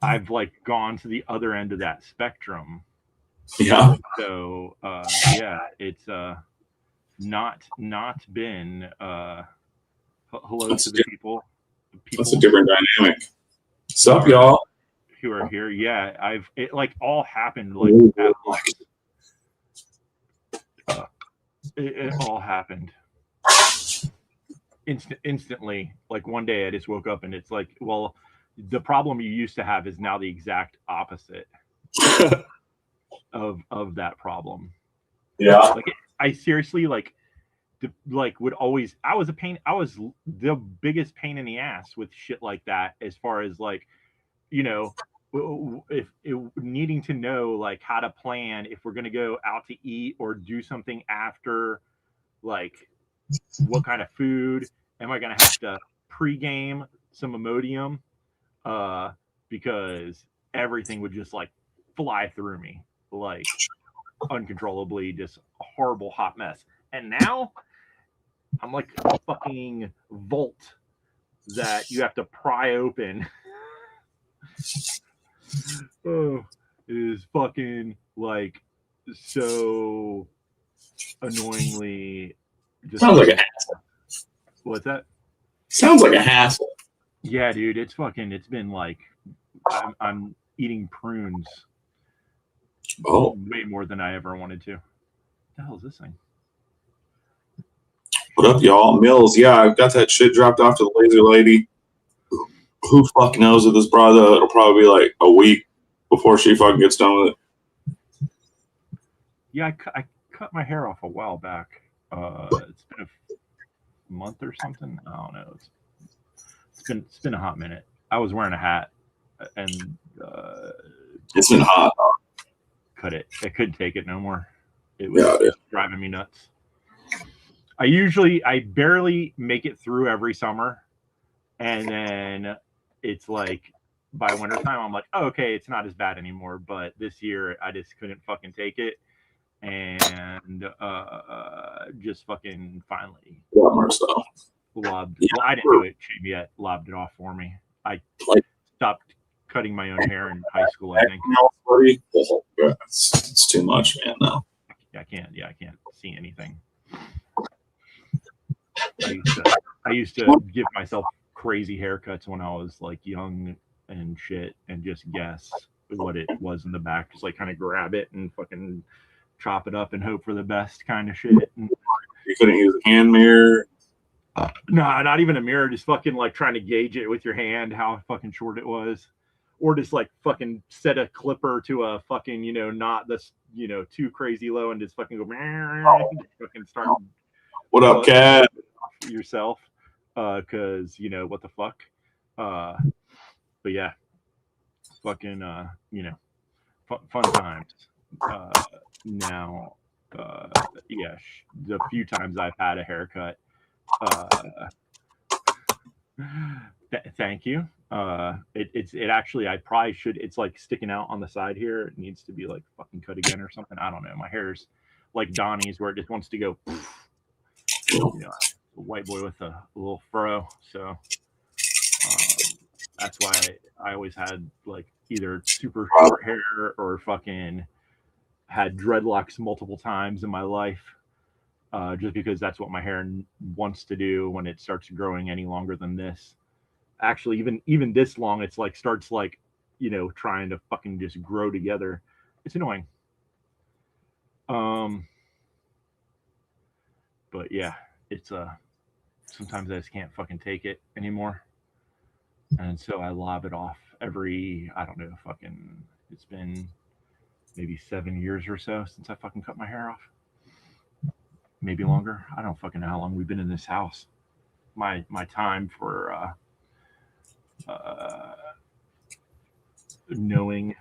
I've like gone to the other end of that spectrum. Yeah. So yeah, it's not been hello That's to the people That's a different dynamic. What's up, y'all? Who are here? Yeah, it like all happened like at once. It all happened instantly. Like one day, I just woke up and it's like, well, the problem you used to have is now the exact opposite of that problem. Yeah. Like I seriously like would always I was the biggest pain in the ass with shit like that as far as like, you know, if needing to know like how to plan if we're going to go out to eat or do something after, like what kind of food am I going to have to pregame some Imodium, because everything would just like fly through me like uncontrollably, just a horrible hot mess. And now I'm like a fucking vault that you have to pry open. Oh, it is fucking like so annoyingly. Just sounds like a hassle. What's that? Sounds like a hassle. Yeah, dude, it's fucking. It's been like I'm eating prunes. Oh, way more than I ever wanted to. What the hell is this thing? What up, y'all? Mills, yeah, I got that shit dropped off to the laser lady. Who fuck knows with this brother? It'll probably be like a week before she fucking gets done with it. Yeah, I cut my hair off a while back. It's been a month or something. I don't know. It's been a hot minute. I was wearing a hat, and it's been hot. Cut it. I couldn't take it no more. It was driving me nuts. I barely make it through every summer, and then it's like by wintertime I'm like, oh, okay, it's not as bad anymore. But this year I just couldn't fucking take it, and just fucking finally lobbed. Well, I didn't do it. She yet lobbed it off for me. I stopped cutting my own hair in high school, I think. It's too much, man. No. I can't see anything. I used to give myself crazy haircuts when I was like young and shit, and just guess what it was in the back. Just like kind of grab it and fucking chop it up and hope for the best kind of shit. And you couldn't use a hand mirror? No, not even a mirror. Just fucking like trying to gauge it with your hand how fucking short it was. Or just like fucking set a clipper to a fucking, not this, too crazy low, and just fucking go fucking start. What up, cat? Yourself, because what the fuck. But yeah, fucking fun times. Now, yeah, the few times I've had a haircut. Thank you. It actually, I probably should. It's like sticking out on the side here. It needs to be like fucking cut again or something. I don't know. My hair's like Donnie's, where it just wants to go. A white boy with a little fro. So that's why I always had like either super short hair or fucking had dreadlocks multiple times in my life. Just because that's what my hair wants to do when it starts growing any longer than this. Actually, even this long, it's like starts like, trying to fucking just grow together. It's annoying. But yeah, it's sometimes I just can't fucking take it anymore, and so I lob it off every, I don't know, fucking. It's been maybe 7 years or so since I fucking cut my hair off. Maybe longer. I don't fucking know how long we've been in this house. My time for knowing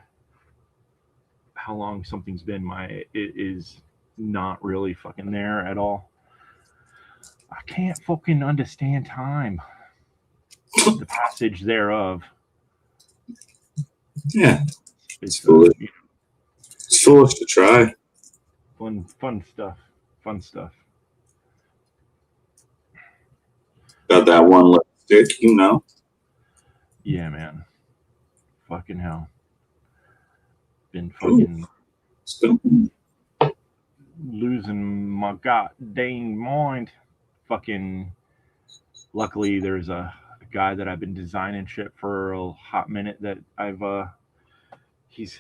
how long something's been it is not really fucking there at all. I can't fucking understand time. The passage thereof. Yeah. It's foolish. It's foolish to try. Fun stuff. Fun stuff. Got that one lipstick, Yeah, man. fucking hell. Been fucking losing my goddamn mind. Fucking. Luckily, there's a guy that I've been designing shit for a hot minute that he's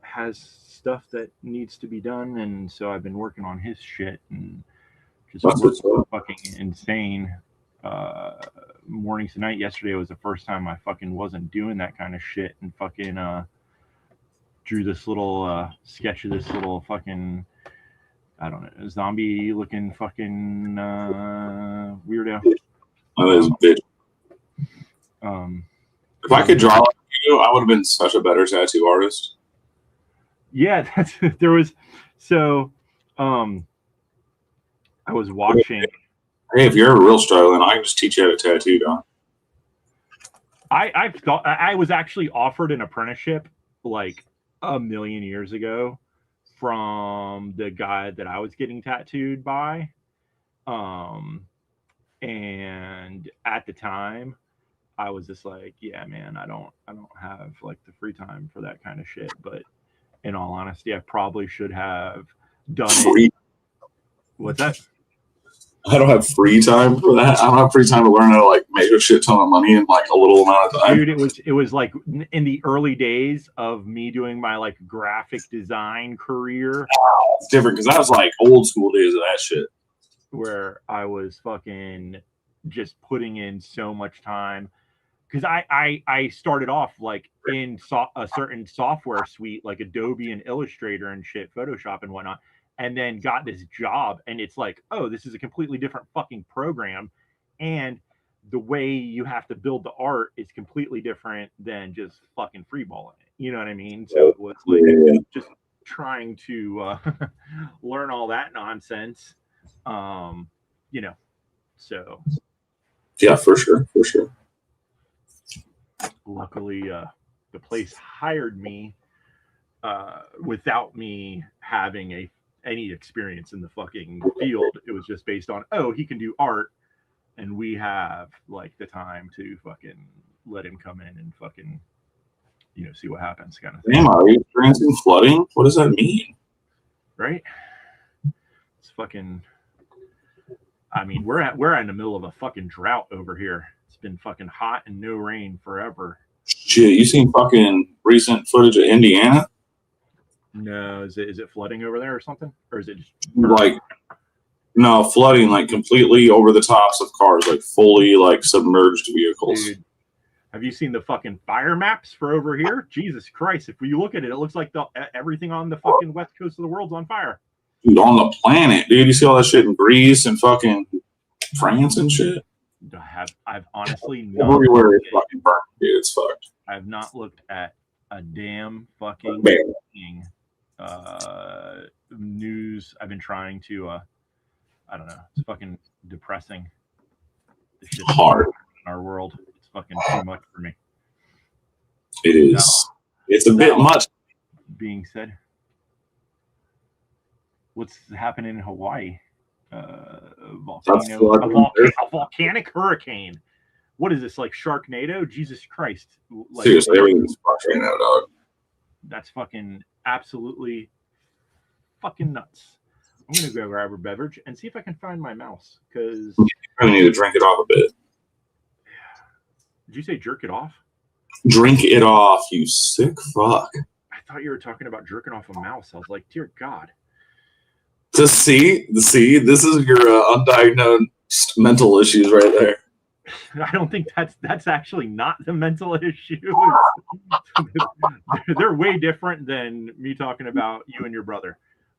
has stuff that needs to be done, and so I've been working on his shit and just working fucking insane. Uh, Mornings to night. Yesterday was the first time I fucking wasn't doing that kind of shit and fucking drew this little sketch of this little fucking, I don't know, zombie looking fucking weirdo. That is a bitch. If I could draw like you, I would have been such a better tattoo artist. Yeah, there was I was watching. Hey, if you're ever real struggling, I can just teach you how to tattoo, Don. I thought I was actually offered an apprenticeship like a million years ago from the guy that I was getting tattooed by. And at the time I was just like, yeah, man, I don't have like the free time for that kind of shit. But in all honesty, I probably should have done it. What's that? I don't have free time for that. I don't have free time to learn how to like make a shit ton of money in like a little amount of time. Dude, it was like in the early days of me doing my like graphic design career. It's different because that was like old school days of that shit. Where I was fucking just putting in so much time. Because I started off like in a certain software suite like Adobe and Illustrator and shit, Photoshop and whatnot, and then got this job, and it's like, oh, this is a completely different fucking program, and the way you have to build the art is completely different than just fucking freeballing it. You know what I mean? So it was like just trying to learn all that nonsense. You know, so yeah, for sure. Luckily, the place hired me without me having any experience in the fucking field. It was just based on, oh, he can do art, and we have like the time to fucking let him come in and fucking, you know, see what happens, kind of thing. Damn, are you experiencing flooding? What does that mean? Right? It's fucking. I mean, we're in the middle of a fucking drought over here. It's been fucking hot and no rain forever. Shit, you seen fucking recent footage of Indiana? No, is it flooding over there or something? Or is it just like no flooding, like completely over the tops of cars, like fully like submerged vehicles. Dude, have you seen the fucking fire maps for over here? Jesus Christ! If you look at it, it looks like everything on the fucking west coast of the world's on fire. Dude, on the planet, dude. You see all that shit in Greece and fucking France and shit? I've honestly not everywhere it's fucking burnt, dude. It's fucked. I've not looked at a damn fucking news. I've been trying to I don't know. It's fucking depressing. This shit's hard in our world. It's fucking too much for me. It is. It's a bit much. Being said, what's happening in Hawaii? A volcanic hurricane. What is this, like Sharknado? Jesus Christ! Like, seriously, everything's fucked right now, dog. That's fucking absolutely fucking nuts. I'm gonna go grab a beverage and see if I can find my mouse, because you really need to drink it off a bit. Did you say jerk it off? Drink it off, you sick fuck. I thought you were talking about jerking off a mouse. I was like, dear God. To see, this is your undiagnosed mental issues right there. I don't think that's actually not the mental issue. They're way different than me talking about you and your brother.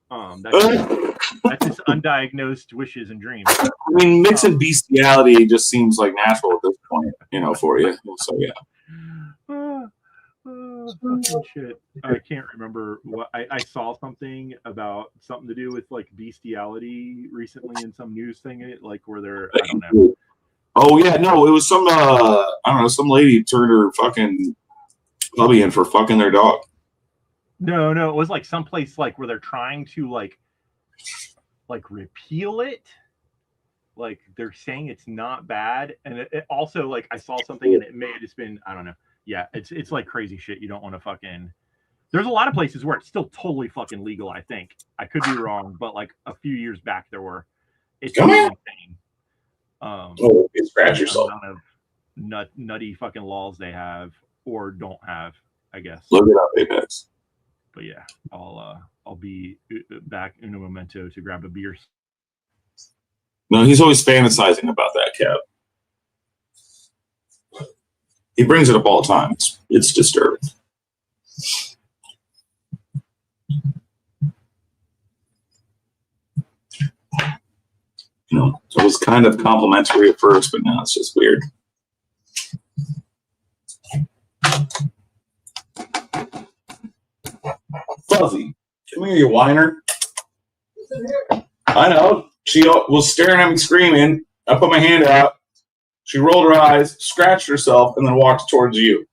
That's just undiagnosed wishes and dreams. I mean, mixing bestiality just seems like natural at this point, you know, for you. So yeah. Fucking shit. I can't remember what I saw something about something to do with like bestiality recently in some news thing, like where they're, I don't know. Oh yeah, no, it was some I don't know, some lady turned her fucking puppy in for fucking their dog. No, it was like someplace like where they're trying to like repeal it. Like they're saying it's not bad, and it also, like, I saw something and it may have just been, I don't know, yeah, it's like crazy shit. You don't want to fucking. There's a lot of places where it's still totally fucking legal. I think I could be wrong, but like a few years back there were. It's Come on. insane. Oh, you scratch The yourself. amount of nutty fucking laws they have or don't have, I guess. Look it up, Apex. But yeah, I'll be back in a memento to grab a beer. No, he's always fantasizing about that, Cap. He brings it up all the time. It's disturbing. You know, it was kind of complimentary at first, but now it's just weird. Fuzzy, come here, you whiner. I know. She was staring at me screaming. I put my hand out. She rolled her eyes, scratched herself, and then walked towards you.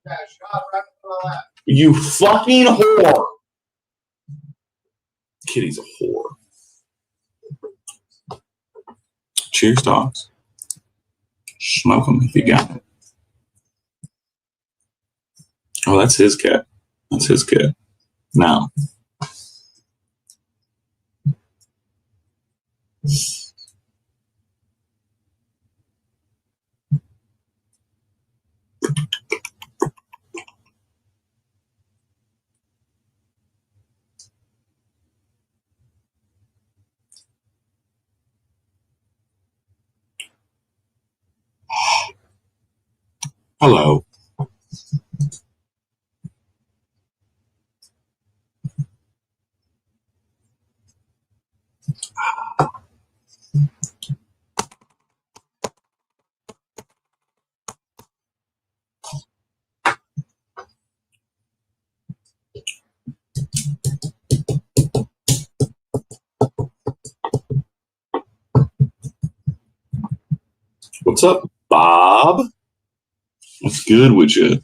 Yeah, she got right in front of that. You fucking whore. Kitty's a whore. Cheers, dogs. Smoke them if you got it. Oh, that's his cat. That's his cat. Now. Hello. What's up, Bob? What's good with you?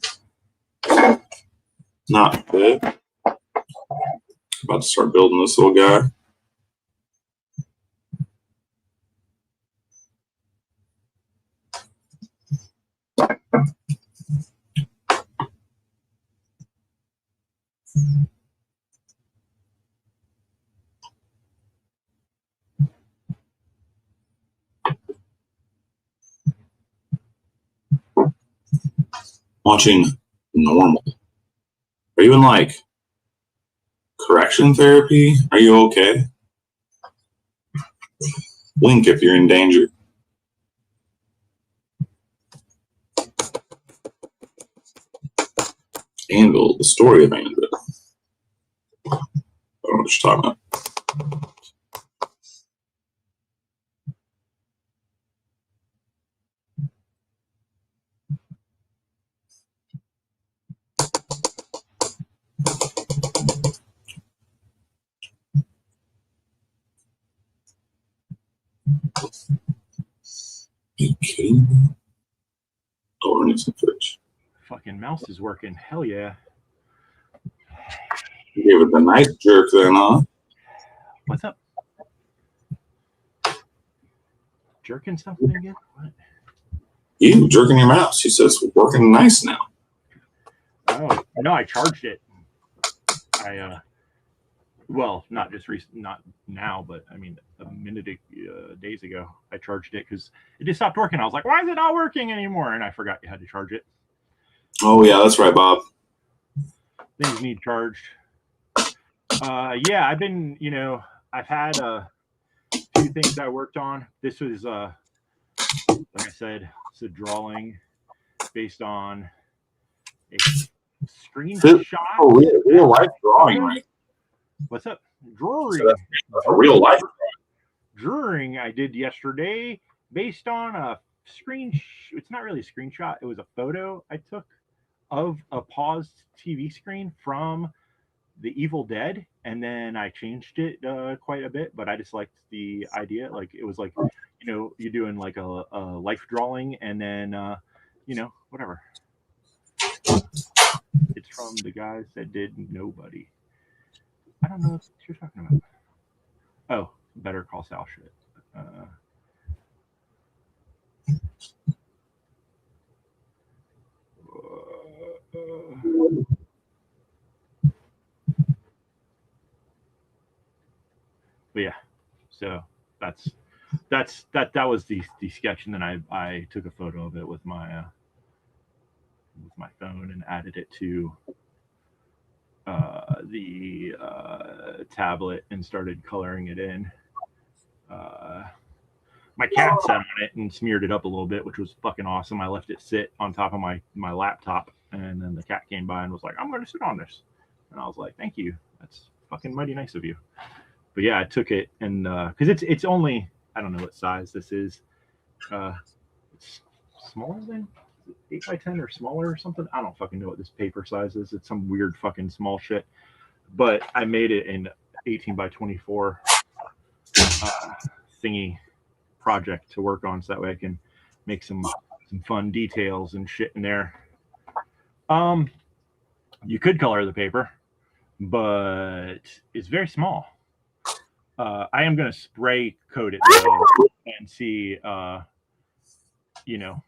Not good. About to start building this little guy. Watching Normal. Are you in like correction therapy? Are you okay? Blink if you're in danger. Anvil, the story of Anvil. I don't know what you're talking about. Are you kidding me? Oh, we're in some fridge. Fucking mouse is working. Hell yeah. You gave it the nice jerk then, huh? What's up? Jerking something again? What? You jerking your mouse. He says working nice now. Oh no, I charged it. Well, not just not now, but I mean a minute days ago, I charged it because it just stopped working. I was like, why is it not working anymore? And I forgot you had to charge it. Oh yeah, that's right, Bob. Things need charged. Yeah, I've been, I've had a few things I worked on. This was, like I said, it's a drawing based on a screenshot. Oh, real life drawing, right? What's up? Drawing. So a real life drawing I did yesterday based on a it's not really a screenshot. It was a photo I took of a paused TV screen from The Evil Dead, and then I changed it quite a bit, but I just liked the idea. Like it was like, you're doing like a life drawing, and then whatever. It's from the guys that did Nobody. I don't know what you're talking about. Oh, Better Call Saul shit. But yeah, so that was the sketch, and then I took a photo of it with my phone and added it to the tablet and started coloring it in. Uh, my cat sat on it and smeared it up a little bit, which was fucking awesome. I left it sit on top of my laptop, and then the cat came by and was like, "I'm going to sit on this," and I was like, "Thank you. That's fucking mighty nice of you." But yeah, I took it and because it's only, I don't know what size this is. It's smaller than 8 by 10 or smaller or something. I don't fucking know what this paper size is. It's some weird fucking small shit. But I made it in 18 by 24 thingy project to work on, so that way I can make some fun details and shit in there. You could color the paper, but it's very small. I am gonna spray coat it though and see. You know,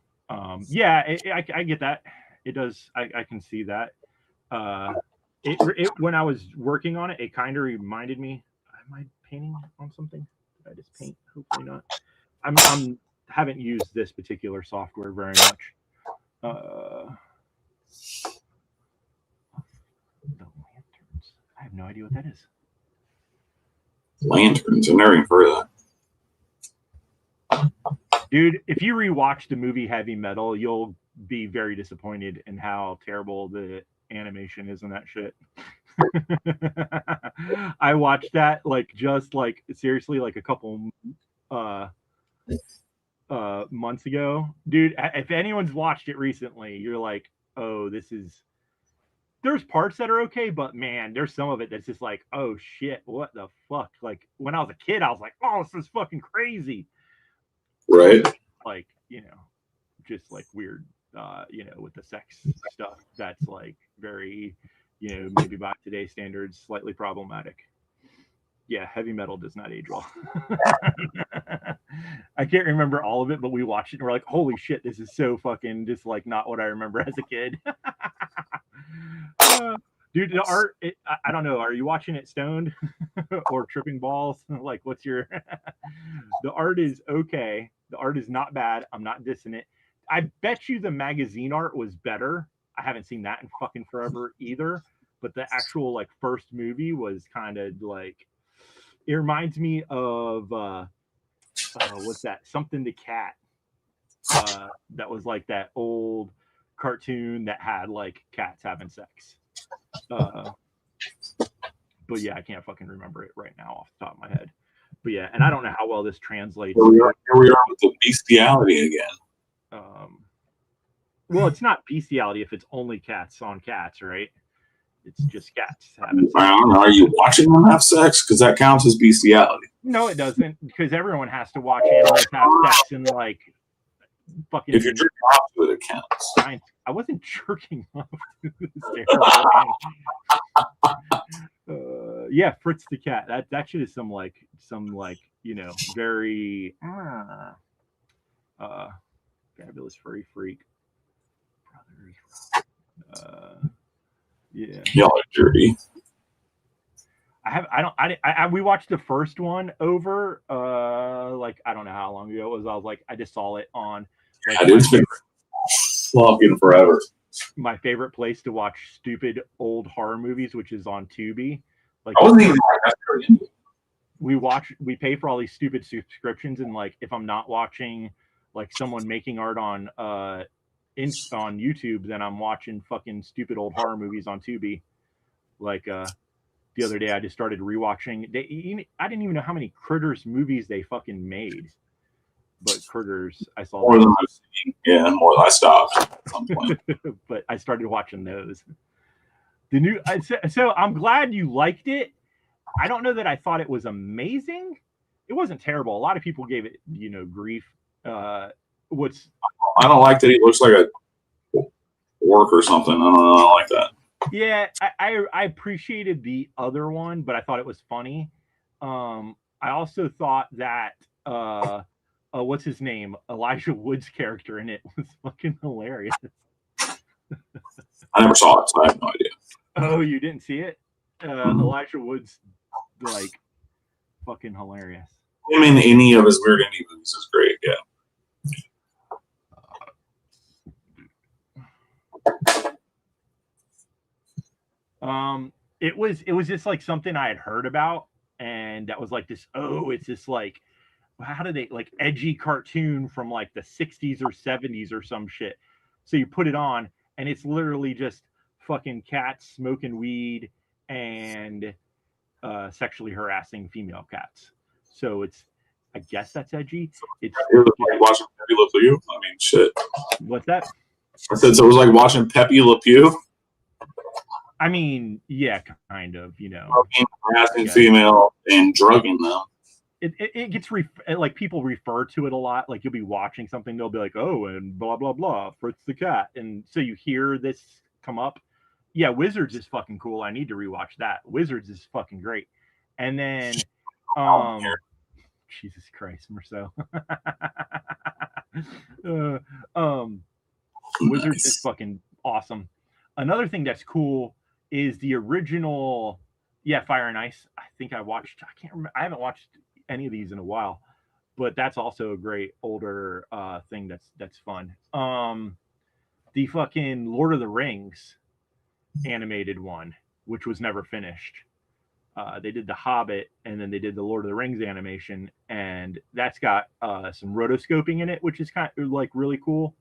yeah, I get that. It does. I can see that. It when I was working on it, it kind of reminded me. Am I painting on something? Did I just paint? Hopefully not. I'm haven't used this particular software very much. The lanterns. I have no idea what that is. Lanterns. I've never even heard of that. Dude, if you rewatch the movie Heavy Metal, you'll be very disappointed in how terrible the animation is in that shit. I watched that just seriously a couple months ago. Dude, if anyone's watched it recently, you're like, oh, there's parts that are okay, but man, there's some of it that's just like, oh shit, what the fuck? Like when I was a kid, I was like, oh, this is fucking crazy. Right. Like, just weird, with the sex stuff that's very, maybe by today's standards, slightly problematic. Yeah, Heavy Metal does not age well. I can't remember all of it, but we watched it and we're like, holy shit, this is so fucking just not what I remember as a kid. Dude, the art, I don't know. Are you watching it stoned or tripping balls? What's your. The art is okay. The art is not bad. I'm not dissing it. I bet you the magazine art was better. I haven't seen that in fucking forever either. But the actual first movie was kind of it reminds me of what's that? Something the Cat. That was that old cartoon that had cats having sex. But yeah, I can't fucking remember it right now off the top of my head. But yeah, and I don't know how well this translates. Here we are with the bestiality again. Well, it's not bestiality if it's only cats on cats, right? It's just cats having sex. I don't know. Are you watching them have sex? Because that counts as bestiality. No, it doesn't. Because everyone has to watch animals have sex and fucking. If you're jerking off to it, it counts. I wasn't jerking off to this. Yeah, Fritz the cat. That shit is some very fabulous furry freak. Brothers. Yeah. Y'all are dirty. We watched the first one over I don't know how long ago it was. I was I just saw it on it's been fucking forever. My favorite place to watch stupid old horror movies, which is on Tubi. I wasn't even we pay for all these stupid subscriptions, and if I'm not watching someone making art on YouTube, then I'm watching fucking stupid old horror movies on Tubi. The other day, I just started rewatching. I didn't even know how many Critters movies they fucking made. But Critters, I saw more than I've seen. Yeah, more than I stopped at some point. But I started watching those. So I'm glad you liked it. I don't know that I thought it was amazing. It wasn't terrible. A lot of people gave it, grief. I don't like that he looks like a orc or something. I don't know. I don't like that. Yeah, I appreciated the other one, but I thought it was funny. I also thought that what's his name? Elijah Wood's character in it was fucking hilarious. I never saw it, so I have no idea. Oh, you didn't see it? Elijah Wood's like fucking hilarious. Him in any of his weird indie movies is great. Yeah. It was just like something I had heard about, and that was like this. Oh, it's just like, how do they like edgy cartoon from like the 60s or 70s or some shit. So you put it on, and it's literally just fucking cats smoking weed and sexually harassing female cats. So it's, I guess that's edgy. It's It was like watching Pepe Le Pew. I mean, shit. What's that? I said so. It was like watching Pepe Le Pew. I mean, yeah, kind of, Harassing female and drugging them. It gets like people refer to it a lot. Like you'll be watching something, they'll be like, "Oh, and blah blah blah, Fritz the cat," and so you hear this come up. Yeah, Wizards is fucking cool. I need to rewatch that. Wizards is fucking great. And then, Jesus Christ, Marcel. Wizards is fucking awesome. Another thing that's cool is the original, Fire and Ice. I think I can't remember. I haven't watched any of these in a while, but that's also a great older thing that's fun. The fucking Lord of the Rings animated one, which was never finished. They did The Hobbit, and then they did the Lord of the Rings animation, and that's got some rotoscoping in it, which is kind of like really cool.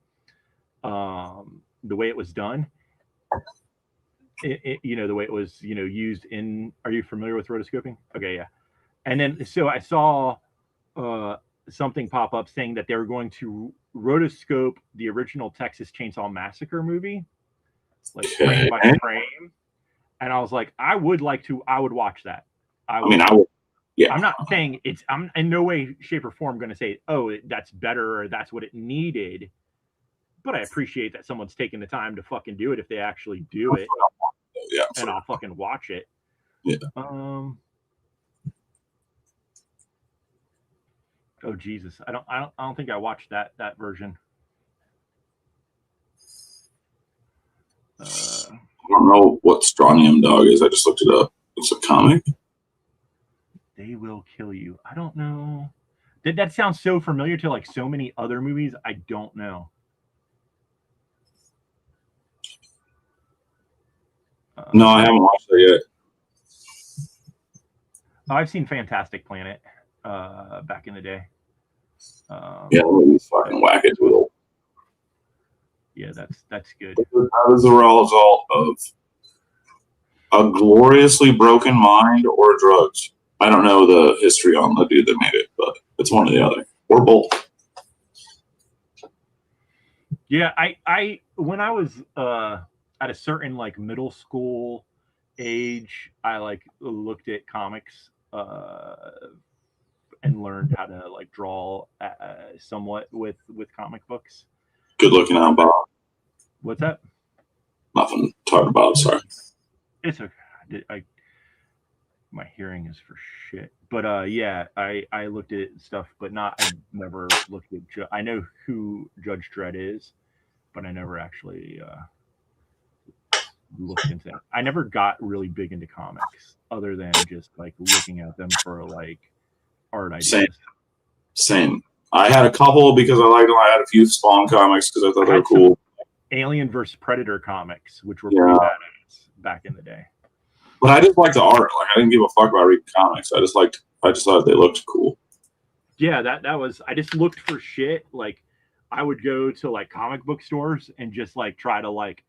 The way it was done, the way it was, used in. Are you familiar with rotoscoping? Okay, yeah. And then so I saw something pop up saying that they were going to rotoscope the original Texas Chainsaw Massacre movie, like frame by frame. And I was like, I would watch that. I would. Yeah. I'm not saying I'm in no way, shape, or form going to say, oh, that's better or that's what it needed. But I appreciate that someone's taking the time to fucking do it if they actually do it. Yeah. And I'll fucking watch it. Yeah. Oh Jesus. I don't think I watched that version. I don't know what Strontium Dog is. I just looked it up. It's a comic. They Will Kill You. I don't know. That sounds so familiar to like so many other movies. I don't know. No, I haven't watched it yet. I've seen Fantastic Planet back in the day. Yeah, it's fucking wackadoodle. Yeah, that's good. That is the result of a gloriously broken mind or drugs. I don't know the history on the dude that made it, but it's one or the other, or both. Yeah, I when I was at a certain like middle school age, I like looked at comics and learned how to like draw somewhat with comic books. Good looking out, Bob. What's that? Nothing. Talk about. Sorry. It's okay. My hearing is for shit. But yeah, I looked at stuff, but I never looked at. I know who Judge Dredd is, but I never actually looked into it. I never got really big into comics, other than just like looking at them for like art ideas. Same. I had a couple because I liked them. I had a few Spawn comics because I thought they were cool. Alien vs. Predator comics, which were pretty badass back in the day. But I just liked the art. Like I didn't give a fuck about reading comics. I just thought they looked cool. Yeah, that was. I just looked for shit. Like I would go to like comic book stores and just like try to like,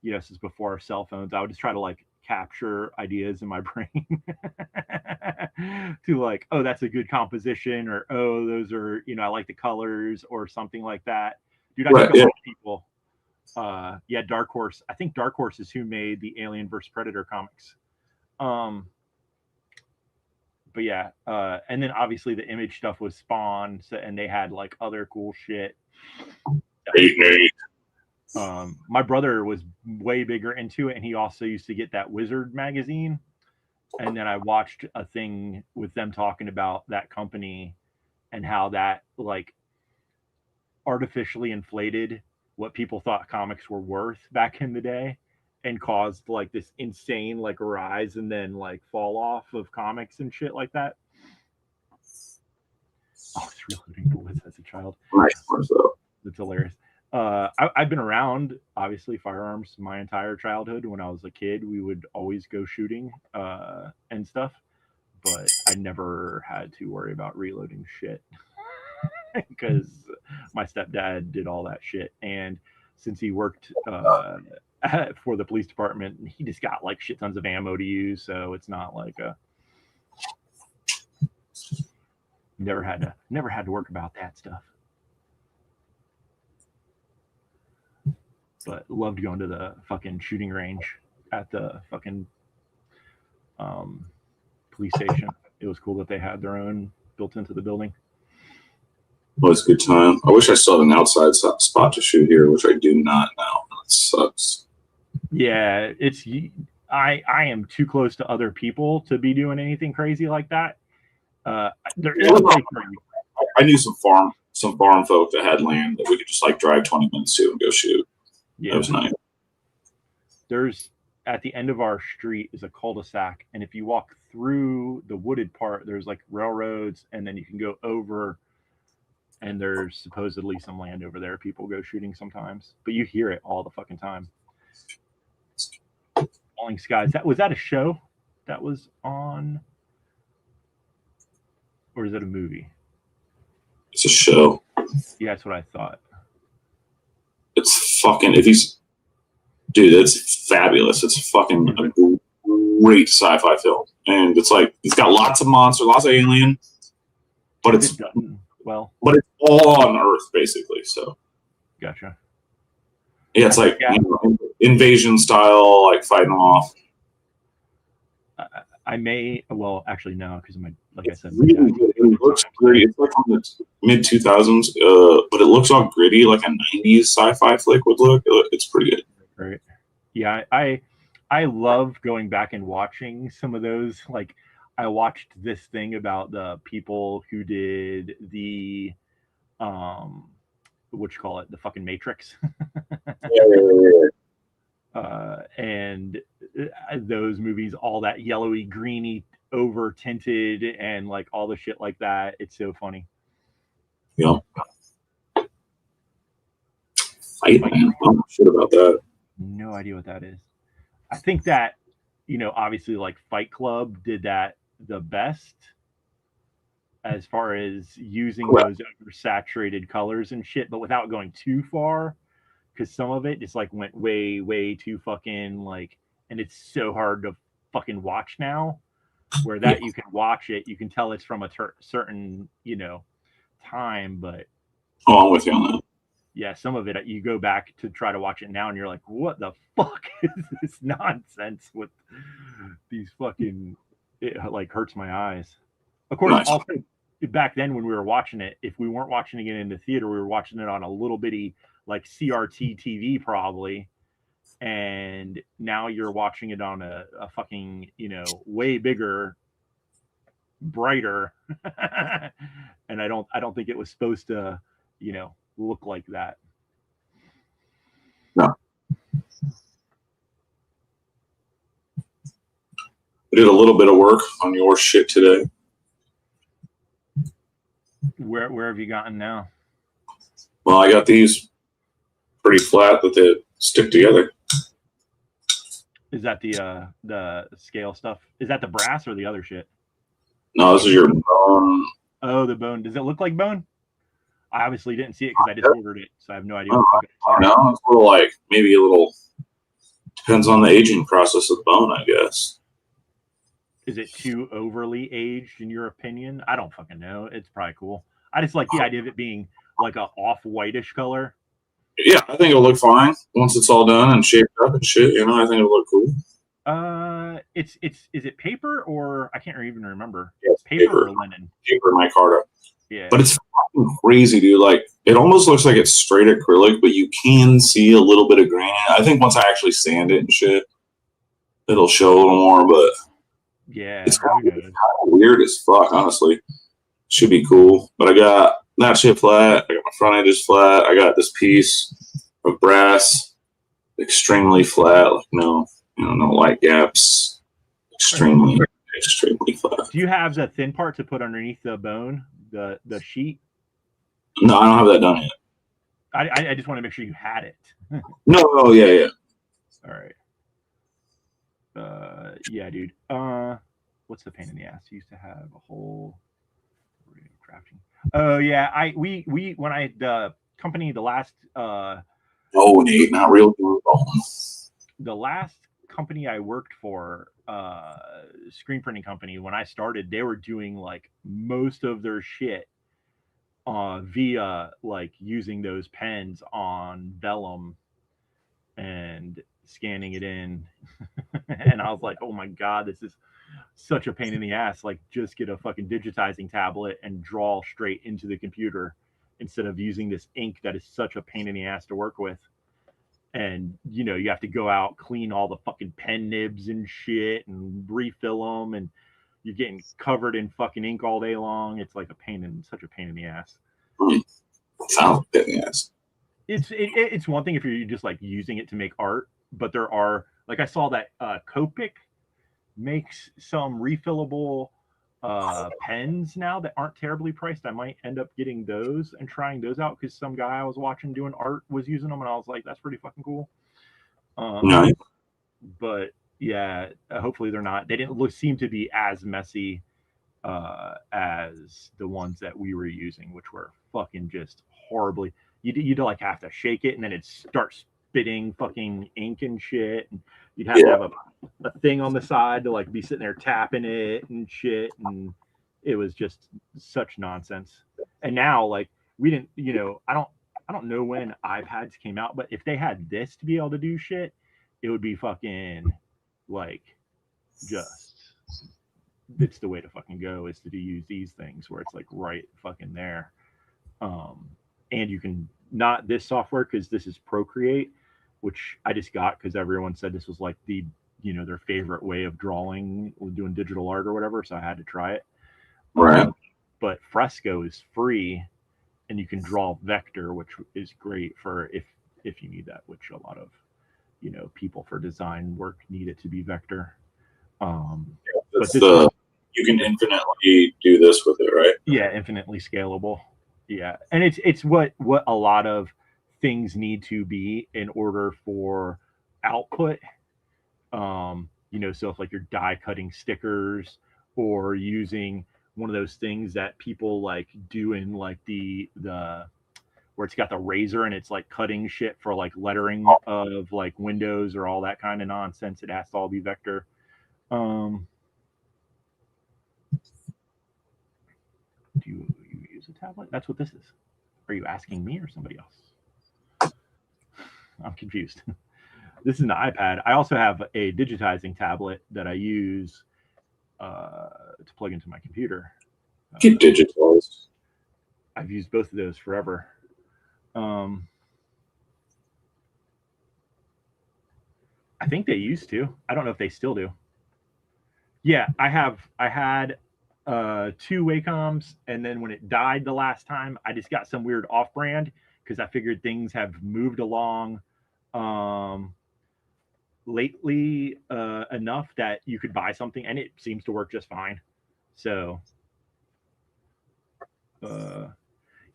this is before our cell phones. I would just try to like capture ideas in my brain to like, oh, that's a good composition, or oh, those are, I like the colors or something like that. Dude, I think a lot of people. Dark Horse. I think Dark Horse is who made the Alien vs. Predator comics. But yeah, and then obviously the Image stuff was Spawn, and they had like other cool shit. My brother was way bigger into it, and he also used to get that Wizard magazine. And then I watched a thing with them talking about that company and how that like artificially inflated what people thought comics were worth back in the day, and caused like this insane like rise and then like fall off of comics and shit like that. I was reloading bullets as a child. Nice. That's hilarious. I've been around obviously firearms my entire childhood. When I was a kid, we would always go shooting and stuff, but I never had to worry about reloading shit because my stepdad did all that shit. And since he worked for the police department, he just got like shit tons of ammo to use. So it's not like never had to work about that stuff. But loved going to the fucking shooting range at the fucking police station. It was cool that they had their own built into the building. Well, it's a good time. I wish I still had an outside spot to shoot here, which I do not now. That sucks. Yeah, I am too close to other people to be doing anything crazy like that. There is a place where I knew some farm folk that had land that we could just like drive 20 minutes to and go shoot. Yeah, that was nice. There's at the end of our street is a cul-de-sac, and if you walk through the wooded part, there's like railroads, and then you can go over, and there's supposedly some land over there. People go shooting sometimes, but you hear it all the fucking time. Falling Skies. Was that a show that was on, or is it a movie? It's a show. Yeah, that's what I thought. It's fucking, dude, it's fabulous. It's fucking a great sci-fi film. And it's like, it's got lots of monsters, lots of alien, but it's all on Earth, basically. So, gotcha. Yeah, it's like invasion style, like fighting them off. I may, well, actually, no, because like I said, really good. It looks gritty. It's like from the mid 2000s, but it looks all gritty, like a 90s sci-fi flick would look. It's pretty good. Right. Yeah, I love going back and watching some of those. Like, I watched this thing about the people who did the, what you call it, the fucking Matrix. And those movies, all that yellowy, greeny, over tinted, and like all the shit like that. It's so funny. Yeah. Fight, man. I don't know shit about that. No idea what that is. I think that, obviously like Fight Club did that the best as far as using those oversaturated colors and shit, but without going too far. Because some of it just like went way, way too fucking like, and it's so hard to fucking watch now. Where that you can watch it, you can tell it's from a certain, time. But I'm with you on that. Yeah, some of it you go back to try to watch it now, and you're like, what the fuck is this nonsense with these fucking? It like hurts my eyes. Of course, also back then when we were watching it, if we weren't watching it in the theater, we were watching it on a little bitty like CRT TV probably, and now you're watching it on a fucking way bigger, brighter, and I don't think it was supposed to look like that. No. I did a little bit of work on your shit today. Where have you gotten now? Well, I got these pretty flat that they stick together. Is that the scale stuff? Is that the brass or the other shit? No, this is your bone. Oh, the bone. Does it look like bone? I obviously didn't see it because I just ordered it, so I have no idea. No, it's a little like maybe a little. Depends on the aging process of the bone, I guess. Is it too overly aged in your opinion? I don't fucking know. It's probably cool. I just like the idea of it being like a off-whitish color. Yeah, I think it'll look fine once it's all done and shaped up and shit. I think it'll look cool. Is it paper or I can't even remember. Yeah, paper or linen? Paper micarta. Yeah. But it's fucking crazy, dude. Like it almost looks like it's straight acrylic, but you can see a little bit of grain. I think once I actually sand it and shit, it'll show a little more. But yeah, it's kind of weird as fuck. Honestly, should be cool. But I got that shit flat. I got my front edges flat. I got this piece of brass, extremely flat, like no light gaps, extremely flat. Do you have the thin part to put underneath the bone, the sheet? No, I don't have that done yet. I just want to make sure you had it. No, yeah. All right. Yeah, dude. What's the pain in the ass? I used to have a whole crafting. Oh yeah, we when I the company the last no, Nate, not real glue. The last company I worked for, screen printing company, when I started, they were doing like most of their shit via like using those pens on vellum and scanning it in. And I was like, oh my god, this is such a pain in the ass. Like, just get a fucking digitizing tablet and draw straight into the computer instead of using this ink that is such a pain in the ass to work with. And you have to go out, clean all the fucking pen nibs and shit and refill them, and you're getting covered in fucking ink all day long. It's like such a pain in the ass. Sounds like a pain in the ass. It's one thing if you're just like using it to make art, but there are, like, I saw that Copic makes some refillable pens now that aren't terribly priced. I might end up getting those and trying those out because some guy I was watching doing art was using them, and I was like, that's pretty fucking cool. Nice. But yeah, hopefully they didn't seem to be as messy as the ones that we were using, which were fucking just horribly. You'd like have to shake it and then it starts spitting fucking ink and shit, and you'd have to have a thing on the side to like be sitting there tapping it and shit, and it was just such nonsense. And now, like, we didn't, I don't know when iPads came out, but if they had this to be able to do shit, it would be fucking like just, it's the way to fucking go, is to use these things where it's like right fucking there. And you can, not this software because this is Procreate, which I just got because everyone said this was like the their favorite way of drawing, doing digital art or whatever, so I had to try it. Right. But Fresco is free, and you can draw vector, which is great for if you need that, which a lot of people for design work need it to be vector. But you can infinitely do this with it, right? Yeah, infinitely scalable. Yeah, and it's what a lot of things need to be in order for output. So if like you're die cutting stickers or using one of those things that people like do in like the where it's got the razor and it's like cutting shit for like lettering of like windows or all that kind of nonsense, it has to all be vector. Do you use a tablet? That's what this is. Are you asking me or somebody else? I'm confused. This is an iPad. I also have a digitizing tablet that I use to plug into my computer. Get digitalized. I've used both of those forever. I think they used to. I don't know if they still do. Yeah, I had 2 Wacoms, and then when it died the last time, I just got some weird off-brand because I figured things have moved along lately enough that you could buy something and it seems to work just fine. So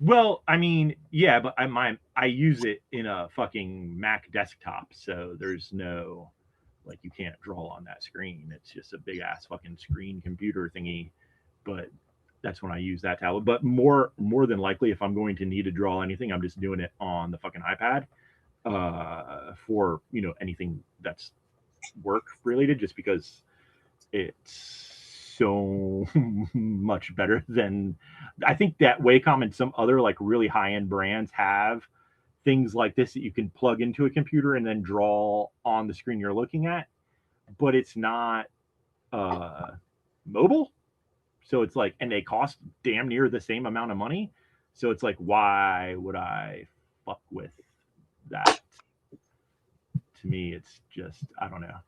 well, I mean, yeah, but I use it in a fucking Mac desktop, so there's no, like, you can't draw on that screen. It's just a big ass fucking screen computer thingy. But that's when I use that tablet. But more than likely, if I'm going to need to draw anything, I'm just doing it on the fucking iPad for anything that's work related, just because it's so much better than, I think that Wacom and some other like really high-end brands have things like this that you can plug into a computer and then draw on the screen you're looking at, but it's not mobile. So it's like, and they cost damn near the same amount of money. So it's like, why would I fuck with that? To me, it's just, I don't know.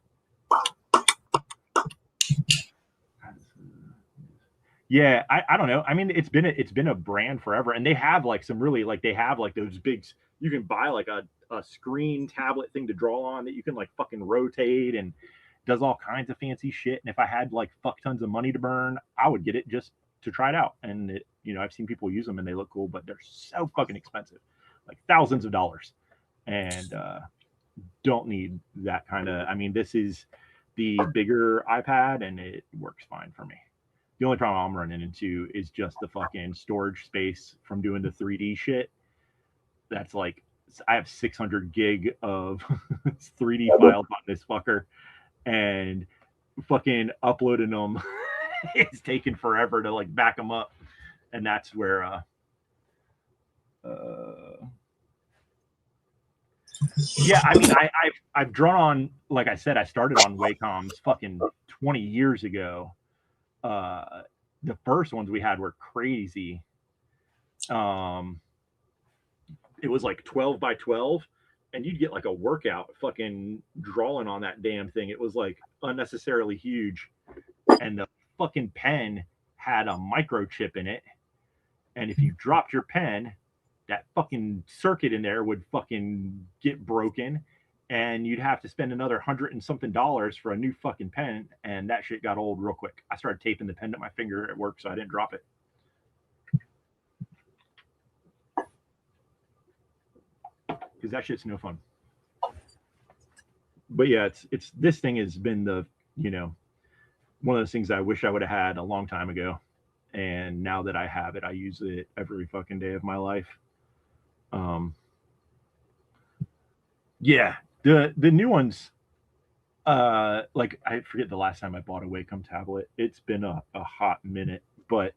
Yeah, I don't know. I mean, it's been a brand forever, and they have like some really, like, they have like those big. You can buy like a a screen tablet thing to draw on that you can like fucking rotate and does all kinds of fancy shit. And if I had like fuck tons of money to burn, I would get it just to try it out. And it, I've seen people use them and they look cool, but they're so fucking expensive, like thousands of dollars, and don't need that kind of. I mean, this is the bigger iPad and it works fine for me. The only problem I'm running into is just the fucking storage space from doing the 3D shit. That's like, I have 600 gig of 3D files on this fucker, and fucking uploading them it's taken forever to like back them up, and that's where yeah, I mean, I've drawn on, like I said, I started on Wacom's fucking 20 years ago. The first ones we had were crazy. It was like 12 by 12, and you'd get like a workout fucking drawing on that damn thing. It was like unnecessarily huge, and the fucking pen had a microchip in it, and if you dropped your pen, that fucking circuit in there would fucking get broken, and you'd have to spend another $100 and something for a new fucking pen, and that shit got old real quick. I started taping the pen to my finger at work so I didn't drop it. Because that shit's no fun. But yeah, it's this thing has been the, one of those things I wish I would have had a long time ago. And now that I have it, I use it every fucking day of my life. Yeah, the new ones, like I forget the last time I bought a Wacom tablet. It's been a hot minute, but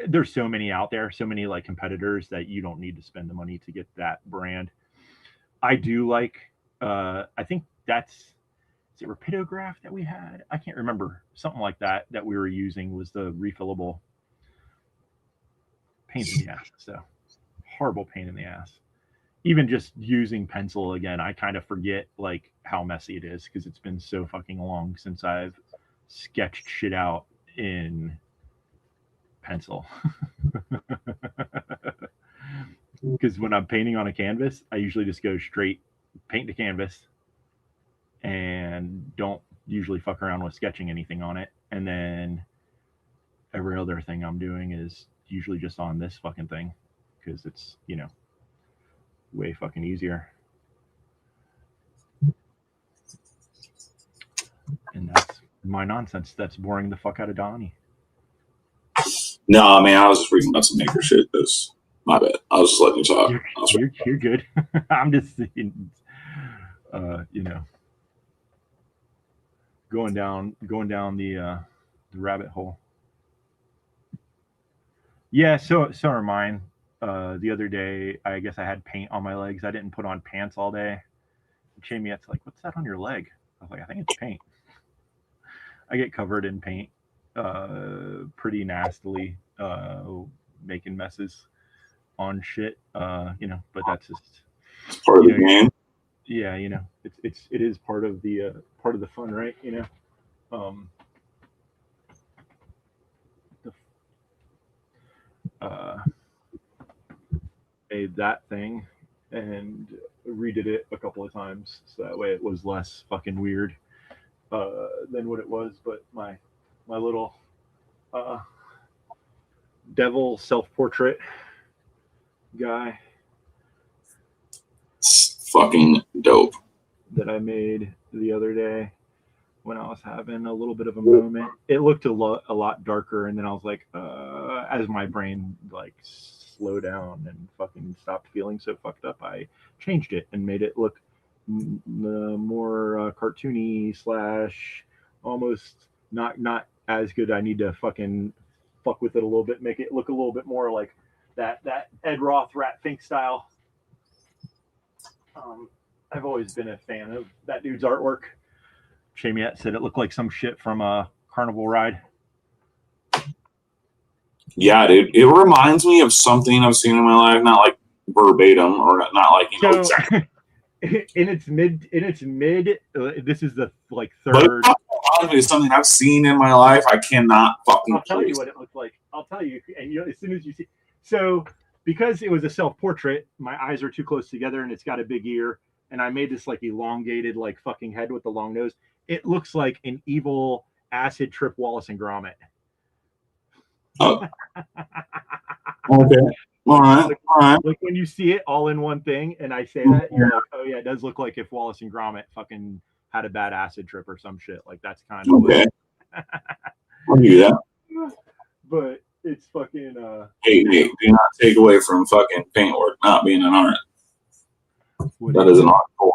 there's so many out there, so many like competitors that you don't need to spend the money to get that brand. I do like, I think that's, is it Rapidograph that we had? I can't remember. Something like that we were using was the refillable. Pain in the ass. So horrible pain in the ass. Even just using pencil again, I kind of forget like how messy it is because it's been so fucking long since I've sketched shit out in pencil. Because when I'm painting on a canvas, I usually just go straight paint to canvas and don't usually fuck around with sketching anything on it. And then every other thing I'm doing is usually just on this fucking thing because it's, way fucking easier. And that's my nonsense. That's boring the fuck out of Donnie. No, man, I was just reading about some maker shit. My bad. I was just letting you talk. You're good. I'm just, going down the rabbit hole. Yeah, so are mine. The other day, I guess I had paint on my legs. I didn't put on pants all day. Chamiette's like, "What's that on your leg?" I was like, "I think it's paint." I get covered in paint pretty nastily, making messes on shit, but that's just it's part of the game. Yeah, it is part of the fun, right? Made that thing and redid it a couple of times so that way it was less fucking weird than what it was. But my little devil self-portrait guy, it's fucking dope, that I made the other day when I was having a little bit of a moment. It looked a lot darker, and then I was like, as my brain like slowed down and fucking stopped feeling so fucked up, I changed it and made it look more cartoony / almost not as good. I need to fucking fuck with it a little bit, make it look a little bit more like that Ed Roth Rat Fink style. I've always been a fan of that dude's artwork. Chamiette said it looked like some shit from a carnival ride. Yeah, dude. It reminds me of something I've seen in my life, not like verbatim or not like exactly. in its mid, this is the like third. But it reminds me of something I've seen in my life. I cannot fucking. I'll tell you what it looked like. I'll tell you, and as soon as you see. So because it was a self-portrait, my eyes are too close together and it's got a big ear, and I made this like elongated like fucking head with the long nose. It looks like an evil acid trip Wallace and Gromit. Oh. Okay. All right. Like when you see it all in one thing, and I say that, you're like, oh yeah, it does look like if Wallace and Gromit fucking had a bad acid trip or some shit. Like that's kind of okay. I'll do that. But it's fucking. Hey, do not take away from fucking paintwork not being an art. That is an art form.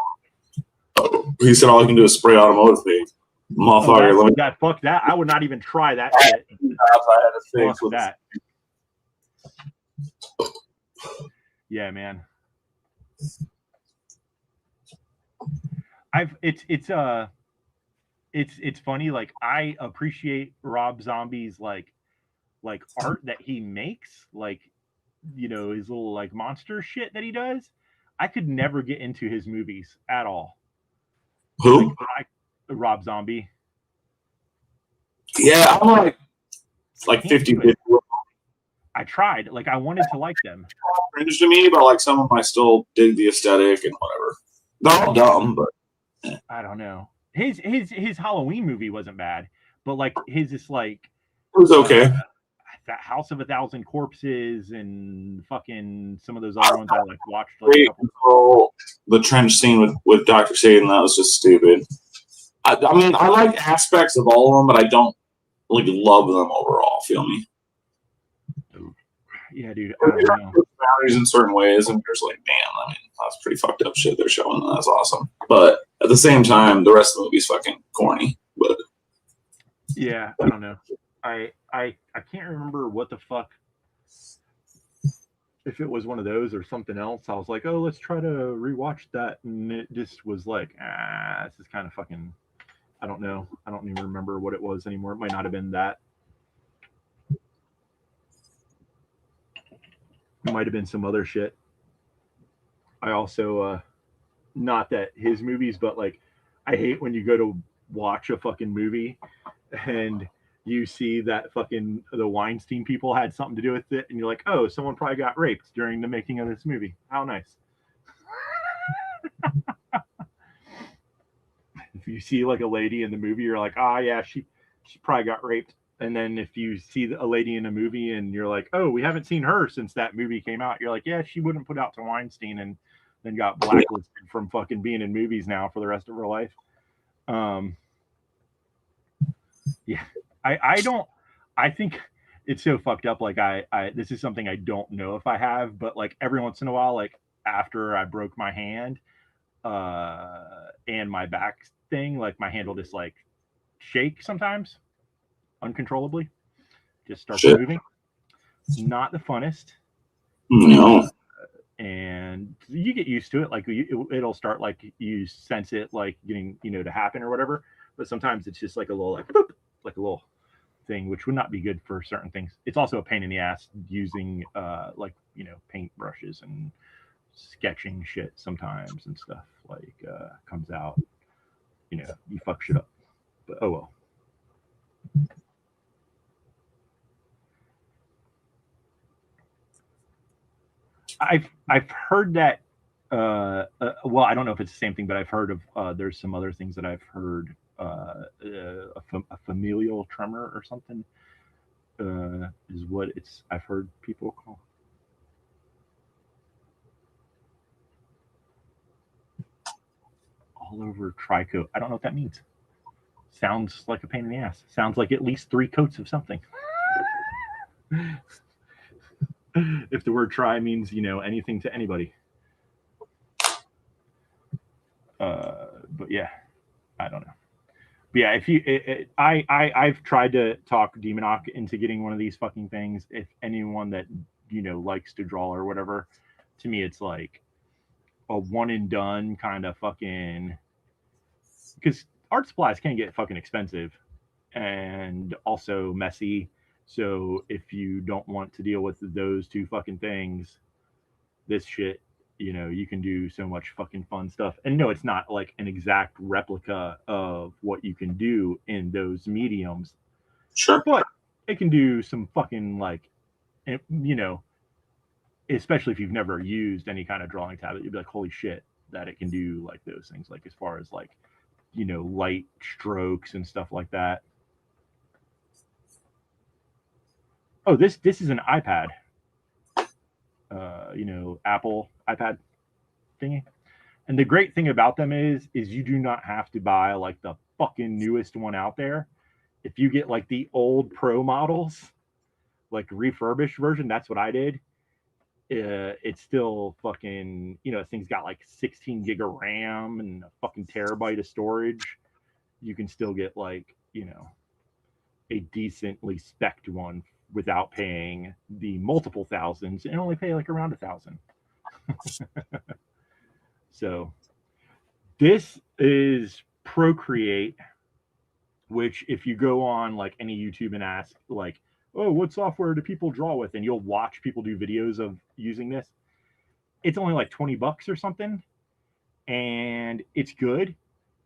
He said all I can do is spray automotive paint. Motherfucker, fuck that. I would not even try that shit. Fuck that. Yeah, man. It's funny. Like I appreciate Rob Zombie's like art that he makes, like, you know, his little like monster shit that he does. I could never get into his movies at all. Who? Rob Zombie. Yeah, I'm like 50-50. I tried. Like I wanted to like them. Cringe to me, but like some of them I still dig the aesthetic and whatever. They're all dumb, but I don't know. His Halloween movie wasn't bad, but like his is like it was okay. That House of a Thousand Corpses and fucking some of those other ones I like watched. Like the trench scene with Dr. Satan, that was just stupid. I mean, I like aspects of all of them, but I don't like love them overall. Feel me? Yeah, dude. I don't know. Boundaries in certain ways, and there's like, damn, I mean, that's pretty fucked up shit they're showing. That's awesome, but at the same time, the rest of the movie's fucking corny. But yeah, I don't know. I can't remember what the fuck, if it was one of those or something else. I was like, oh, let's try to rewatch that, and it just was like, this is kind of fucking. I don't know. I don't even remember what it was anymore. It might not have been that. It might have been some other shit. I also, not that his movies, but like, I hate when you go to watch a fucking movie and you see that fucking the Weinstein people had something to do with it, and you're like, oh, someone probably got raped during the making of this movie. How nice. If you see like a lady in the movie, you're like, oh yeah, she probably got raped. And then if you see a lady in a movie and you're like, oh, we haven't seen her since that movie came out, you're like, yeah, she wouldn't put out to Weinstein and then got blacklisted from fucking being in movies now for the rest of her life. Yeah, I think it's so fucked up. Like I this is something I don't know if I have, but like every once in a while, like after I broke my hand and my back thing, like my hand will just like shake sometimes uncontrollably, just starts moving. Not the funnest. No. And you get used to it. Like it'll start like you sense it like getting, you know, to happen or whatever. But sometimes it's just like a little like boop, like a little thing, which would not be good for certain things. It's also a pain in the ass using like, you know, paint brushes and sketching shit sometimes and stuff like comes out, you know, you fuck shit up. But oh well. I've heard that well, I don't know if it's the same thing, but I've heard of there's some other things that I've heard a familial tremor or something is what I've heard people call. All over tricoat. I don't know what that means. Sounds like a pain in the ass. Sounds like at least 3 coats of something. If the word try means, you know, anything to anybody. But yeah, I don't know. But yeah, if you, I've tried to talk Demonoc into getting one of these fucking things. If anyone that, you know, likes to draw or whatever, to me it's like a one and done kind of fucking, because art supplies can get fucking expensive and also messy. So if you don't want to deal with those 2 fucking things, this shit, you know, you can do so much fucking fun stuff. And no, it's not like an exact replica of what you can do in those mediums. Sure. But it can do some fucking like, you know, especially if you've never used any kind of drawing tablet, you'd be like, holy shit, that it can do like those things, like as far as like, you know, light strokes and stuff like that. Oh, this is an iPad, you know, Apple iPad thingy. And the great thing about them is you do not have to buy like the fucking newest one out there. If you get like the old Pro models, like refurbished version, that's what I did. It's still fucking, you know, this thing's got like 16 gig of RAM and a fucking terabyte of storage. You can still get like, you know, a decently spec'd one without paying the multiple thousands and only pay like around 1,000. So this is Procreate, which if you go on like any YouTube and ask like, oh, what software do people draw with? And you'll watch people do videos of using this. It's only like $20 or something. And it's good.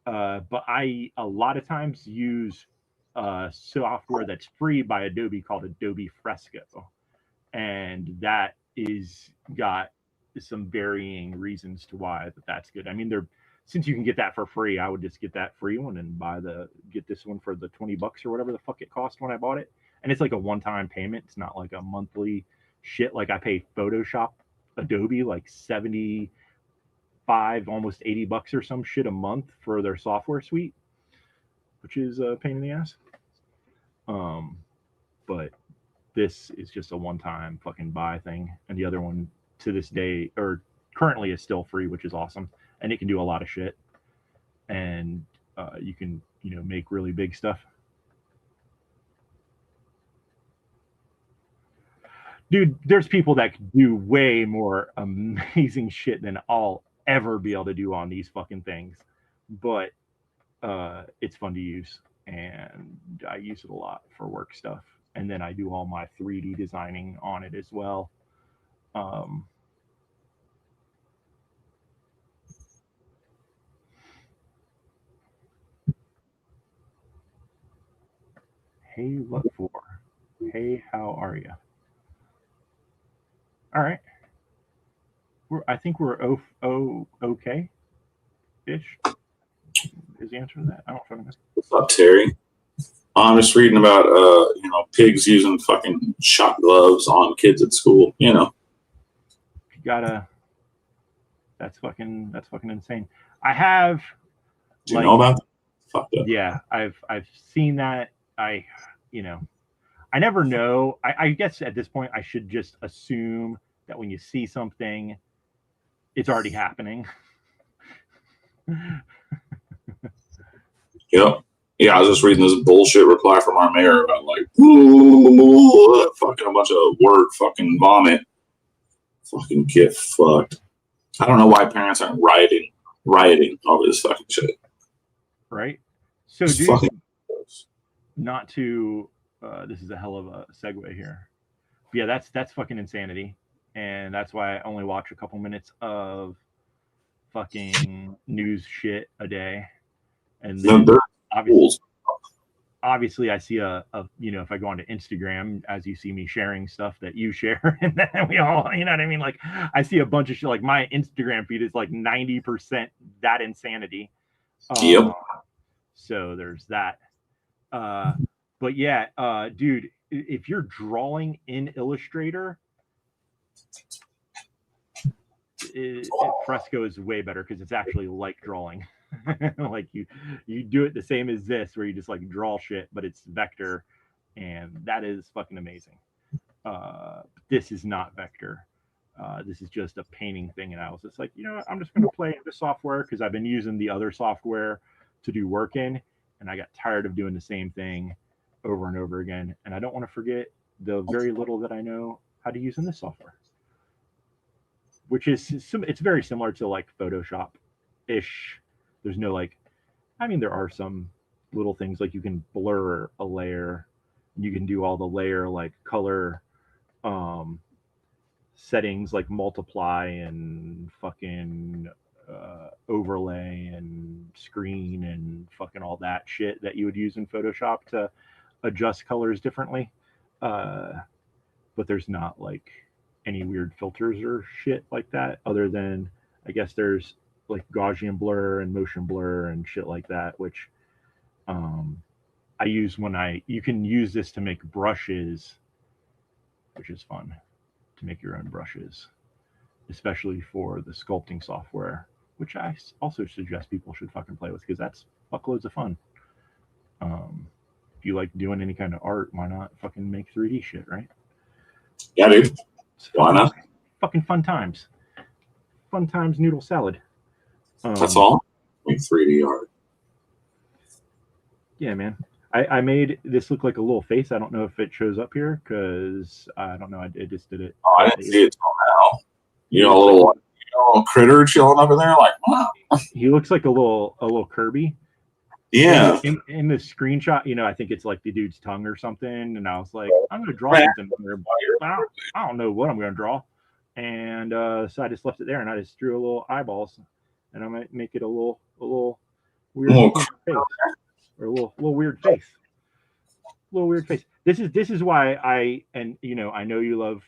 But I a lot of times use software that's free by Adobe called Adobe Fresco. And that is got some varying reasons to why that's good. I mean, since you can get that for free, I would just get that free one and get this one for the $20 or whatever the fuck it cost when I bought it. And it's like a one-time payment. It's not like a monthly shit. Like I pay Photoshop Adobe like 75, almost $80 or some shit a month for their software suite, which is a pain in the ass. But this is just a one-time fucking buy thing, and the other one to this day or currently is still free, which is awesome, and it can do a lot of shit, and you can, you know, make really big stuff. Dude, there's people that can do way more amazing shit than I'll ever be able to do on these fucking things, but it's fun to use, and I use it a lot for work stuff. And then I do all my 3D designing on it as well. Um, hey, what for? Hey, how are you? All right. I think we're okay ish. Is the answer to that? I don't fucking know. What's up, Terry? I'm just reading about you know, pigs using fucking shot gloves on kids at school. You know, You gotta. That's fucking insane. I have. Do you know about that? Fuck that. Yeah, I've seen that. You know, I never know. I guess at this point I should just assume that when you see something, it's already happening. Yep. Yeah, I was just reading this bullshit reply from our mayor about like fucking a bunch of word fucking vomit. Fucking get fucked. I don't know why parents aren't rioting over this fucking shit. Right. So, dude, fucking not to. This is a hell of a segue here. But yeah, that's fucking insanity, and that's why I only watch a couple minutes of fucking news shit a day. And then obviously I see a you know, if I go onto Instagram, as you see me sharing stuff that you share, and then we all, you know what I mean? Like I see a bunch of shit. Like my Instagram feed is like 90% that insanity. Yep. So there's that. But yeah, dude, if you're drawing in Illustrator, Fresco is way better because it's actually like drawing. Like you do it the same as this, where you just like draw shit, but it's vector, and that is fucking amazing. This is not vector. This is just a painting thing, and I was just like, you know what, I'm just going to play this software because I've been using the other software to do work in, and I got tired of doing the same thing over and over again, and I don't want to forget the very little that I know how to use in this software, which is it's very similar to like Photoshop ish. There's no like, I mean, there are some little things like you can blur a layer, you can do all the layer like color settings like multiply and fucking overlay and screen and fucking all that shit that you would use in Photoshop to adjust colors differently. But there's not like any weird filters or shit like that, other than I guess there's like Gaussian blur and motion blur and shit like that, which um, I use when you can use this to make brushes, which is fun to make your own brushes, especially for the sculpting software, which I also suggest people should fucking play with because that's fuckloads of fun. Um, if you like doing any kind of art, why not fucking make 3D shit, right? Yeah, dude. Why not? Fucking fun times. Fun times noodle salad. That's all? Make 3D art. Yeah, man. I made this look like a little face. I don't know if it shows up here because I don't know. I just did it. Oh, I didn't see it till now. You know, a little critter chilling over there, like, wow. He looks like a little Kirby. Yeah. In the screenshot, I think it's like the dude's tongue or something. And I was like, I'm gonna draw something. I don't know what I'm gonna draw. And so I just left it there, and I just drew a little eyeballs, and I might make it a little weird face, or a little weird face, This is why I know you love.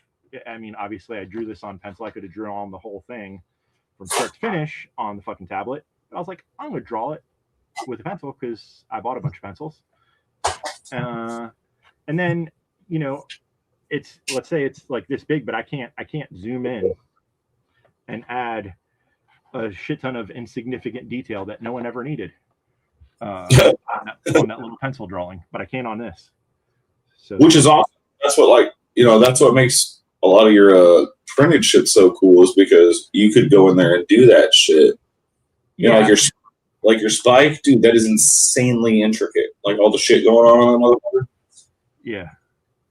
I mean, obviously, I drew this on pencil. I could have drawn the whole thing from start to finish on the fucking tablet. But I was like, I'm gonna draw it with a pencil because I bought a bunch of pencils. And then let's say it's like this big, but I can't zoom in and add a shit ton of insignificant detail that no one ever needed on that little pencil drawing, but I can on this. So, which is awesome. That's what that's what makes a lot of your printed shit so cool, is because you could go in there and do that shit. You know, like your spike, dude, that is insanely intricate. Like all the shit going on that motherfucker. Yeah.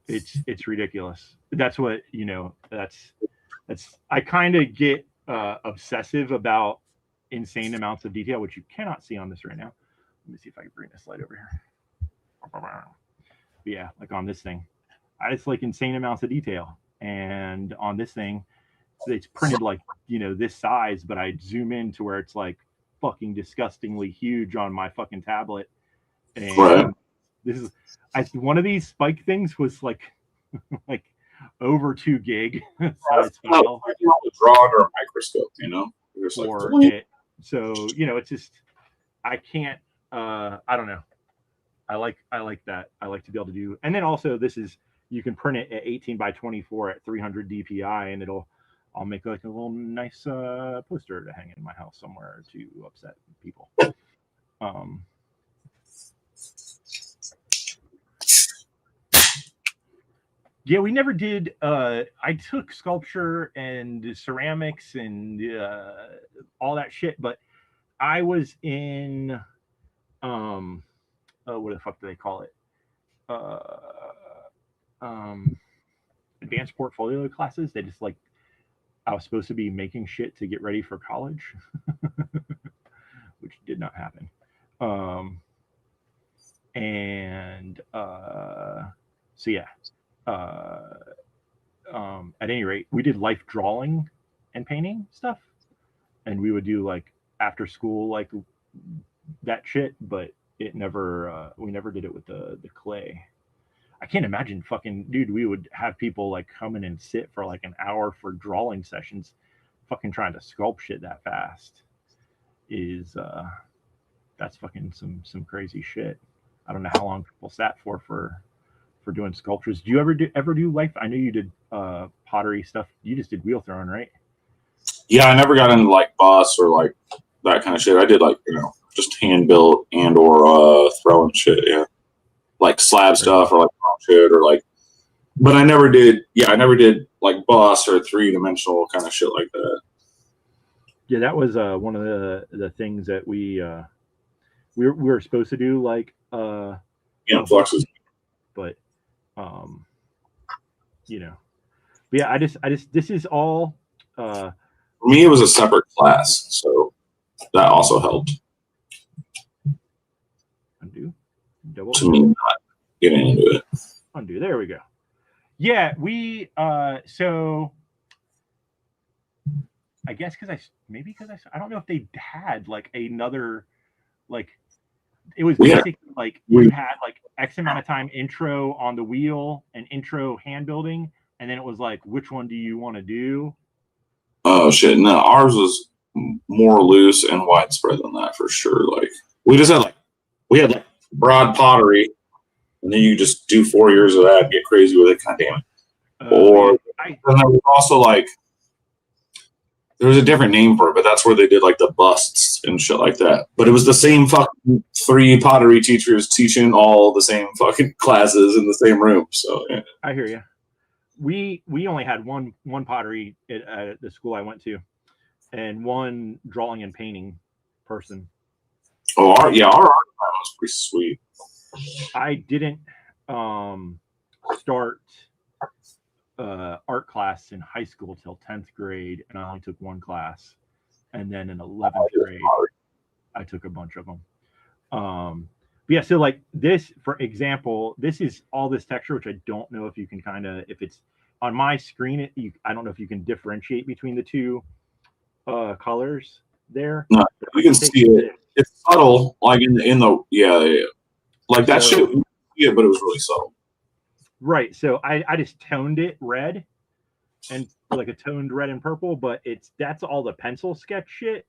It's ridiculous. That's what that's I kind of get obsessive about insane amounts of detail, which you cannot see on this right now. Let me see if I can bring this light over here. But yeah, like on this thing, I just like insane amounts of detail, and on this thing, it's printed like this size, but I zoom in to where it's like fucking disgustingly huge on my fucking tablet, and right. This is one of these spike things was like over 2 gig size file. You draw under a microscope, for it. So it's just I can't. I don't know. I like that. I like to be able to do. And then also this is you can print it at 18 by 24 at 300 DPI, and I'll make like a little nice poster to hang in my house somewhere to upset people. Yeah, we never did. I took sculpture and ceramics and all that shit, but I was in what the fuck do they call it? Advanced portfolio classes. They just like I was supposed to be making shit to get ready for college, which did not happen. So yeah. At any rate, we did life drawing and painting stuff, and we would do like after school like that shit, but it never we never did it with the clay. I can't imagine fucking dude, we would have people like come in and sit for like an hour for drawing sessions, fucking trying to sculpt shit that fast is that's fucking some crazy shit. I don't know how long people sat for doing sculptures. Do you ever do life? I know you did pottery stuff. You just did wheel throwing, right? Yeah, I never got into like boss or like that kind of shit. I did like just hand built and or throwing shit. Yeah, like slab stuff or like shit or like. But I never did. Yeah, I never did like boss or 3-dimensional kind of shit like that. Yeah, that was one of the things that we were supposed to do, like fluxes. But but yeah, I just this is all for me it was a separate class, so that also helped. Undo. Double. To me not getting into it. Undo. There we go. Yeah, we so I guess because I don't know if they had like another like it was basically like you had like X amount of time intro on the wheel and intro hand building and then it was like, which one do you want to do? Oh shit! No, ours was more loose and widespread than that for sure. Like we just had like broad pottery, and then you just do 4 years of that, and get crazy with it. God damn it! Or and there was also like there was a different name for it, but that's where they did like the busts and shit like that. But it was the same fucking 3 pottery teachers teaching all the same fucking classes in the same room. So yeah. I hear you. We only had one pottery at the school I went to, and one drawing and painting person. Oh, our art was pretty sweet. I didn't start art class in high school till 10th grade, and I only took one class, and then in 11th grade I took a bunch of them. Yeah, so like this, for example, this is all this texture, which I don't know if you can kind of, if it's on my screen, I don't know if you can differentiate between the two colors there. No, you can see it. It's subtle, like in the yeah. Like that shit, yeah, but it was really subtle. Right. So I just toned it red, and like a toned red and purple, but that's all the pencil sketch shit.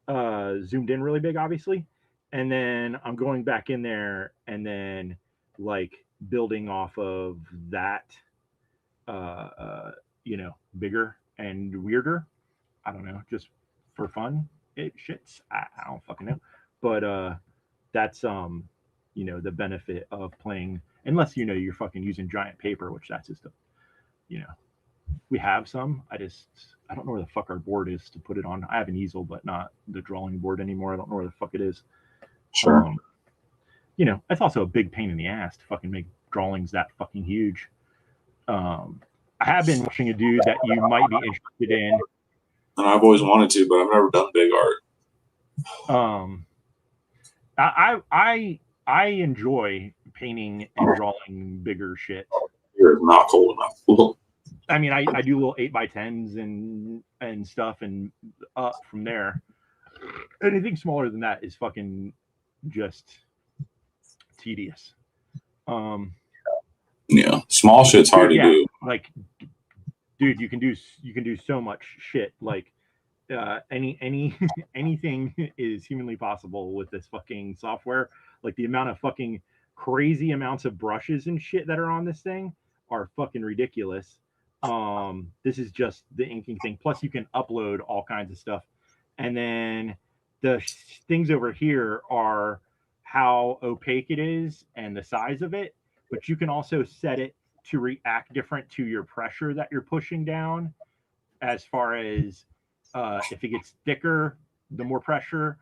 Zoomed in really big, obviously. And then I'm going back in there and then like building off of that, bigger and weirder. I don't know, just for fun. It shits. I don't fucking know. But that's the benefit of playing, unless you're fucking using giant paper, which that's just we have some. I don't know where the fuck our board is to put it on. I have an easel, but not the drawing board anymore. I don't know where the fuck it is. Sure. That's also a big pain in the ass to fucking make drawings that fucking huge. I have been watching a dude that you might be interested in. And I've always wanted to, but I've never done big art. I enjoy painting and drawing bigger shit. You're not cold enough. I mean, I do little 8x10s and stuff, and up from there. Anything smaller than that is fucking just tedious. Yeah, small shit's hard to do. Like, dude, you can do so much shit. Like, anything is humanly possible with this fucking software. Like the amount of fucking crazy amounts of brushes and shit that are on this thing are fucking ridiculous. This is just the inking thing. Plus, you can upload all kinds of stuff, and then the things over here are how opaque it is and the size of it. But you can also set it to react different to your pressure that you're pushing down, as far as if it gets thicker, the more pressure.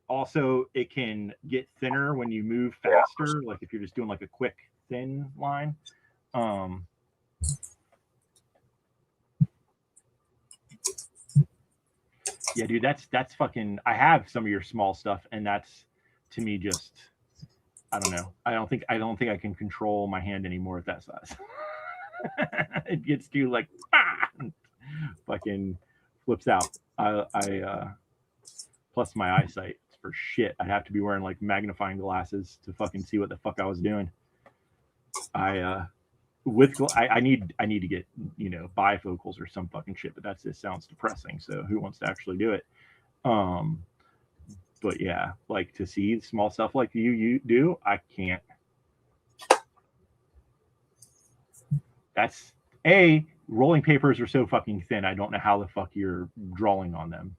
Also, it can get thinner when you move faster, like if you're just doing like a quick thin line. Yeah, dude, that's fucking. I have some of your small stuff, and that's, to me, just, I don't know. I don't think I can control my hand anymore at that size. It gets too like fucking flips out. I plus my eyesight for shit. I'd have to be wearing like magnifying glasses to fucking see what the fuck I was doing. I need to get bifocals or some fucking shit, but that just sounds depressing. So who wants to actually do it? But yeah, like to see small stuff like you do, I can't. That's rolling papers are so fucking thin. I don't know how the fuck you're drawing on them.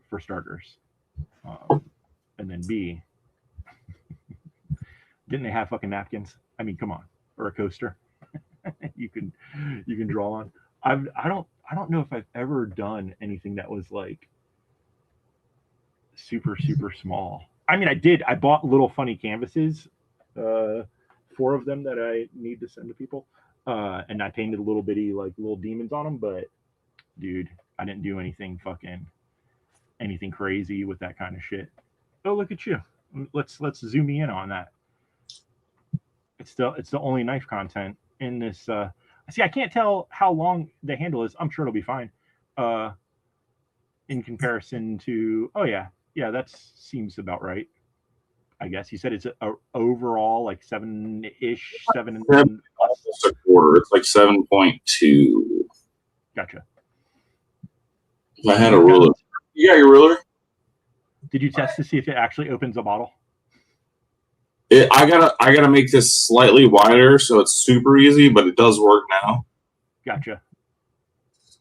For starters, and then B, didn't they have fucking napkins? I mean, come on, or a coaster. you can draw on. I don't know if I've ever done anything that was like super small. I mean, I bought little funny canvases, 4 of them that I need to send to people, and I painted little bitty like little demons on them. But dude, I didn't do anything crazy with that kind of shit. Oh, look at you. Let's zoom in on that. It's the only knife content in this. See, I can't tell how long the handle is. I'm sure it'll be fine. In comparison to, oh yeah, that seems about right. I guess you said it's a overall like 7-ish, 7. almost a quarter. It's like 7.2. Gotcha. If I had a ruler. You got your ruler? Did you test to see if it actually opens a bottle? I gotta make this slightly wider so it's super easy, but it does work now. Gotcha.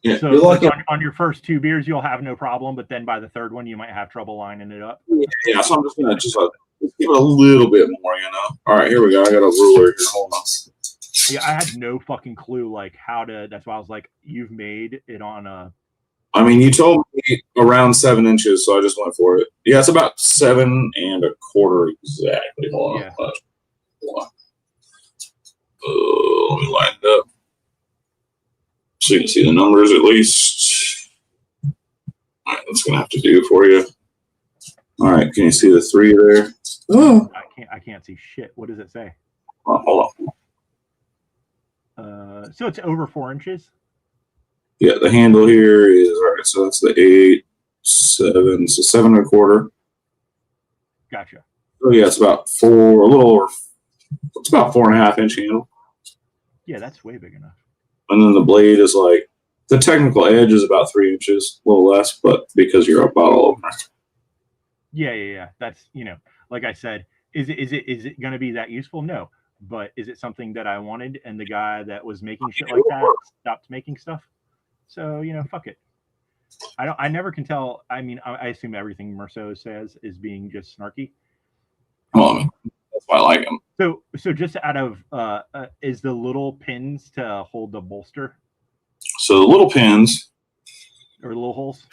Yeah, so like on your first 2 beers, you'll have no problem, but then by the third one, you might have trouble lining it up. Yeah, so I'm just gonna give it a little bit more, you know. All right, here we go. I got a ruler here. Hold on. Yeah, I had no fucking clue like how to. That's why I was like, you've made it on a. I mean, you told me around 7 inches, so I just went for it. Yeah, it's about 7 1/4 exactly. Hold on. Yeah. Hold on. Let me line it up so you can see the numbers at least. All right, that's gonna have to do for you. All right, can you see the 3 there? Oh. I can't see shit. What does it say? Hold on. So it's over 4 inches. Yeah, the handle here is all right. So that's the 8, 7, so 7 1/4. Gotcha. So yeah, it's about 4, a little over. It's about 4.5 inch handle. Yeah, that's way big enough. And then the blade is like the technical edge is about 3 inches, a little less, but because you're a bottle opener. Yeah. That's like I said, is it going to be that useful? No, but is it something that I wanted? And the guy that was making shit like that stopped making stuff. So fuck it. I never can tell. I mean, I assume everything Merceau says is being just snarky. Well, that's why I like him. So just out of is the little pins to hold the bolster? So the little pins or little holes.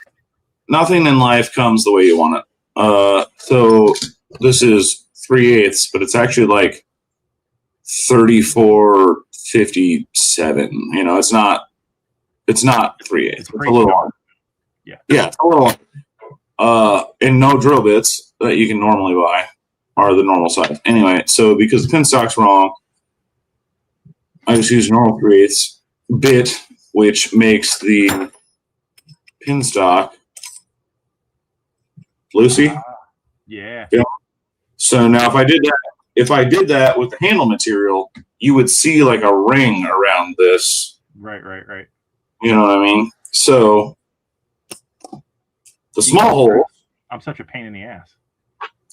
Nothing in life comes the way you want it. So this is 3/8, but it's actually like 34.57. It's not 3/8. It's a little long. Yeah, it's a little long. And no drill bits that you can normally buy are the normal size. Anyway, so because the pin stock's wrong, I just use normal 3/8 bit, which makes the pin stock loosey. Yeah. So now if I did that with the handle material, you would see like a ring around this. Right. You know what I mean? So the small holes. I'm such a pain in the ass.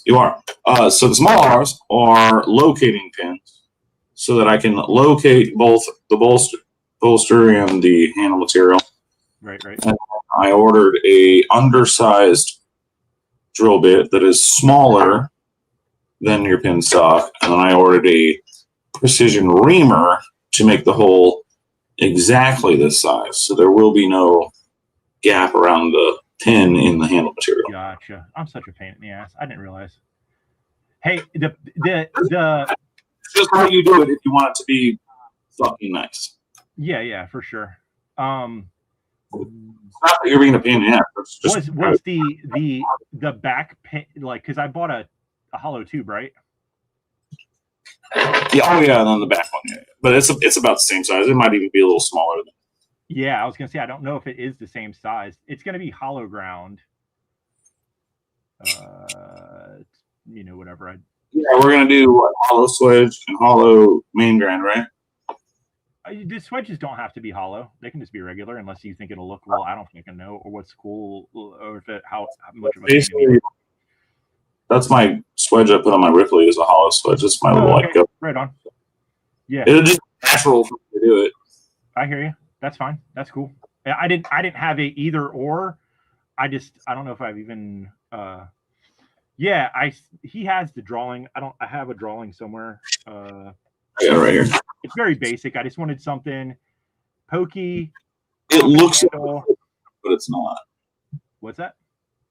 You are. So the small holes are locating pins so that I can locate both the bolster and the handle material. Right. And I ordered a undersized drill bit that is smaller than your pin stock, and then I ordered a precision reamer to make the hole exactly this size, so there will be no gap around the pin in the handle material. Gotcha. I'm such a pain in the ass. I didn't realize. Hey, the just how you do it if you want it to be fucking nice. Yeah, for sure. It's not that you're being a pain in the ass. Was the back pin like because I bought a hollow tube, right? Yeah, and then the back one, yeah. But it's about the same size. It might even be a little smaller. Yeah, I was gonna say I don't know if it is the same size. It's gonna be hollow ground. Whatever. Yeah, we're gonna do hollow swedge and hollow main grind, right? The swedges don't have to be hollow. They can just be regular, unless you think it'll look well. I don't fucking know, or what's cool, or if how much of a basically. That's my swedge I put on my Ripley is a hollow swedge. It's my little like right on. Yeah, it'll just be natural for me to do it. I hear you. That's fine. That's cool. I didn't have a either or. I don't know if I've even. He has the drawing. I have a drawing somewhere. Yeah, right here. It's very basic. I just wanted something pokey. It looks like, but it's not. What's that?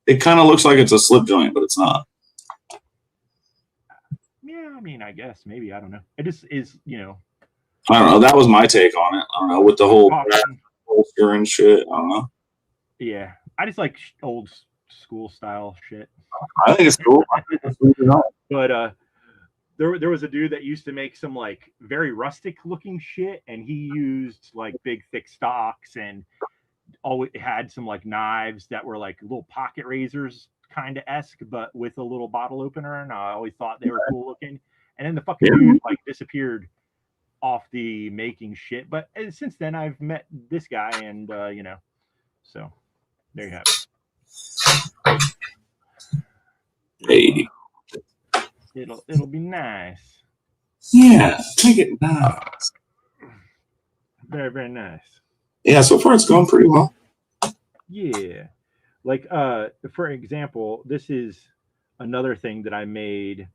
It kind of looks like it's a slip joint, but it's not. Yeah, I mean, I guess maybe I don't know. It just is, I don't know. That was my take on it. I don't know with the whole bolster and shit. I don't know. Yeah, I just like old school style shit. I think it's cool. But there was a dude that used to make some like very rustic looking shit, and he used like big thick stocks and always had some like knives that were like little pocket razors kind of esque, but with a little bottle opener. And I always thought they were cool looking. And then the fucking dude like disappeared off the making shit. But since then, I've met this guy, and so there you have it. Hey. It'll be nice. Yeah, take it nice. Very, very nice. Yeah, so far it's going pretty well. Yeah. Like for example, this is another thing that I made.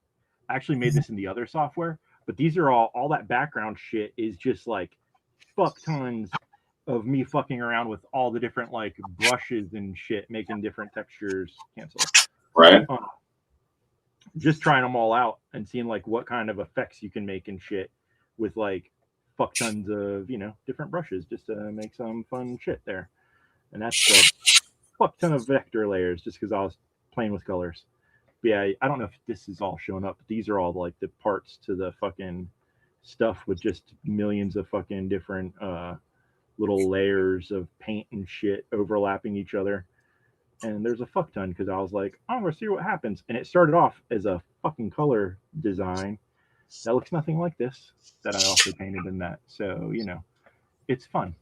I actually made this in the other software, but these are all that background shit is just like fuck tons of me fucking around with all the different like brushes and shit, making different textures. Cancel. Right. Just trying them all out and seeing like what kind of effects you can make and shit with like fuck tons of different brushes just to make some fun shit there. And that's a fuck ton of vector layers just because I was playing with colors. But yeah, I don't know if this is all showing up, but these are all like the parts to the fucking stuff with just millions of fucking different little layers of paint and shit overlapping each other. And there's a fuck ton because I was like, I'm gonna see what happens. And it started off as a fucking color design that looks nothing like this that I also painted in that. So it's fun.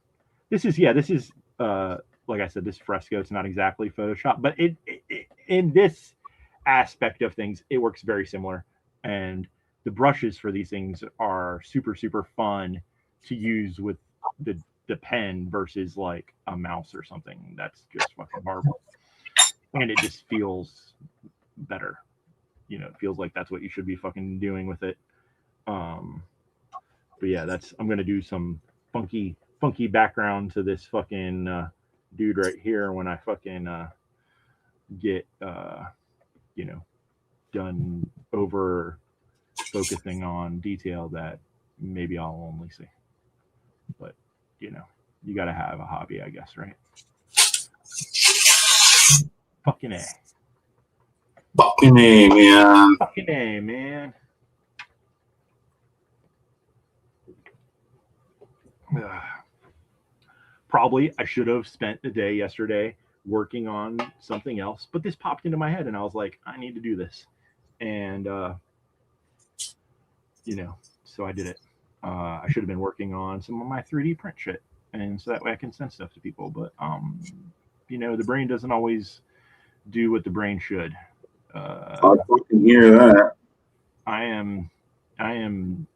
This is like I said, this fresco. It's not exactly Photoshop, but it in this aspect of things, it works very similar. And the brushes for these things are super super fun to use with the pen versus like a mouse or something. That's just fucking horrible. And it just feels better. It feels like that's what you should be fucking doing with it. But yeah, I'm gonna do some funky background to this fucking dude right here when I fucking get done over focusing on detail that maybe I'll only see. But you gotta have a hobby, I guess, right? Fucking A. Fucking A, man. Fucking A, man. Probably I should have spent the day yesterday working on something else, but this popped into my head and I was like, I need to do this. And, so I did it. I should have been working on some of my 3D print shit. And so that way I can send stuff to people. But, the brain doesn't always do what the brain should. I fucking hear that. I am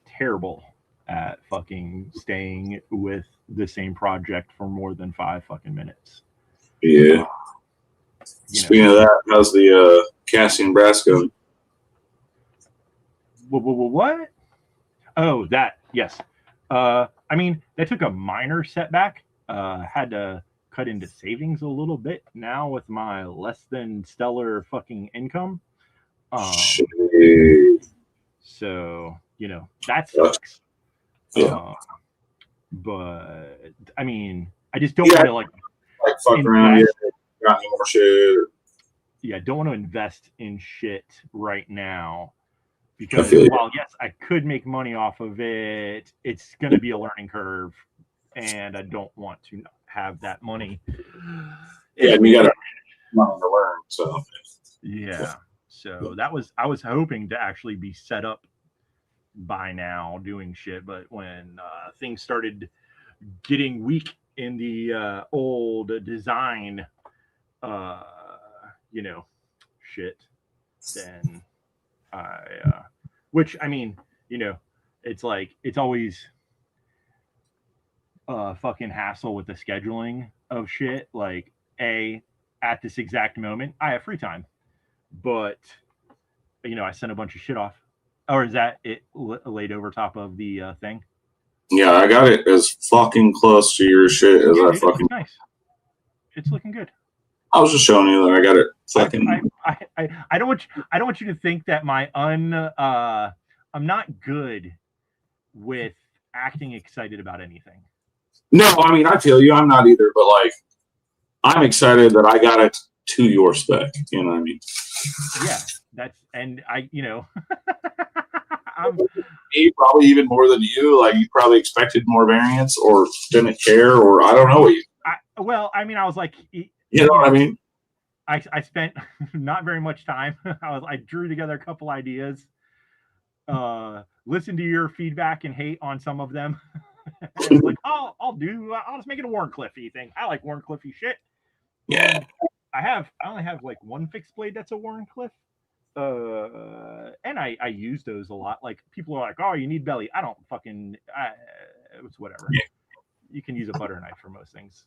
terrible at fucking staying with the same project for more than 5 fucking minutes. Yeah. Speaking of that, how's the Cassie and Brasco? What? Oh, that, yes. I mean, that took a minor setback. Had to cut into savings a little bit now with my less than stellar fucking income. So, that sucks. Yeah. But I mean, I just don't want to like fuck around here, got any more shit. Yeah, I don't want to invest in shit right now because while yes, I could make money off of it, it's going to be a learning curve, and I don't want to have that money. Yeah, we got money to learn. So yeah, so I was hoping to actually be set up by now doing shit, but when things started getting weak in the old design shit, then which I mean, it's like it's always fucking hassle with the scheduling of shit. Like at this exact moment I have free time, but I sent a bunch of shit off. Or is that it laid over top of the thing? Yeah, I got it as fucking close to your shit as I fucking. Nice. It's looking good. I was just showing you that I got it. Fucking. I don't want you to think that I'm not good with acting excited about anything. No, I mean I feel you. I'm not either, but like I'm excited that I got it to your spec. You know what I mean? Yeah, I'm probably even more than you. Like you probably expected more variance or didn't care, or I don't know what you. Well, I mean, I was like, you know what I mean? I spent not very much time. I drew together a couple ideas. listen to your feedback and hate on some of them. And like, oh, I'll just make it a Warncliffe thing. I like Warncliffe shit. Yeah. I only have like one fixed blade that's a Warncliffe. And I use those a lot. Like people are like, oh, you need belly. I don't fucking, it's whatever. Yeah. You can use a butter knife for most things.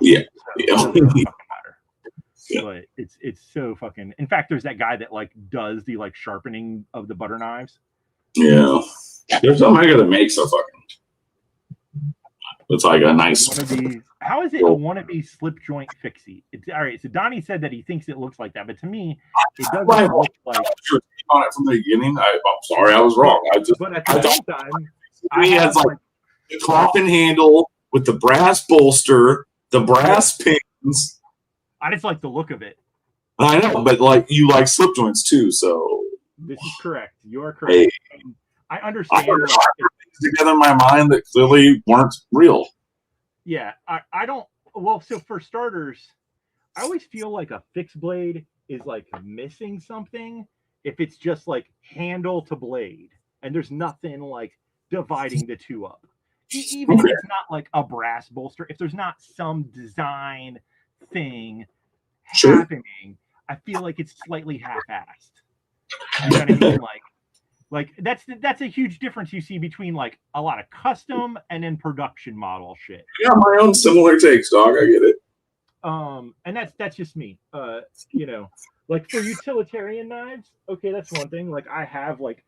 Yeah. So it doesn't really fucking matter. Yeah. But it's so fucking. In fact, there's that guy that like does the like sharpening of the butter knives. Yeah. There's some I gotta make so fucking. It's like a nice. How is it a wannabe slip joint fixie? It's all right. So Donnie said that he thinks it looks like that, but to me, it doesn't look like. On it from the beginning. I'm sorry, I was wrong. But at the same time, he has like the coffin handle with the brass bolster, the brass pins. I just like the look of it. I know, but like you like slip joints too, so this is correct. You're correct. Hey, I understand. I things together in my mind that clearly weren't real. Yeah, I don't. Well, so for starters, I always feel like a fixed blade is like missing something if it's just like handle to blade and there's nothing like dividing the two up. Even if it's not like a brass bolster, if there's not some design thing happening, I feel like it's slightly half-assed. You know what I mean? Like that's a huge difference you see between like a lot of custom and then production model shit. Yeah, my own similar takes, dog. I get it. And that's just me. You know, like for utilitarian knives, okay, that's one thing. Like I have like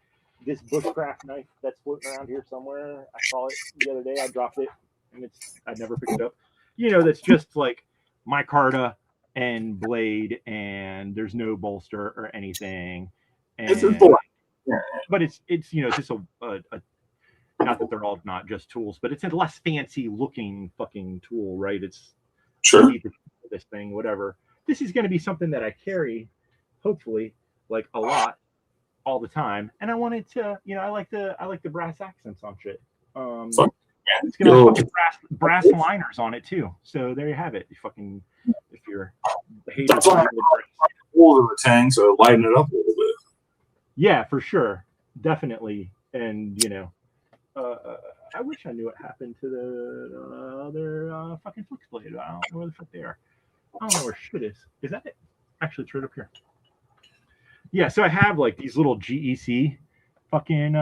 this bushcraft knife that's floating around here somewhere. I saw it the other day. I dropped it, and I never picked it up. You know, that's just like micarta and blade, and there's no bolster or anything. And, it's important. Yeah. But it's you know, just a not that they're all not just tools, but it's a less fancy looking fucking tool, right? It's sure this thing, whatever. This is going to be something that I carry, hopefully, like a lot, all the time. And I wanted to, you know, I like the brass accents on shit. It's gonna have fucking brass liners on it too. So there you have it. You fucking, if you're a hater, that's why holes in the tang, so lighten it up a little bit. Yeah, for sure, definitely. And you know, I wish I knew what happened to the other fucking flex blade. I don't know where the fuck they are. I don't know where shit is. Is that it? Actually, it's right up here. Yeah, so I have like these little GEC fucking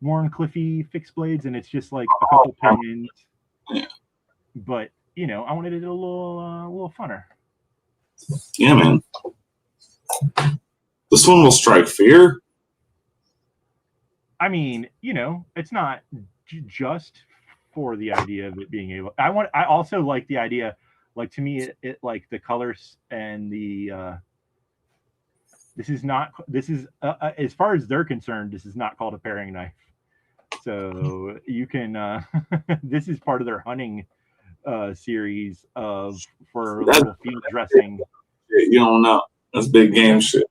Warncliffe fixed blades, and it's just like a couple pinions. But you know, I wanted it a little funner. Yeah, man. This one will strike fear. I mean, you know, it's not just for the idea of it being able. I also like the idea. Like to me, it like the colors and the. This is as far as they're concerned, this is not called a paring knife. So you can. This is part of their hunting series for little field dressing. You don't know. That's big game shit.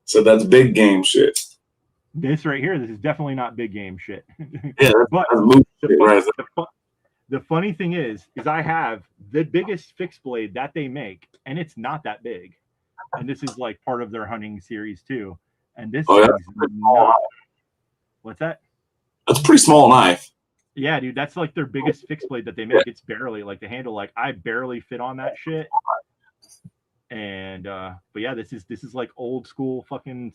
So that's big game shit. This right here, this is definitely not big game shit. Yeah, but the funny thing is I have the biggest fixed blade that they make, and it's not that big. And this is like part of their hunting series too. And this is not. What's that? That's a pretty small knife. Yeah, dude, that's like their biggest fixed blade that they make. It's barely like the handle. Like I barely fit on that shit. And but yeah, this is like old school fucking,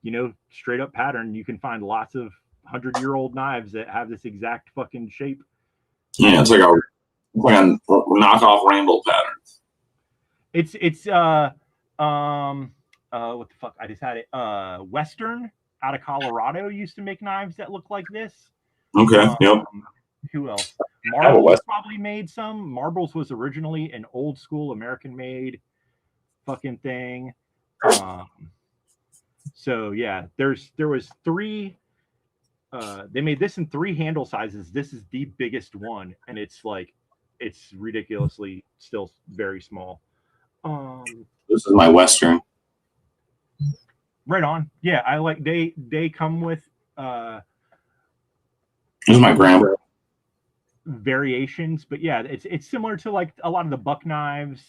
you know, straight up pattern. You can find lots of 100-year-old knives that have this exact fucking shape. Yeah, it's like a knockoff rainbow pattern. It's what the fuck? I just had it. Western out of Colorado used to make knives that look like this. Okay. Yep. Who else? Marbles probably made some. Marbles was originally an old school American made fucking thing. So yeah, there was 3. They made this in 3 handle sizes. This is the biggest one, and it's ridiculously still very small. This is my Western. Right on. Yeah, I like they come with This is my grandma. Variations, but yeah, it's similar to like a lot of the buck knives.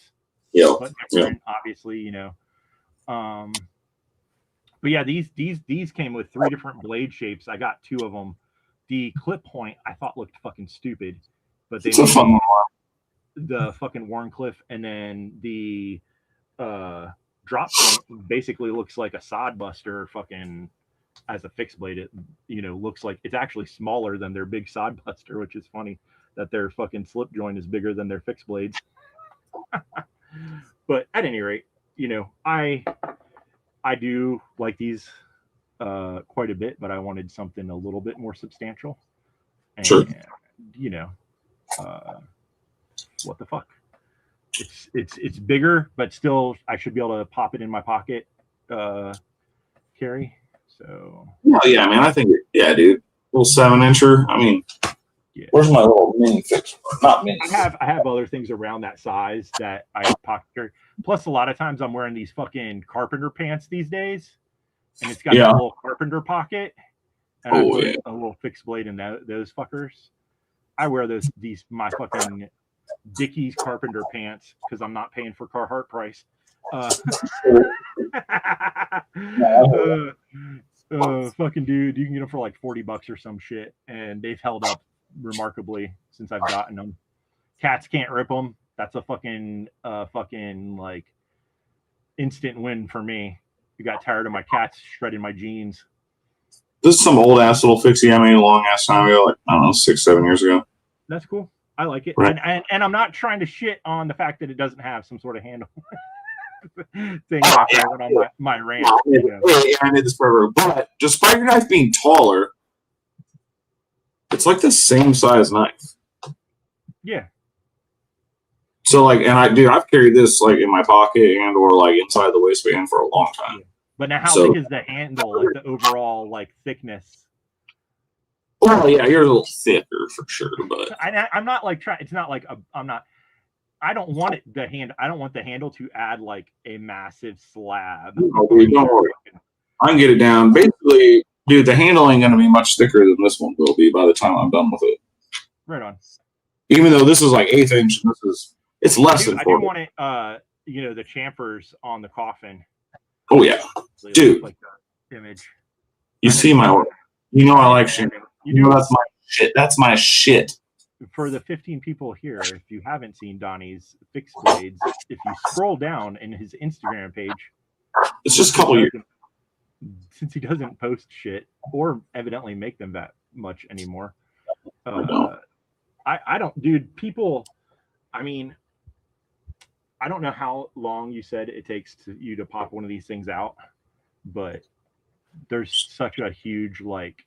Yeah. But different, obviously, you know. But yeah, these came with 3 different blade shapes. I got 2 of them. The clip point I thought looked fucking stupid, but they It's a made fun one. the fucking Warncliffe, and then the drop point basically looks like a sod buster fucking as a fixed blade. It looks like it's actually smaller than their big sod buster, which is funny that their fucking slip joint is bigger than their fixed blades. But at any rate, I do like these quite a bit, but I wanted something a little bit more substantial. And, Sure. What the fuck? It's bigger, but still, I should be able to pop it in my pocket, carry. So. Well, yeah, man. I think, yeah, dude. Little 7-incher. I mean, yeah. Where's my little mini fix? Not mini. I have other things around that size that I pocket carry. Plus, a lot of times I'm wearing these fucking carpenter pants these days, and it's got a little carpenter pocket, and I put a little fixed blade in those fuckers. I wear my fucking Dickies carpenter pants because I'm not paying for Carhartt price. Fucking dude, you can get them for like $40 or some shit, and they've held up remarkably since I've gotten them. Cats can't rip them. That's a fucking like instant win for me. You got tired of my cats shredding my jeans. This is some old ass little fixie I made a long ass time ago, like I don't know, 6-7 years ago. That's cool. I like it, right. and I'm not trying to shit on the fact that it doesn't have some sort of handle thing after I went on my rant. I made this forever, but despite your knife being taller, it's like the same size knife. Yeah. So like, and I've carried this like in my pocket and or like inside the waistband for a long time. Yeah. But now, how big is the handle? Like the overall like thickness? Well, yeah, you're a little thicker for sure, but I'm not like trying. It's not like I'm not. I don't want it. I don't want the handle to add like a massive slab. No, dude, don't worry. I can get it down. Basically, dude, the handle ain't gonna be much thicker than this one will be by the time I'm done with it. Right on. Even though this is like 1/8 inch, it's less than 4. I do want it. The chamfers on the coffin. Oh yeah, dude. Like the image. You see my work. I like shit. That's my shit. That's my shit. For the 15 people here, if you haven't seen Donnie's fixed blades, if you scroll down in his Instagram page, it's just a couple years. Since he doesn't post shit or evidently make them that much anymore. I don't, dude. People, I mean, I don't know how long you said it takes you to pop one of these things out, but there's such a huge like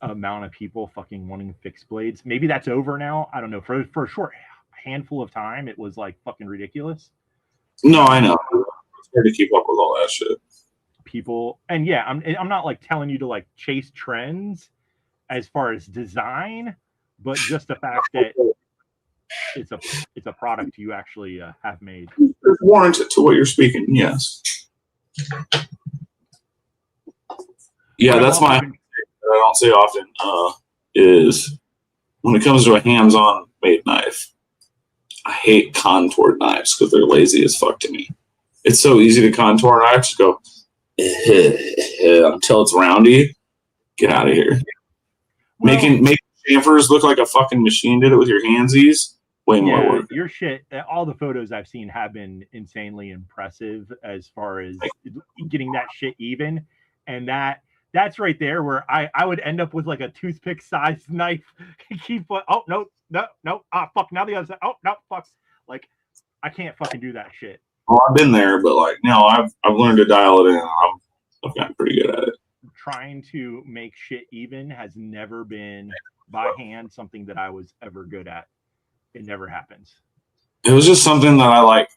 amount of people fucking wanting fixed blades. Maybe that's over now. I don't know. For a short handful of time, it was like fucking ridiculous. No, I know. It's hard to keep up with all that shit. People, and yeah, I'm not like telling you to like chase trends as far as design, but just the fact that it's a product you actually have made. There's warranted to what you're speaking. Yes. Yeah, that's my. I don't say often is when it comes to a hands-on made knife, I hate contoured knives because they're lazy as fuck to me. It's so easy to contour a knife, just go until it's roundy. Get out of here. Well, making chamfers look like a fucking machine did it with your handsies. Way more work. Your shit. All the photos I've seen have been insanely impressive as far as getting that shit even, and that's right there where I would end up with like a toothpick sized knife. Keep no, fuck, now the other side. Oh no, fuck, like I can't fucking do that shit. Well, I've been there, but like no, I've learned to dial it in. I've gotten pretty good at it. Trying to make shit even has never been by hand something that I was ever good at. It never happens. It was just something that I like.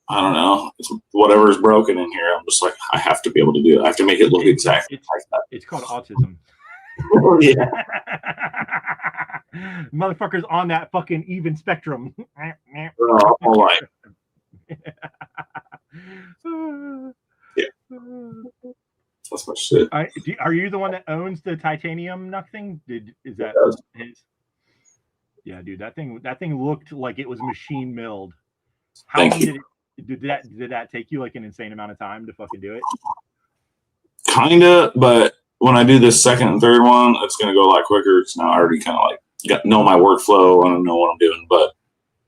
I don't know. Whatever's broken in here, I'm just like, I have to be able to do it. I have to make it look exactly like that. It's called autism. Oh, yeah. Motherfuckers on that fucking even spectrum. All right. Yeah. That's my shit. Are you the one that owns the titanium nothing? Is that his? Yeah, dude, that thing looked like it was machine milled. How Did that take you like an insane amount of time to fucking do it? Kinda, but when I do this second and third one, it's gonna go a lot quicker. It's now I already kind of like know my workflow and I know what I'm doing. But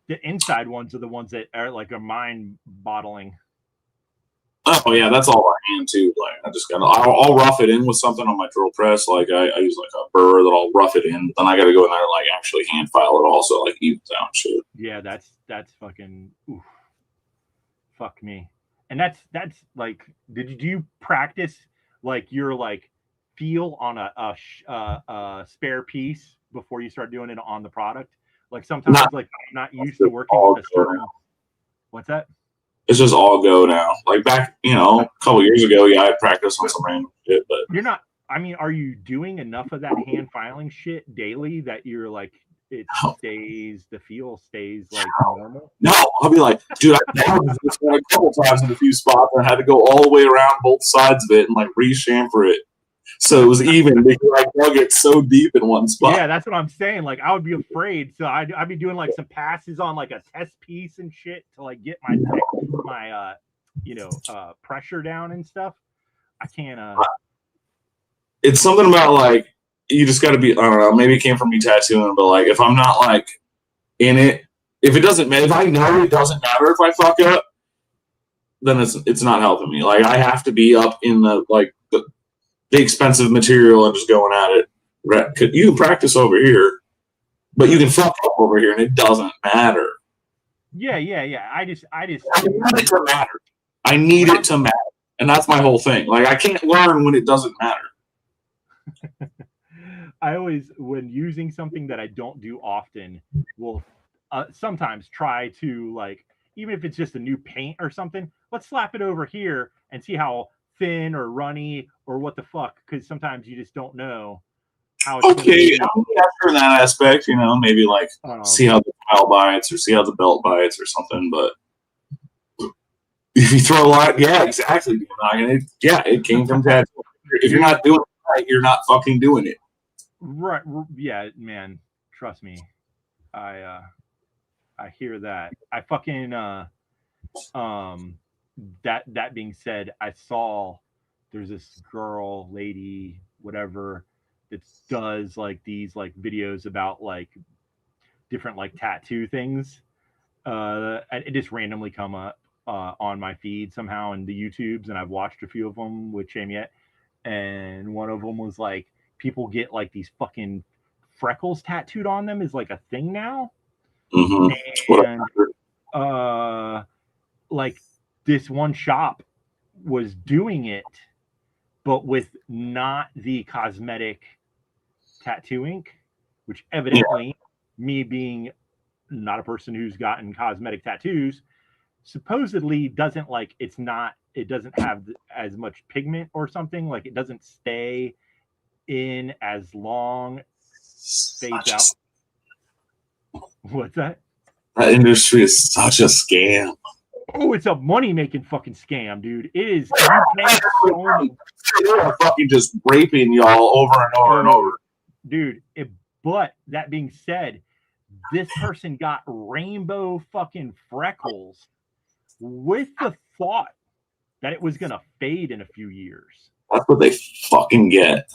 the inside ones are the ones that are like a mind bottling. Oh yeah, that's all I am too. Like I'll rough it in with something on my drill press. Like I use like a burr that I'll rough it in. But then I got to go in there and like actually hand file it also, like evens out shit. Yeah, that's fucking oof. Fuck me. And that's like, do you practice like your like feel on a spare piece before you start doing it on the product? Like sometimes like I'm not used to working with a certain. What's that? It's just all go now. Like back, a couple years ago, yeah, I practiced on some random shit, but you're not. I mean, are you doing enough of that hand filing shit daily that you're like the feel stays like normal? No, I'll be like, dude, I've done this a couple times in a few spots and I had to go all the way around both sides of it and like re-chamfer it. So it was even because I dug it so deep in one spot. Yeah, that's what I'm saying. Like I would be afraid. So I'd be doing like some passes on like a test piece and shit to like get my pressure down and stuff. I can't It's something about like you just gotta be, I don't know, maybe it came from me tattooing, but like if I'm not like in it, if I know it doesn't matter if I fuck up, then it's not helping me. Like I have to be up in the expensive material and just going at it. You can practice over here, but you can fuck up over here, and it doesn't matter. Yeah. I just need it to matter. I need it to matter, and that's my whole thing. Like I can't learn when it doesn't matter. I always, when using something that I don't do often, will sometimes try to like, even if it's just a new paint or something, let's slap it over here and see how thin or runny or what the fuck, because sometimes you just don't know how it's after that aspect, maybe like see how the tile bites or see how the belt bites or something. But if you throw a lot, yeah, exactly. It came from tattoo. If you're not doing it right, you're not fucking doing it right. Yeah, man, trust me, I hear that. I fucking that being said, I saw there's this girl, lady, whatever, that does like these like videos about like different like tattoo things. It just randomly come up on my feed somehow in the YouTubes, and I've watched a few of them with Chamiette, and one of them was like people get like these fucking freckles tattooed on them is like a thing now. Mm-hmm. And like this one shop was doing it, but with not the cosmetic tattoo ink, which evidently, me being not a person who's gotten cosmetic tattoos, supposedly doesn't like, it doesn't have as much pigment or something, like it doesn't stay in as long, fades out. What's that? That industry is such a scam. Oh, it's a money-making fucking scam, dude. It is. They're fucking just raping y'all over and over and over. Dude, but that being said, this person got rainbow fucking freckles with the thought that it was going to fade in a few years. That's what they fucking get.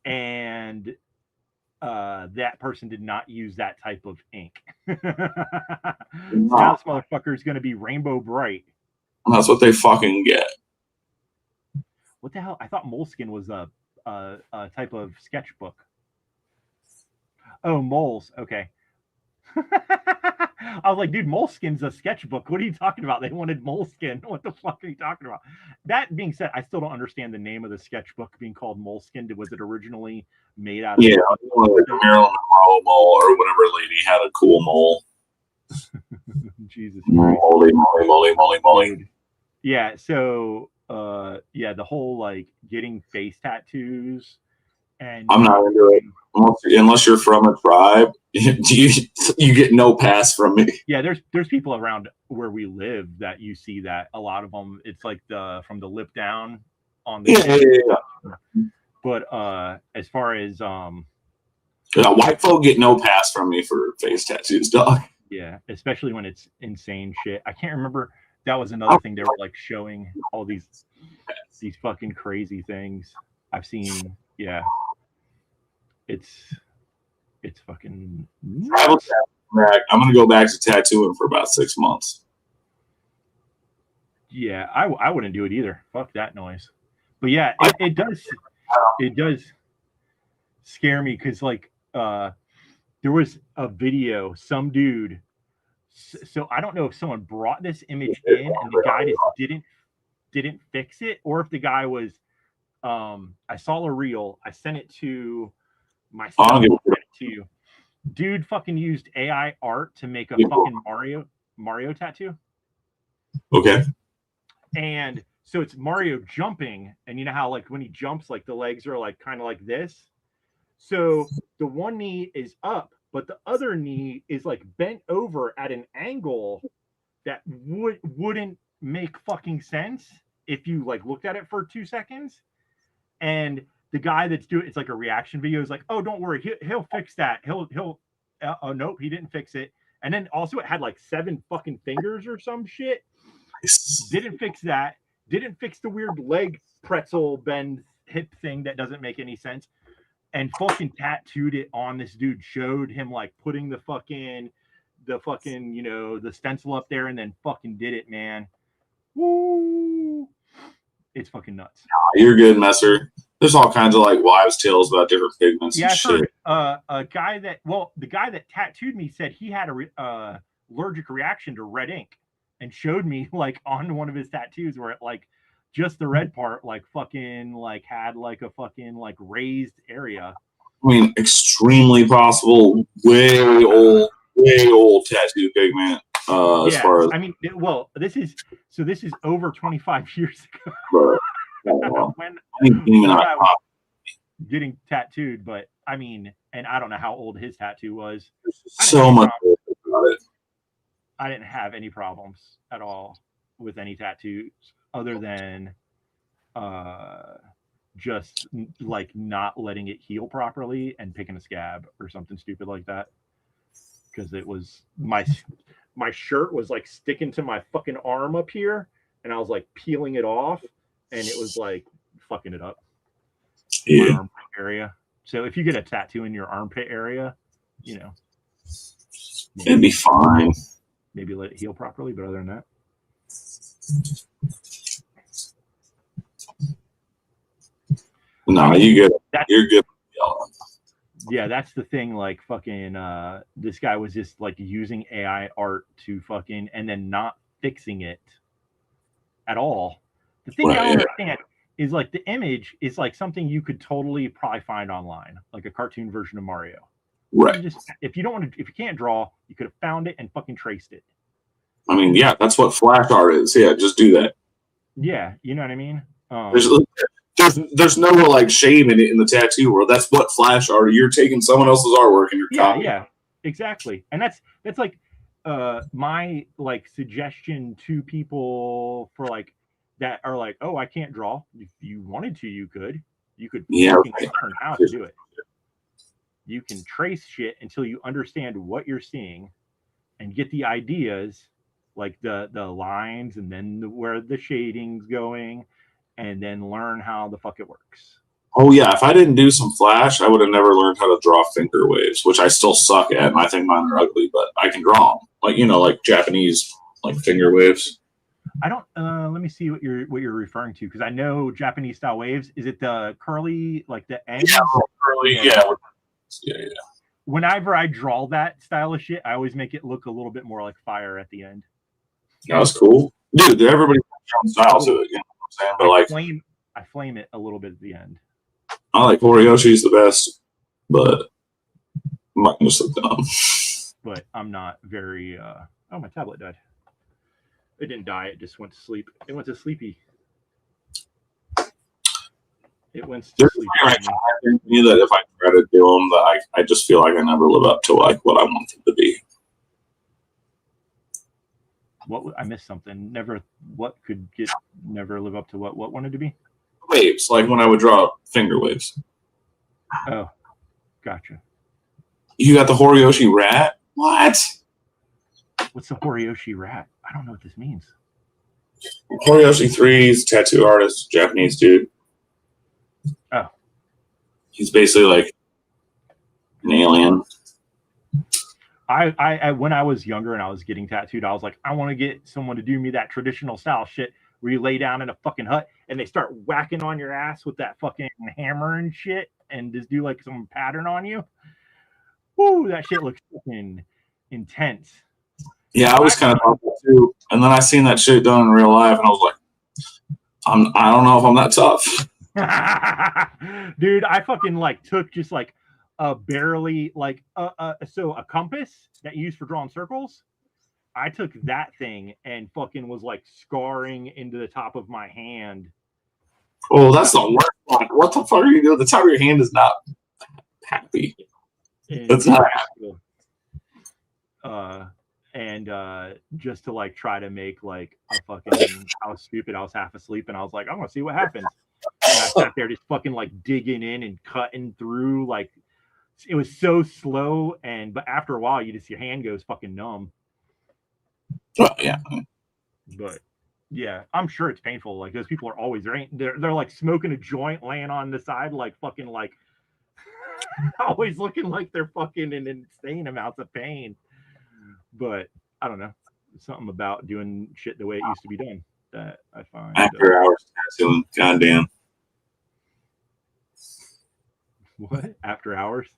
And that person did not use that type of ink. Now this motherfucker is going to be rainbow bright. That's what they fucking get. What the hell? I thought Moleskin was a type of sketchbook. Oh, moles. Okay. I was like, dude, Moleskin's a sketchbook. What are you talking about? They wanted Moleskin. What the fuck are you talking about? That being said, I still don't understand the name of the sketchbook being called Moleskin. Was it originally made out of like Marilyn Monroe mole or whatever lady had a cool mole? Jesus. Moly. Yeah, so the whole like getting face tattoos, and I'm not into it. Unless you're from a tribe, you get no pass from me. Yeah, there's people around where we live that you see that a lot of them. It's like from the lip down on the yeah. But as far as white folk get no pass from me for face tattoos, dog. Yeah, especially when it's insane shit. I can't remember. that was another thing. They were like showing all these fucking crazy things I've seen. Yeah, it's fucking nuts. I'm gonna go back to tattooing for about 6 months. Yeah, I wouldn't do it either. Fuck that noise. But yeah, it does scare me because like there was a video, some dude. So I don't know if someone brought this image in and the guy just didn't fix it, or if the guy was. I saw a reel. I sent it to myself. I sent it to you. Dude fucking used AI art to make a fucking Mario tattoo. Okay. And so it's Mario jumping, and you know how like when he jumps, like the legs are like kind of like this. So the one knee is up, but the other knee is like bent over at an angle that wouldn't make fucking sense if you like looked at it for 2 seconds. And the guy that's doing it's like a reaction video is like, oh, don't worry, he'll fix that. He'll oh nope, he didn't fix it. And then also it had like 7 fucking fingers or some shit. Didn't fix that. Didn't fix the weird leg pretzel bend hip thing that doesn't make any sense. And fucking tattooed it on this dude. Showed him like putting the fucking you know the stencil up there and then fucking did it, man. Woo! It's fucking nuts. You're good, Messer. There's all kinds of like wives' tales about different pigments. Yeah, and shit. a guy the guy that tattooed me said he had a allergic reaction to red ink, and showed me like on one of his tattoos where it like just the red part like fucking like had like a fucking like raised area. I mean, extremely possible. Way old tattoo pigment. As far as I mean, well, this is over 25 years ago. when I was getting tattooed, but I mean, and I don't know how old his tattoo was. So much about it. I didn't have any problems at all with any tattoos other than just like not letting it heal properly and picking a scab or something stupid like that. Because it was my shirt was like sticking to my fucking arm up here, and I was like peeling it off, and it was like fucking it up. Yeah. My armpit area. So if you get a tattoo in your armpit area, you know, it'd be fine. Maybe let it heal properly, but other than that. No, you good. You're good. Yeah, that's the thing. Like fucking, this guy was just like using AI art to fucking, and then not fixing it at all. The thing I don't understand is like the image is like something you could totally probably find online, like a cartoon version of Mario. Right. If you can't draw, you could have found it and fucking traced it. I mean, yeah, that's what flash art is. Yeah, just do that. Yeah, you know what I mean. There's no like shame in it in the tattoo world. That's what flash art. You're taking someone else's artwork and you're copying. Yeah, exactly. And that's like my like suggestion to people for like that are like, oh, I can't draw. If you wanted to, you could learn how to do it. You can trace shit until you understand what you're seeing and get the ideas, like the lines, and then where the shading's going, and then learn how the fuck it works. Oh yeah, if I didn't do some flash, I would have never learned how to draw finger waves, which I still suck at, and I think mine are ugly, but I can draw them. Like, you know, like Japanese like finger waves. I don't let me see what you're referring to, because I know Japanese style waves. Is it the curly, like the ends? Yeah, curly, yeah. Whenever I draw that style of shit, I always make it look a little bit more like fire at the end. That's cool. Dude, everybody's got their own style to it, you know what I'm saying? But I flame it a little bit at the end. I like Horiyoshi's the best, but I'm not gonna sit down. But I'm not very oh, my tablet died. It didn't die, it just went to sleep. It went to sleepy. It went to sleep. I think that if I try to do them, that I just feel like I never live up to like what I want them to be. What I missed something. Never live up to what wanted to be? Waves, like when I would draw finger waves. Oh, gotcha. You got the Horiyoshi rat? What? What's the Horiyoshi rat? I don't know what this means. Horiyoshi 3 is a tattoo artist, Japanese dude. Oh. He's basically like an alien. I when I was younger and I was getting tattooed, I was like, I want to get someone to do me that traditional style shit where you lay down in a fucking hut and they start whacking on your ass with that fucking hammer and shit and just do like some pattern on you. Woo, that shit looks fucking intense. Yeah, I was kind of thought that too. And then I seen that shit done in real life and I was like, I don't know if I'm that tough. Dude, I fucking like took just like a barely like so a compass that you use for drawing circles. I took that thing and fucking was like scarring into the top of my hand. Oh, that's the worst one. What the fuck are you doing? The top of your hand is not happy. That's not happy. And just to like try to make like a fucking, I was stupid. I was half asleep and I was like, I'm gonna see what happens. And I sat there just fucking like digging in and cutting through. Like it was so slow, but after a while, you just your hand goes fucking numb. Yeah. But yeah, I'm sure it's painful. Like those people are always they're like smoking a joint, laying on the side, like fucking like always looking like they're fucking in insane amounts of pain. But I don't know, something about doing shit the way it used to be done that I find after hours tattooing. Goddamn. What? After hours?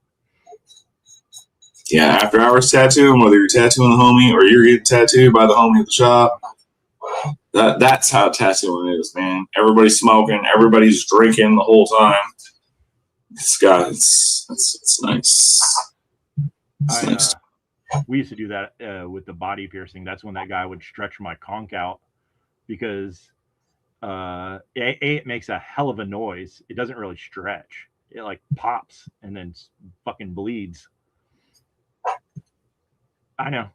Yeah, after hours tattooing, whether you're tattooing the homie or you're getting tattooed by the homie at the shop. That's how tattooing is, man. Everybody's smoking, everybody's drinking the whole time. It's nice. It's nice. We used to do that with the body piercing. That's when that guy would stretch my conch out because it makes a hell of a noise. It doesn't really stretch. It like pops and then fucking bleeds. I know.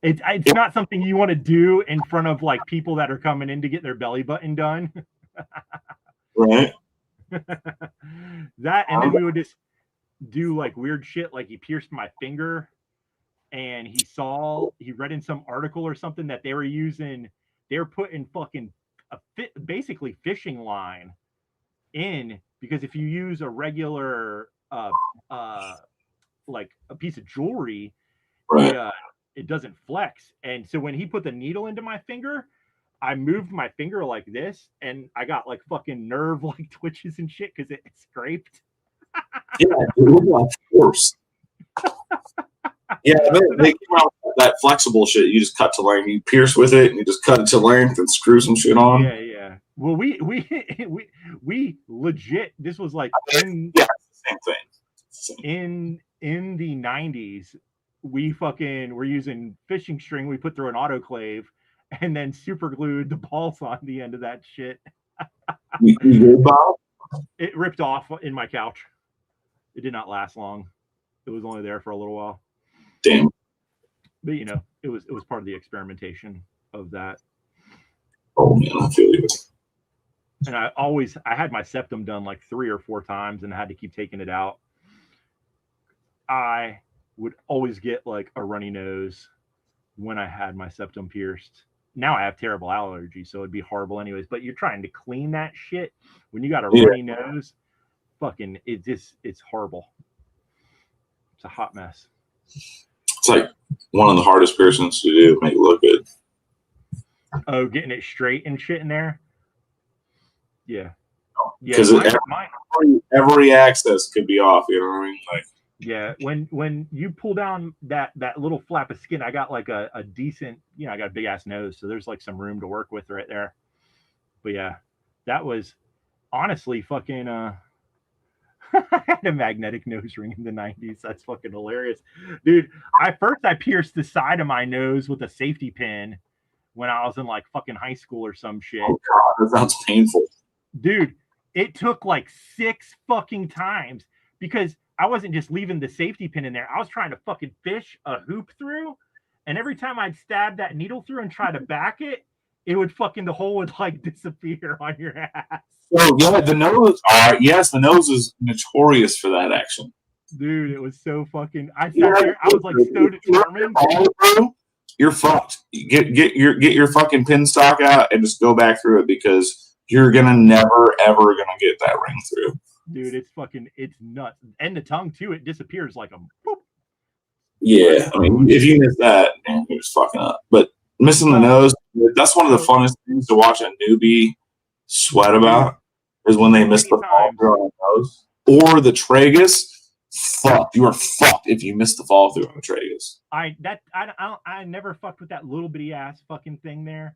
It's not something you want to do in front of like people that are coming in to get their belly button done. Right. That, and then we would just do like weird shit. Like he pierced my finger and he read in some article or something that they were putting fucking basically fishing line in, because if you use a regular like a piece of jewelry, right, it doesn't flex. And so when he put the needle into my finger, I moved my finger like this and I got like fucking nerve like twitches and shit because it scraped. Yeah, of course. Yeah, they came out with that flexible shit. You just cut to length. You pierce with it, and you just cut it to length and screw some shit on. Yeah. Well, we legit. This was like it's the same thing. In the 90s, we fucking were using fishing string. We put through an autoclave, and then super glued the balls on the end of that shit. You good, Bob? It ripped off in my couch. It did not last long. It was only there for a little while. Damn. But you know, it was part of the experimentation of that. Oh man, I feel you. And I had my septum done like 3 or 4 times and I had to keep taking it out. I would always get like a runny nose when I had my septum pierced. Now I have terrible allergies, so it'd be horrible anyways. But you're trying to clean that shit when you got a runny nose. Fucking, it's horrible. It's a hot mess. It's like one of the hardest piercings to do, make it look good. Oh, getting it straight and shit in there. Yeah. Because every access could be off. You know what I mean? Like. Yeah, when you pull down that little flap of skin, I got like a decent, I got a big ass nose, so there's like some room to work with right there. But yeah, that was honestly fucking I had a magnetic nose ring in the 90s. That's fucking hilarious. Dude, I pierced the side of my nose with a safety pin when I was in like fucking high school or some shit. Oh god, that sounds painful. Dude, it took like 6 fucking times because I wasn't just leaving the safety pin in there. I was trying to fucking fish a hoop through. And every time I'd stab that needle through and try to back it, it would fucking, the hole would like disappear on your ass. Oh, yeah, the nose. Yes, the nose is notorious for that action. Dude, it was so fucking, I sat there, I was like so determined. you're fucked. Get your fucking pin stock out and just go back through it because you're gonna never ever gonna get that ring through. Dude, it's nuts. And the tongue too, it disappears like a boop. Yeah, I mean, if you miss that, man, you're just fucking up. But missing the nose, that's one of the funnest things to watch a newbie sweat about is when they miss the fall through on the nose or the tragus. Fuck, you are fucked if you miss the fall through on the tragus. I never fucked with that little bitty ass fucking thing there.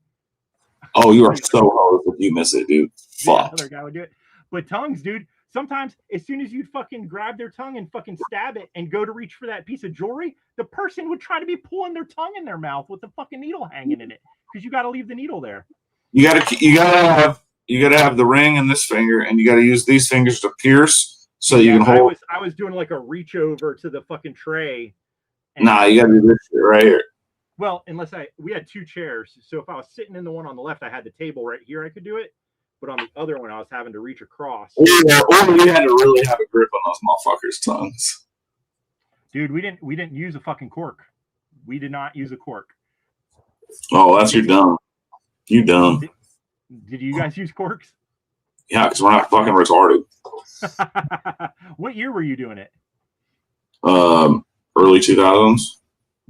Oh, you are so hosed if you miss it, dude. Fuck. The other guy would do it. But tongues, dude, sometimes as soon as you'd fucking grab their tongue and fucking stab it and go to reach for that piece of jewelry, the person would try to be pulling their tongue in their mouth with the fucking needle hanging in it because you got to leave the needle there. You gotta have the ring in this finger, and you gotta use these fingers to pierce so you can hold. I was doing like a reach over to the fucking tray. Nah, you gotta do this shit right here. Well, we had two chairs, so if I was sitting in the one on the left, I had the table right here, I could do it. But on the other one, I was having to reach across. Or you had to really have a grip on those motherfuckers' tongues. Dude, we didn't use a fucking cork. We did not use a cork. Oh, that's you dumb. You dumb. Did you guys use corks? Yeah, because we're not fucking retarded. What year were you doing it? Early 2000s.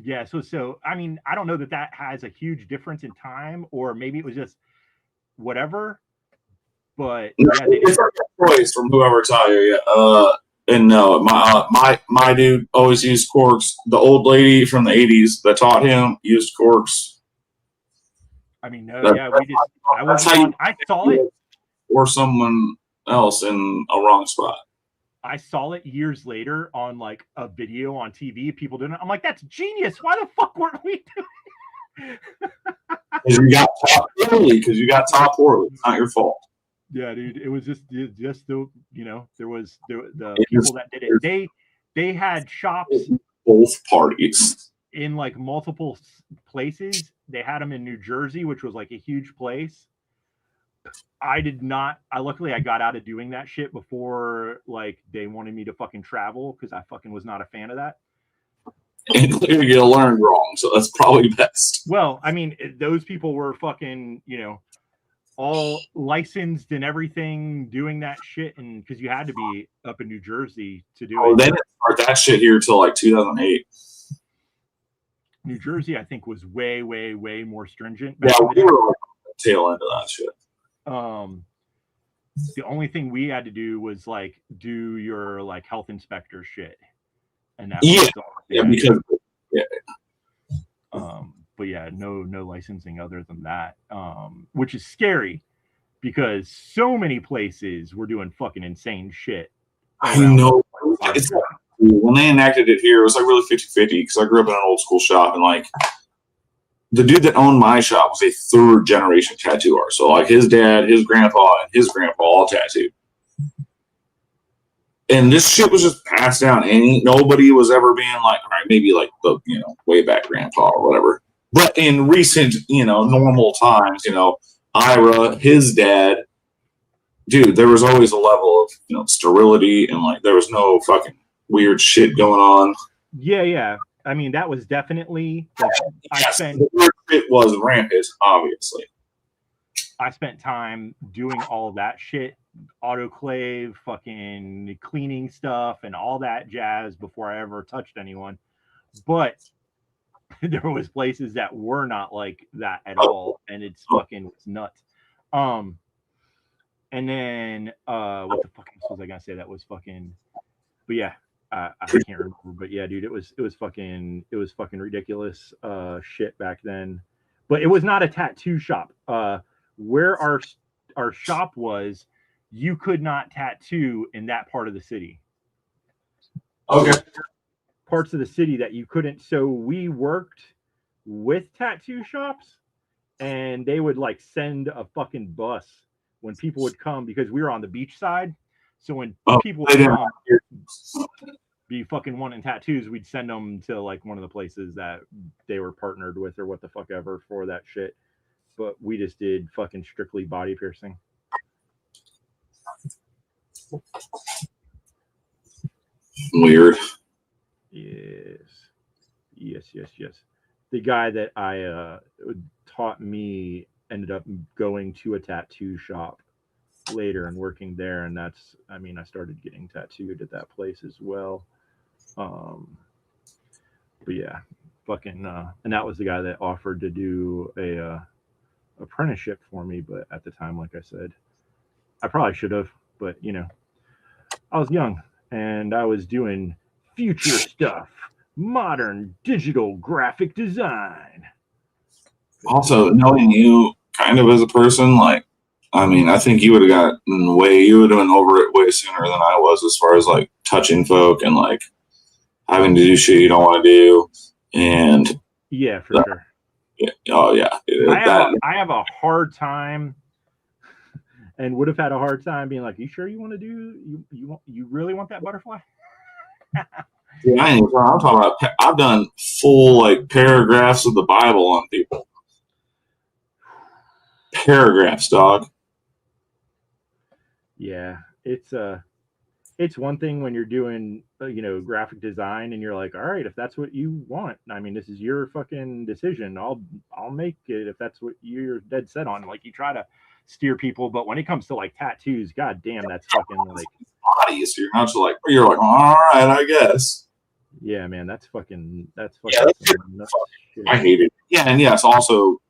Yeah, so I mean, I don't know that has a huge difference in time, or maybe it was just whatever. But yeah, it's a choice from whoever taught you. Yeah. And no, my dude always used corks. The old lady from the 80s that taught him used corks. I mean, no, yeah, I saw it. Or someone else in a wrong spot. I saw it years later on like a video on TV. People doing it. I'm like, that's genius. Why the fuck weren't we doing it? Because you got taught poorly. It's not your fault. Yeah, dude. It was just the there was the people that did it. They had shops. Both parties. In like multiple places. They had them in New Jersey, which was like a huge place. Luckily I got out of doing that shit before like they wanted me to fucking travel because I fucking was not a fan of that. And clearly you learned wrong, so that's probably best. Well, I mean, those people were fucking, all licensed and everything doing that shit, and because you had to be up in New Jersey to do it. They didn't start that shit here till like 2008. New Jersey, I think, was way, way, way more stringent. Yeah, we were like tail end of that shit. The only thing we had to do was like do your like health inspector shit, and that because but yeah, no licensing other than that, which is scary because so many places were doing fucking insane shit. I know. It's like, when they enacted it here, it was like really 50-50 because I grew up in an old school shop, and like the dude that owned my shop was a third generation tattoo artist. So like his dad, his grandpa, and his grandpa all tattooed. And this shit was just passed down. And nobody was ever being like, all right, maybe like the, way back grandpa or whatever. But in recent, normal times, Ira, his dad, dude, there was always a level of, sterility and like there was no fucking weird shit going on. Yeah. I mean, that was definitely like, the weird shit was rampant, obviously. I spent time doing all of that shit, autoclave, fucking cleaning stuff, and all that jazz before I ever touched anyone. But there was places that were not like that at all, and it's nuts. And then what the fuck else was I gonna say that was fucking? But yeah. I can't remember, but yeah, dude, it was fucking ridiculous shit back then. But it was not a tattoo shop. Where our shop was, you could not tattoo in that part of the city. Okay. Parts of the city that you couldn't. So we worked with tattoo shops, and they would like send a fucking bus when people would come because we were on the beach side. So when people would come, be fucking wanting tattoos, we'd send them to like one of the places that they were partnered with or what the fuck ever for that shit. But we just did fucking strictly body piercing. Weird. Yes. the guy that I taught me ended up going to a tattoo shop later and working there, and that's, I mean, I started getting tattooed at that place as well. Um, but yeah, fucking, and that was the guy that offered to do a apprenticeship for me. But at the time, like I said, I probably should have, but I was young and I was doing future stuff, modern digital graphic design. Also, knowing you kind of as a person, like, I mean, I think you would have gotten you would have been over it way sooner than I was, as far as like touching folk and like having to do shit you don't want to do. And yeah, for sure. Yeah, oh yeah, I have a hard time, and would have had a hard time being like, "You sure you want to do you really want that butterfly?" Yeah, I'm talking about. I've done full like paragraphs of the Bible on people. Paragraphs, dog. Yeah, it's one thing when you're doing graphic design and you're like, all right, if that's what you want, I mean, this is your fucking decision. I'll make it if that's what you're dead set on. Like, you try to steer people, but when it comes to like tattoos, god damn, that's fucking like body. So you're not just like, you're like, all right, I guess. Yeah, man, that's fucking yeah, I hate it. Yeah, and yes, also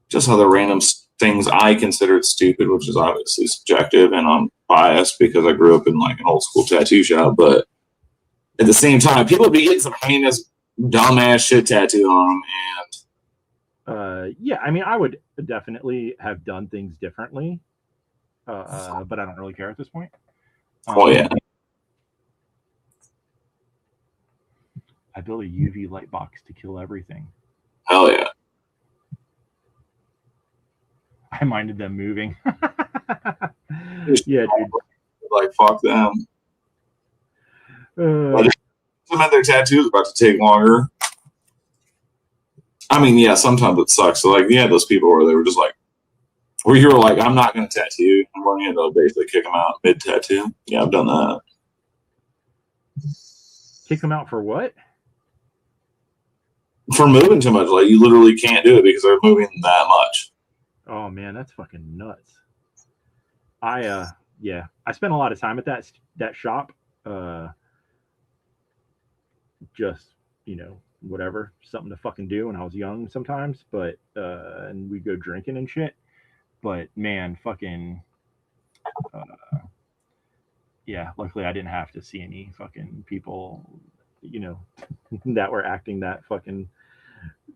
just other random things I considered stupid, which is obviously subjective, and I'm biased because I grew up in like an old school tattoo shop. But at the same time, people be getting some heinous, dumbass shit tattooed on them, and yeah, I mean, I would definitely have done things differently, but I don't really care at this point. Oh yeah. I built a UV light box to kill everything. Hell yeah. I minded them moving. Yeah, dude. Like, fuck them. Some of their tattoos about to take longer. I mean, yeah, sometimes it sucks. So, like, yeah, those people where they were just like, where you were like, I'm not going to tattoo you. I'm going to basically kick them out mid-tattoo. Yeah, I've done that. Kick them out for what? For moving too much. Like, you literally can't do it because they're moving that much. Oh man, that's fucking nuts. I spent a lot of time at that shop. Just, whatever, something to fucking do when I was young sometimes, but and we go drinking and shit. But man, fucking yeah, luckily I didn't have to see any fucking people, that were acting that fucking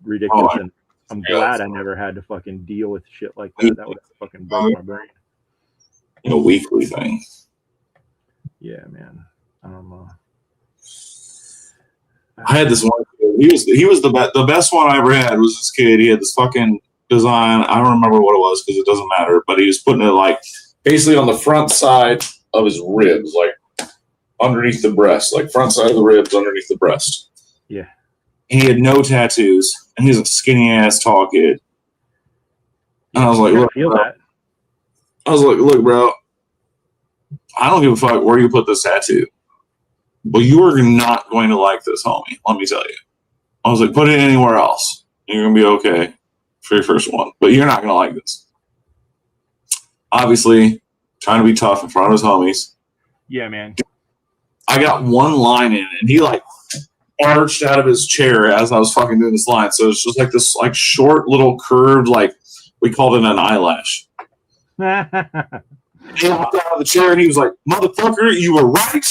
ridiculous. And I'm glad I never had to fucking deal with shit like that. That would have fucking broke my brain. A weekly thing. Yeah, man. I had this one kid. He was the best one I ever had was this kid. He had this fucking design. I don't remember what it was because it doesn't matter. But he was putting it like basically on the front side of his ribs, like underneath the breast, like front side of the ribs underneath the breast. Yeah. He had no tattoos, and he's a skinny ass tall kid. And I was like, look, bro. I was like, look, bro, I don't give a fuck where you put this tattoo, but you are not going to like this, homie. Let me tell you. I was like, put it anywhere else. You're gonna be okay for your first one, but you're not gonna like this. Obviously, trying to be tough in front of his homies. Yeah, man. I got one line in, and he like arched out of his chair as I was fucking doing this line. So it's just like this like short little curved, like we called it an eyelash. He hopped out of the chair and he was like, motherfucker, you were right.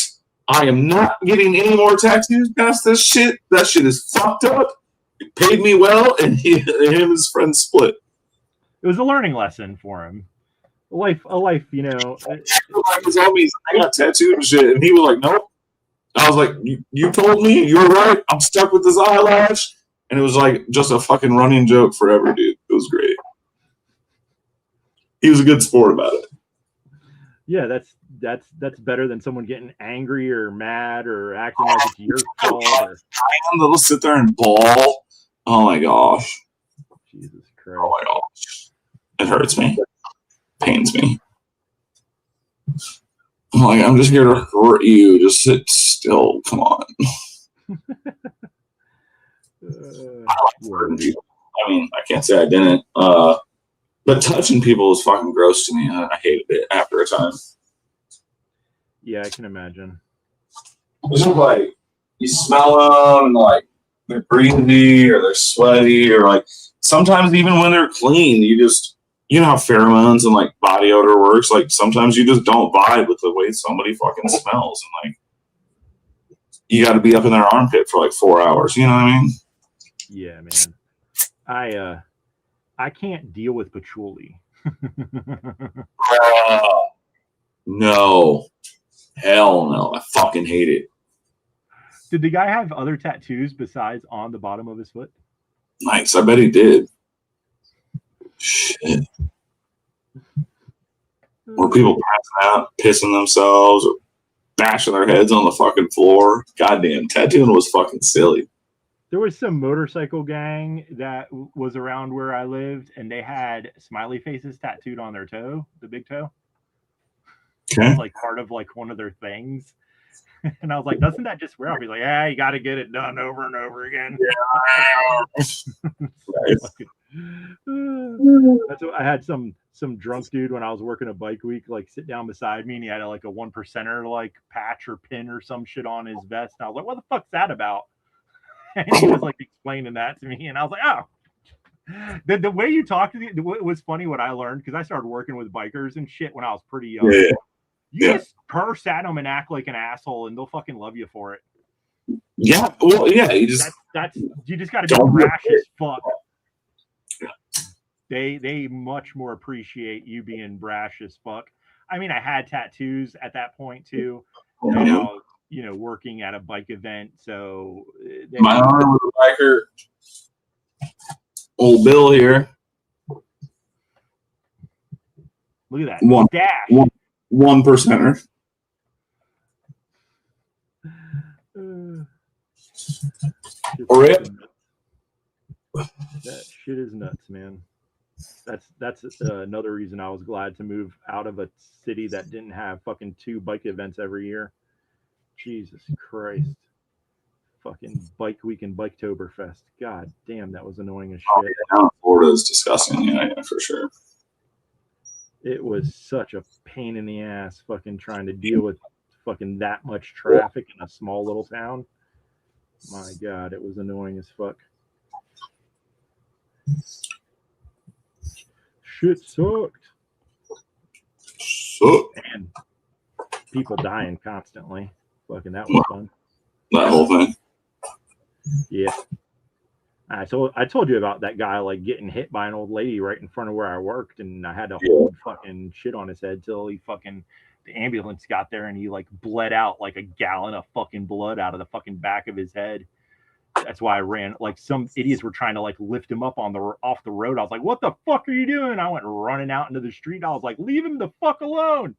I am not getting any more tattoos past this shit. That shit is fucked up. He paid me well, and him and his friends split. It was a learning lesson for him. A life, Like his homies, I got tattooed and shit, and he was like, nope. I was like, you told me, you were right. I'm stuck with this eyelash. And it was like just a fucking running joke forever, dude. It was great. He was a good sport about it. Yeah, that's better than someone getting angry or mad or acting like it's your fault. They'll sit there and bawl. Oh my gosh. Jesus Christ. Oh my gosh. It hurts me. Pains me. I'm like, I'm just here to hurt you. Just sit still. Come on. I like hurting people. I mean, I can't say I didn't. But touching people is fucking gross to me. I hated it after a time. Yeah, I can imagine. It's just like you smell them and like they're breathy or they're sweaty or like sometimes even when they're clean, you know how pheromones and like body odor works. Like sometimes you just don't vibe with the way somebody fucking smells, and like you got to be up in their armpit for like 4 hours. You know what I mean? Yeah, man. I can't deal with patchouli. No. Hell no. I fucking hate it. Did the guy have other tattoos besides on the bottom of his foot? Nice. I bet he did. Shit. Were people passing out, pissing themselves, or bashing their heads on the fucking floor? Goddamn, tattooing was fucking silly. There was some motorcycle gang that was around where I lived, and they had smiley faces tattooed on their toe, the big toe. Okay. It's like part of like one of their things. And I was like, doesn't that just wear off? He's like, yeah, you got to get it done over and over again. Yeah. That's what I had some drunk dude when I was working a bike week, like sit down beside me, and he had like a 1%er like patch or pin or some shit on his vest. And I was like, what the fuck's that about? And he was like explaining that to me, and I was like, oh. The way you talk to me, it was funny what I learned, because I started working with bikers and shit when I was pretty young. Yeah. You just curse at them and act like an asshole, and they'll fucking love you for it. Yeah, well, yeah, you just you just got to be brash as fuck. They much more appreciate you being brash as fuck. I mean, I had tattoos at that point too. And I was, working at a bike event, so my owner was a biker. Old Bill here. Look at that dash. 1%er. That shit is nuts, man. That's another reason I was glad to move out of a city that didn't have fucking 2 bike events every year. Jesus Christ. Fucking Bike Week and Biketoberfest. God damn, that was annoying as shit. Oh, yeah, Florida is disgusting. Yeah, for sure. It was such a pain in the ass fucking trying to deal with fucking that much traffic in a small little town. My God, it was annoying as fuck. Shit sucked. And people dying constantly. Fucking that was fun. That whole thing. Yeah. I told you about that guy like getting hit by an old lady right in front of where I worked, and I had to hold fucking shit on his head till the ambulance got there, and he like bled out like a gallon of fucking blood out of the fucking back of his head. That's why I ran. Like some idiots were trying to like lift him up off the road. I was like, "What the fuck are you doing?" I went running out into the street. I was like, "Leave him the fuck alone."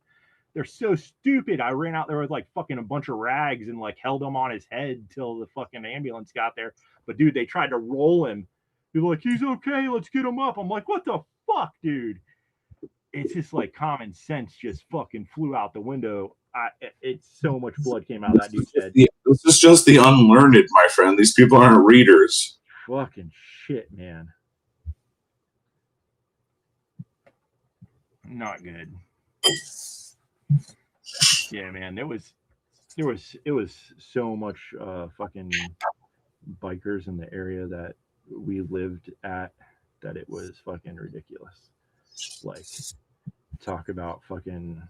They're so stupid. I ran out there with like fucking a bunch of rags and like held him on his head till the fucking ambulance got there. But dude, they tried to roll him. People were like, "He's okay, let's get him up." I'm like, "What the fuck, dude?" It's just like common sense just fucking flew out the window. It's so much blood came out of that dude's head. This is just the unlearned, my friend. These people aren't readers. Fucking shit, man. Not good. Yeah, man. It was so much fucking bikers in the area that we lived at that it was fucking ridiculous. Like, talk about fucking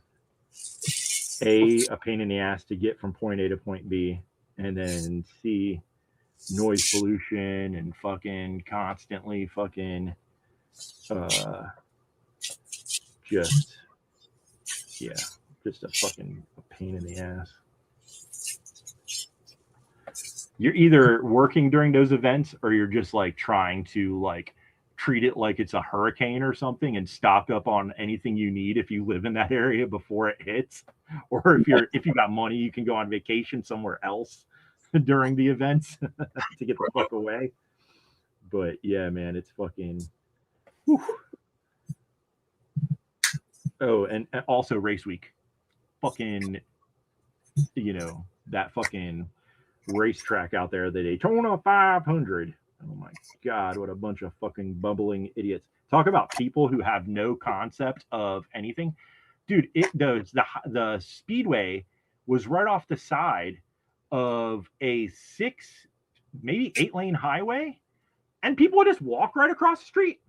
a pain in the ass to get from point A to point B, and then C, noise pollution and fucking constantly fucking just a fucking pain in the ass. You're either working during those events or you're just like trying to like treat it like it's a hurricane or something and stock up on anything you need if you live in that area before it hits. Or if you got money, you can go on vacation somewhere else during the events to get the fuck away. But yeah, man, it's fucking whew. Oh, and also race week. Fucking, that fucking racetrack out there, the Daytona 500. Oh my God, what a bunch of fucking bumbling idiots. Talk about people who have no concept of anything. Dude, the speedway was right off the side of a 6, maybe 8 lane highway, and people would just walk right across the street.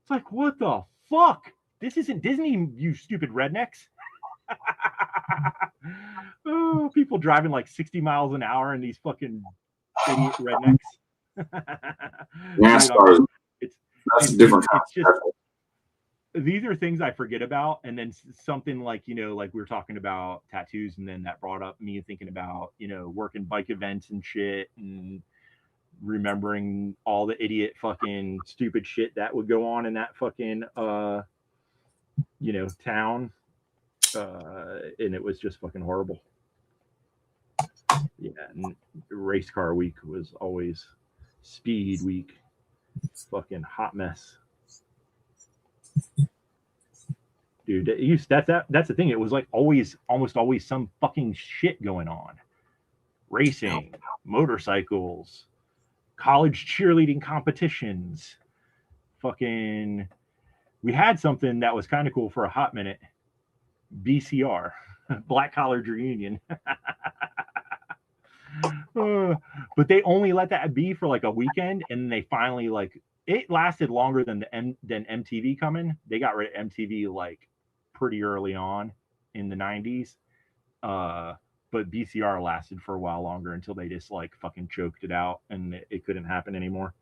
It's like, what the fuck? This isn't Disney, you stupid rednecks. Oh, people driving like 60 miles an hour in these fucking idiot rednecks. NASCAR. It's different. It's just these are things I forget about, and then something like like we were talking about tattoos, and then that brought up me thinking about working bike events and shit, and remembering all the idiot fucking stupid shit that would go on in that fucking town, and it was just fucking horrible. Yeah, and race car week was always speed week. Fucking hot mess. Dude, that's the thing. It was like almost always some fucking shit going on. Racing, motorcycles, college cheerleading competitions. Fucking we had something that was kind of cool for a hot minute. BCR, Black College Reunion. But they only let that be for like a weekend, and they finally it lasted longer than than MTV coming. They got rid of MTV like pretty early on in the 90s. But BCR lasted for a while longer until they just like fucking choked it out, and it couldn't happen anymore.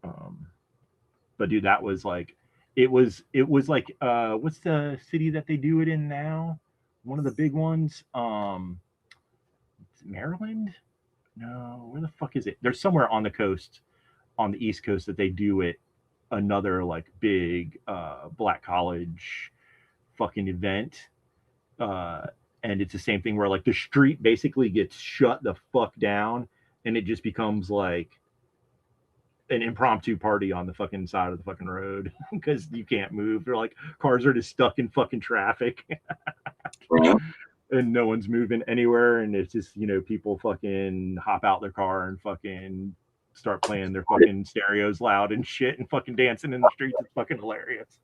But dude, that was like it was like what's the city that they do it in now? One of the big ones. Maryland? No, where the fuck is it? There's somewhere on the coast, on the East Coast, that they do it. Another like big black college fucking event, and it's the same thing where like the street basically gets shut the fuck down, and it just becomes like an impromptu party on the fucking side of the fucking road because you can't move. They're like cars are just stuck in fucking traffic. Yeah. And no one's moving anywhere, and it's just people fucking hop out their car and fucking start playing their fucking stereos loud and shit and fucking dancing in the streets. It's fucking hilarious.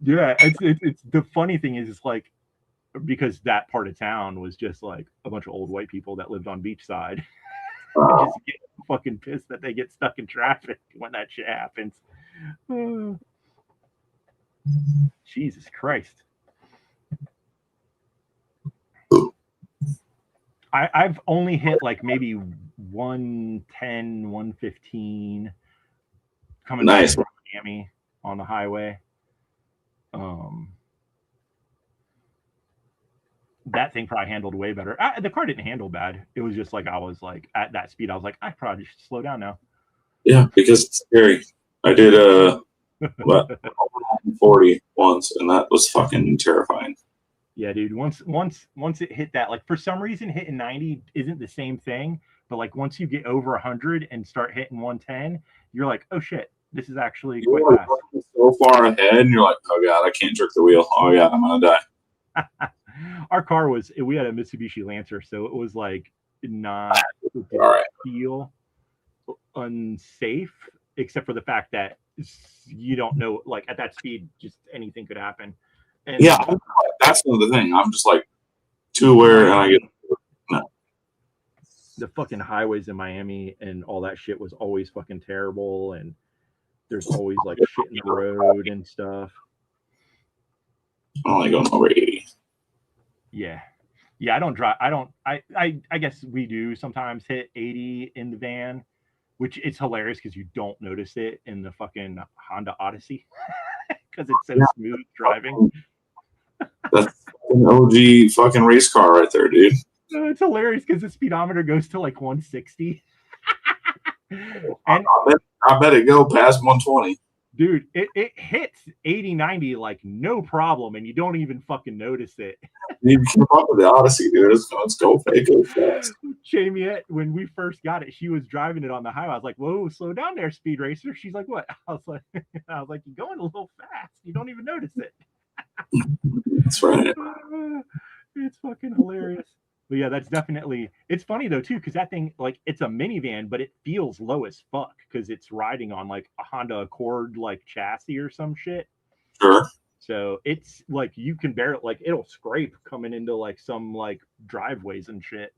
Yeah, it's the funny thing is it's like because that part of town was just like a bunch of old white people that lived on beachside. Just get fucking pissed that they get stuck in traffic when that shit happens. Jesus Christ. I've only hit like maybe 110, 115 coming back from Miami on the highway. That thing probably handled way better. The car didn't handle bad. It was just like I was like at that speed. I was like, I probably should slow down now. Yeah, because it's scary. I did 40 once, and that was fucking terrifying. Yeah, dude. Once it hit that, like for some reason, hitting 90 isn't the same thing. But like once you get over 100 and start hitting 110, you're like, oh shit, this is actually quite fast. So far ahead, and you're like, oh god, I can't jerk the wheel. Oh god, I'm gonna die. Our car we had a Mitsubishi Lancer, so it was like not feel unsafe, except for the fact that you don't know, like at that speed, just anything could happen. And yeah, that's the thing. I'm just like too aware, and I get the fucking highways in Miami and all that shit was always fucking terrible, and there's always like shit in the road and stuff. I'm only going over 80. Yeah, I don't drive. I guess we do sometimes hit 80 in the van, which it's hilarious because you don't notice it in the fucking Honda Odyssey because it's so smooth driving. That's an OG fucking race car right there, dude. It's hilarious because the speedometer goes to like 160. And I bet it go past 120. Dude, it hits 80, 90 like no problem, and you don't even fucking notice it. You keep up with the Odyssey, dude. Let's go fast. Jamie, when we first got it, she was driving it on the highway. I was like, "Whoa, slow down there, Speed Racer." She's like, "What?" I was like, "You're going a little fast. You don't even notice it." That's right. It's fucking hilarious. But yeah, that's definitely. It's funny though too, because that thing, like, it's a minivan, but it feels low as fuck because it's riding on like a Honda Accord like chassis or some shit. Sure. So it's like you can barely, like, it'll scrape coming into like some like driveways and shit.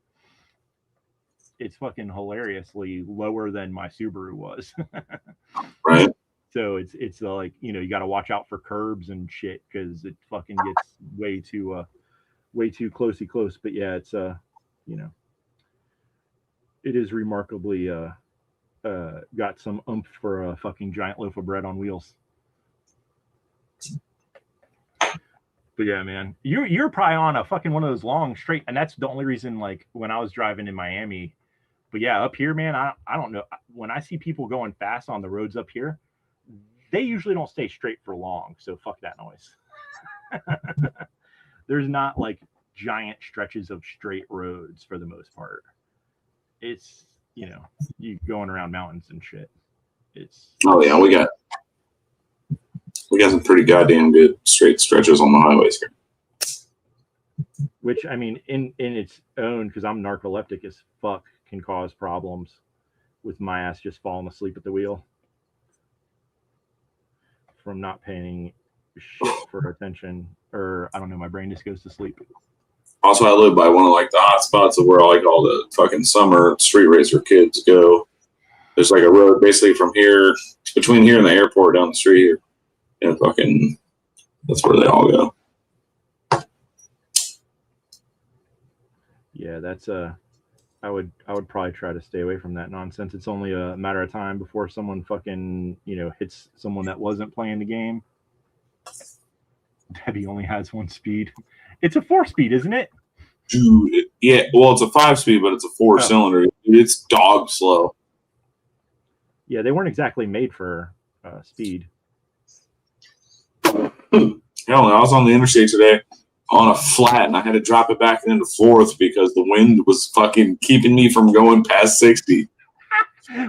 It's fucking hilariously lower than my Subaru was. Right. So it's like, you got to watch out for curbs and shit because it fucking gets way too close. But yeah, it's you know it is remarkably got some oomph for a fucking giant loaf of bread on wheels. But yeah, man, you're probably on a fucking one of those long straight, and that's the only reason. Like when I was driving in Miami, but yeah, up here, man, I don't know. When I see people going fast on the roads up here, they usually don't stay straight for long. So fuck that noise. There's not like giant stretches of straight roads for the most part. It's you going around mountains and shit. It's Oh yeah, we got some pretty goddamn good straight stretches on the highways here. which I mean, in its own, because I'm narcoleptic as fuck, can cause problems with my ass just falling asleep at the wheel from not paying shit for attention, or I don't know, my brain just goes to sleep. Also, I live by one of like the hot spots of where like all the fucking summer street racer kids go. There's like a road basically from here, between here and the airport down the street here. And fucking, that's where they all go. Yeah, that's I would probably try to stay away from that nonsense. It's only a matter of time before someone fucking hits someone that wasn't playing the game. Debbie only has one speed. It's a 4-speed, isn't it? Dude, yeah. Well, it's a 5-speed, but it's a 4-cylinder. Dude, it's dog slow. Yeah, they weren't exactly made for speed. Hell no, I was on the interstate today on a flat, and I had to drop it back into fourth because the wind was fucking keeping me from going past 60.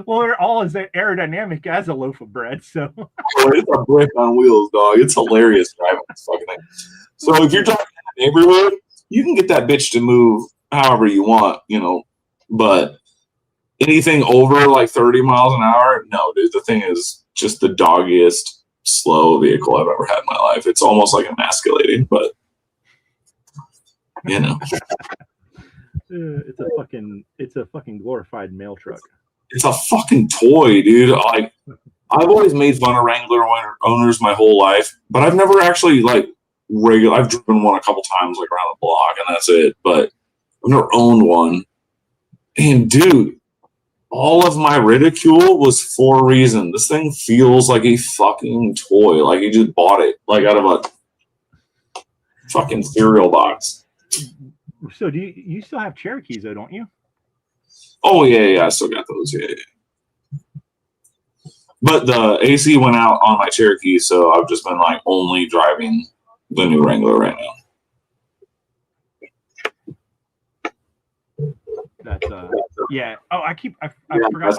Well, they're all as aerodynamic as a loaf of bread, so. It's a brick on wheels, dog. It's hilarious driving this fucking thing. So if you're driving in the neighborhood, you can get that bitch to move however you want, but anything over like 30 miles an hour, no, dude. The thing is just the doggiest slow vehicle I've ever had in my life. It's almost like emasculating, but it's a fucking glorified mail truck. It's a fucking toy, dude. Like, I've always made fun of Wrangler owners my whole life, but I've never actually like I've driven one a couple times like around the block, and that's it. But I've never owned one. And dude, all of my ridicule was for a reason. This thing feels like a fucking toy. Like you just bought it like out of a fucking cereal box. So do you still have Cherokees though, don't you? Oh yeah, I still got those. Yeah. But the AC went out on my Cherokee, so I've just been like only driving the new Wrangler right now. That's yeah. Oh, I forgot.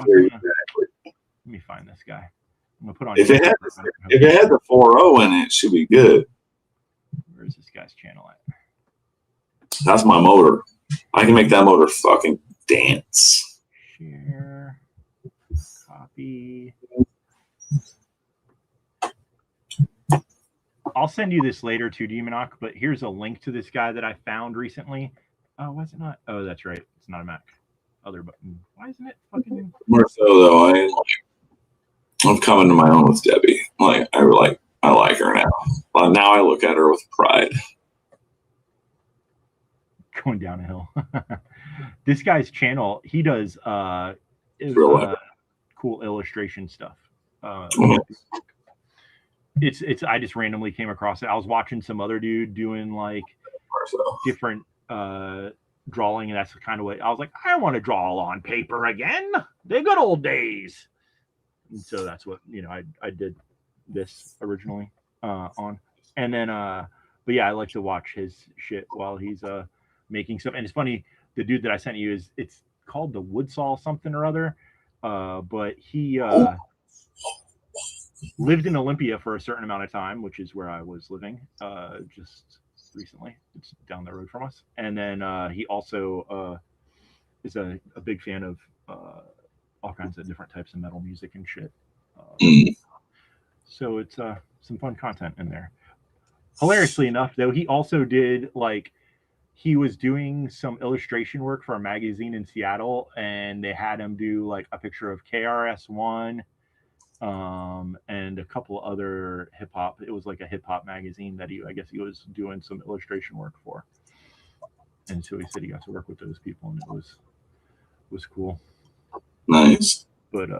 Let me find this guy. I'm gonna put on. If it had the 4.0 in it, it should be good. Where's this guy's channel at? That's my motor. I can make that motor fucking dance. Share. Copy. I'll send you this later too, Demonok, but here's a link to this guy that I found recently. Oh, was it not? Oh, that's right. It's not a Mac. Other button. Why isn't it fucking? More so though, I'm coming to my own with Debbie. Like I like her now. But now I look at her with pride. Going down a hill. This guy's channel, he does cool illustration stuff. It's I just randomly came across it. I was watching some other dude doing like different drawing, and that's the kind of way I was like, I want to draw on paper again, the good old days. And so that's what I did this originally on, and then but yeah, I like to watch his shit while he's making stuff. And it's funny, the dude that I sent you it's called the Woodsaw something or other, but he lived in Olympia for a certain amount of time, which is where I was living, just recently. It's down the road from us. And then he also is a big fan of all kinds of different types of metal music and shit. Mm. So it's some fun content in there. Hilariously enough, though, he also did like he was doing some illustration work for a magazine in Seattle, and they had him do like a picture of KRS-One and a couple other hip hop. It was like a hip hop magazine that I guess he was doing some illustration work for. And so he said he got to work with those people, and it was cool. Nice. But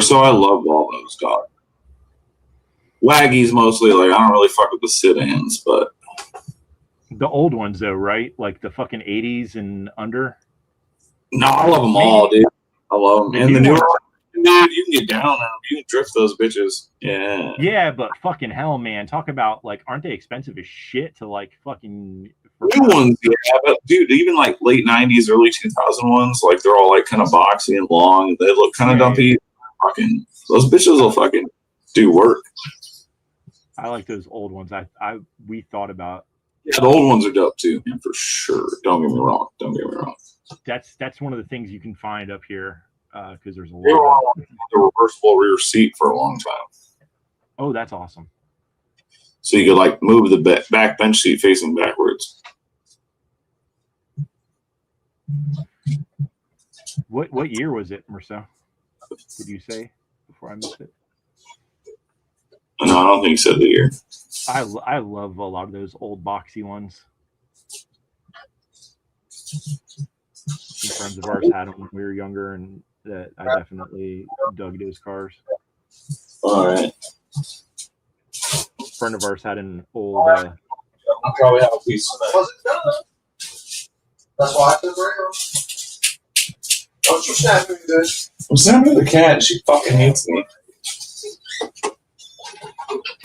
So I love all those dogs. Waggies mostly, like I don't really fuck with the sit-ins, but the old ones though, right? Like the fucking 80s and under. No, I love them all, dude. I love them. And the newer ones, dude, you can get down on them. You can drift those bitches. Yeah. Yeah, but fucking hell, man. Talk about like, aren't they expensive as shit to like fucking new ones? Yeah, but dude, even like late 90s, early 2000 ones, like they're all like kind of boxy and long. They look kind of dumpy. Fucking those bitches will fucking do work. I like those old ones. We thought about. Yeah, the old ones are dope too, yeah, for sure. Don't get me wrong. That's one of the things you can find up here because there's a lot. Of the reversible rear seat for a long time. Oh, that's awesome. So you could like move the back bench seat facing backwards. What year was it, Marcel? Did you say before I missed it? No, I don't think you said the year. I love a lot of those old boxy ones. Some friends of ours had them when we were younger, and that I definitely dug those cars. All right. A friend of ours had an old. I'll probably have a piece of that. That's why I took around. Oh, she's snapping good. I'm snapping the cat. She fucking hates me.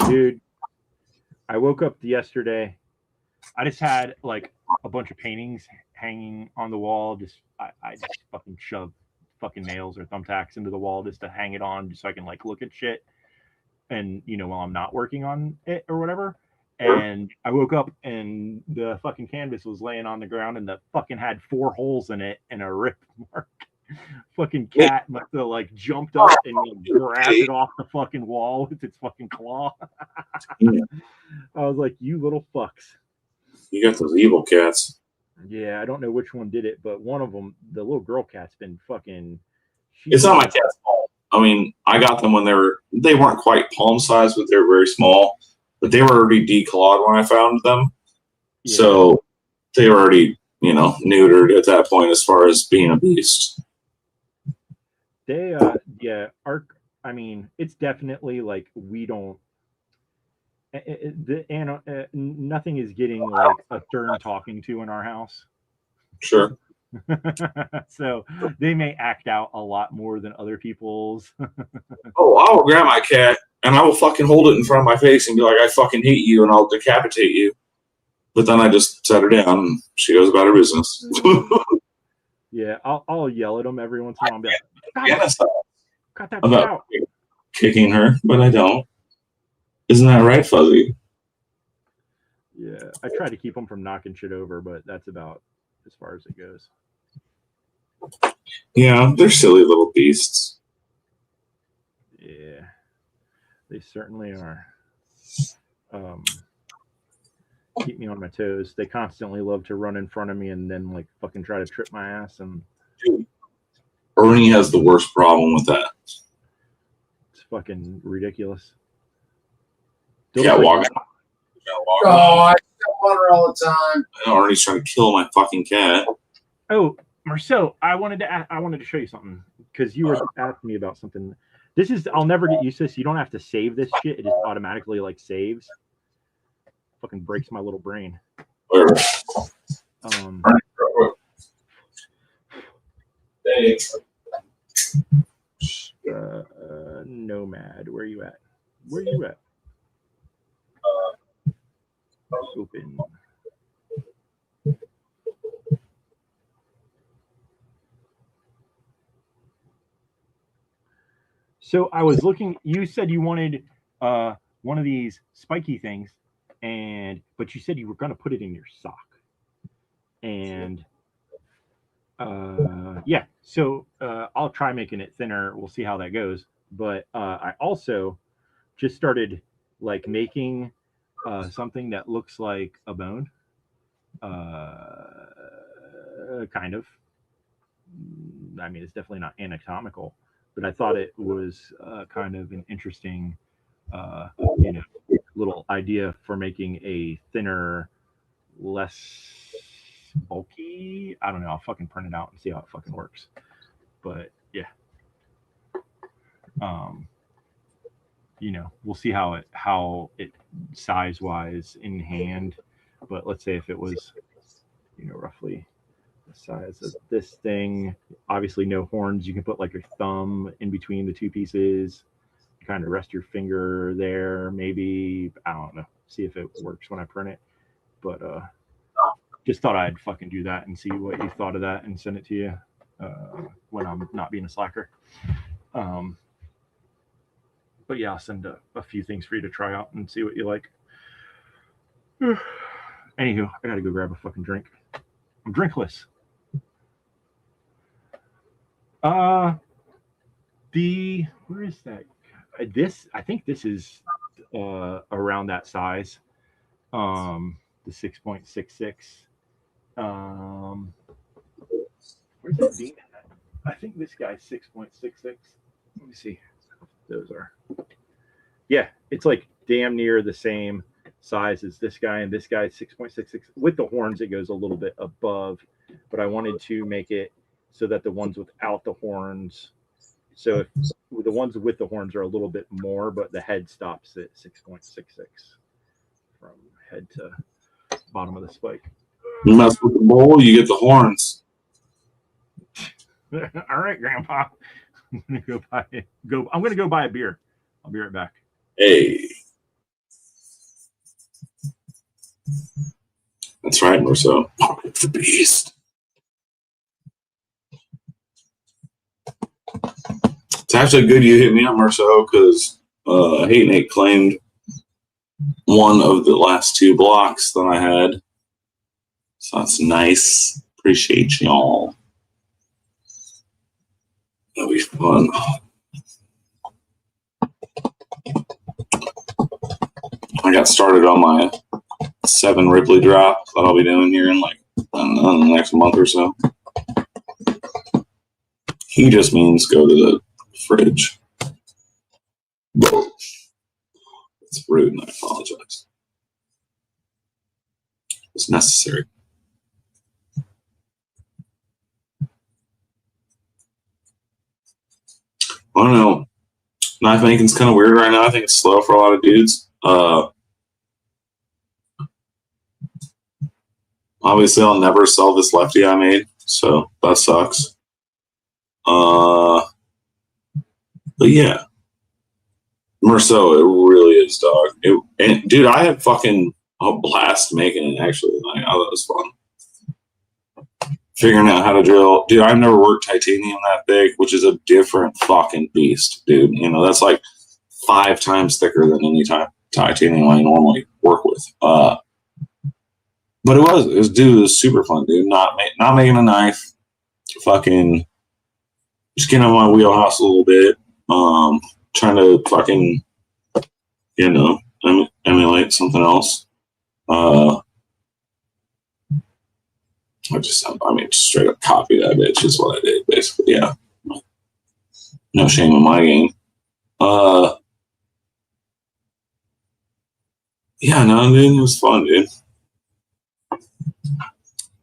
Dude, I woke up yesterday. I just had like a bunch of paintings hanging on the wall. I just fucking shoved fucking nails or thumbtacks into the wall just to hang it on, just so I can like look at shit. And while I'm not working on it or whatever. And I woke up and the fucking canvas was laying on the ground and the fucking had 4 holes in it and a rip mark. Fucking cat must have like jumped up and grabbed it off the fucking wall with its fucking claw. Yeah. I was like, you little fucks. You got those evil cats. Yeah, I don't know which one did it, but one of them, the little girl cat's been fucking. It's not my cat's fault. I mean, I got them when they weren't quite palm size, but they're very small. But they were already declawed when I found them, yeah. So they were already, neutered at that point as far as being a beast. They, I mean, it's definitely like we don't. Nothing is getting like a stern talking to in our house. Sure. So they may act out a lot more than other people's. Oh, I will grab my cat and I will fucking hold it in front of my face and be like, I fucking hate you and I'll decapitate you. But then I just set her down and she goes about her business. Yeah, I'll yell at them every once in a while and be like, cut that shit out. Kicking her, but I don't. Isn't that right, Fuzzy? Yeah, I try to keep them from knocking shit over, but that's about as far as it goes. Yeah, they're silly little beasts. Yeah, they certainly are. Keep me on my toes. They constantly love to run in front of me and then like fucking try to trip my ass. And dude, Ernie has the worst problem with that. It's fucking ridiculous. Yeah, walk. Oh, I want her all the time. I know Ernie's trying to kill my fucking cat. Oh, Marcel, I wanted to show you something because you were asking me about something. I'll never get used to this. You don't have to save this shit. It just automatically like saves. Fucking breaks my little brain. Nomad, where you at? Open. So I was looking. You said you wanted one one of these spiky things, but you said you were going to put it in your sock. And yeah, so I'll try making it thinner. We'll see how that goes. But I also just started like making something that looks like a bone, kind of. I mean, it's definitely not anatomical, but I thought it was kind of an interesting, you know, little idea for making a thinner, less bulky. I don't know. I'll fucking print it out and see how it fucking works. But yeah, um, we'll see how it size wise in hand. But let's say if it was, roughly the size of this thing, obviously no horns. You can put like your thumb in between the two pieces, kind of rest your finger there. Maybe, I don't know. See if it works when I print it. But just thought I'd fucking do that and see what you thought of that and send it to you when I'm not being a slacker. But yeah, I'll send a few things for you to try out and see what you like. Anywho, I gotta go grab a fucking drink. I'm drinkless. Where is that? I think this is around that size. The 6.66. Where's that bean at? I think this guy's 6.66. Let me see. Those are. Yeah, it's like damn near the same size as this guy, and this guy's 6.66. With the horns, it goes a little bit above, but I wanted to make it so that the ones without the horns, so if the ones with the horns are a little bit more, but the head stops at 6.66 from head to bottom of the spike. You mess with the bowl, you get the horns. All right, Grandpa. I'm gonna go buy a beer. I'll be right back. Hey. That's right, Marceau. The beast. It's actually good you hit me up, Marceau, because Hate Nate claimed one of the last 2 blocks that I had. So that's nice. Appreciate y'all. That'll be fun. I got started on my 7 Ripley drop that I'll be doing here in like, I don't know, in the next month or so. He just means go to the fridge. It's rude and I apologize. It's necessary. I don't know. Knife making's kind of weird right now. I think it's slow for a lot of dudes. Obviously, I'll never sell this lefty I made, so that sucks. But yeah, Marceau, it really is, dog. And dude, I had fucking a blast making it. Actually, like, oh, that was fun. Figuring out how to drill, dude. I've never worked titanium that big, which is a different fucking beast, dude. That's like 5 times thicker than any titanium I normally work with. But it was super fun, dude. Not making a knife, fucking just getting out of my wheelhouse a little bit. Trying to fucking, emulate something else. Just straight up copy that bitch is what I did, basically. Yeah. No shame in my game. Yeah, no, dude, it was fun, dude.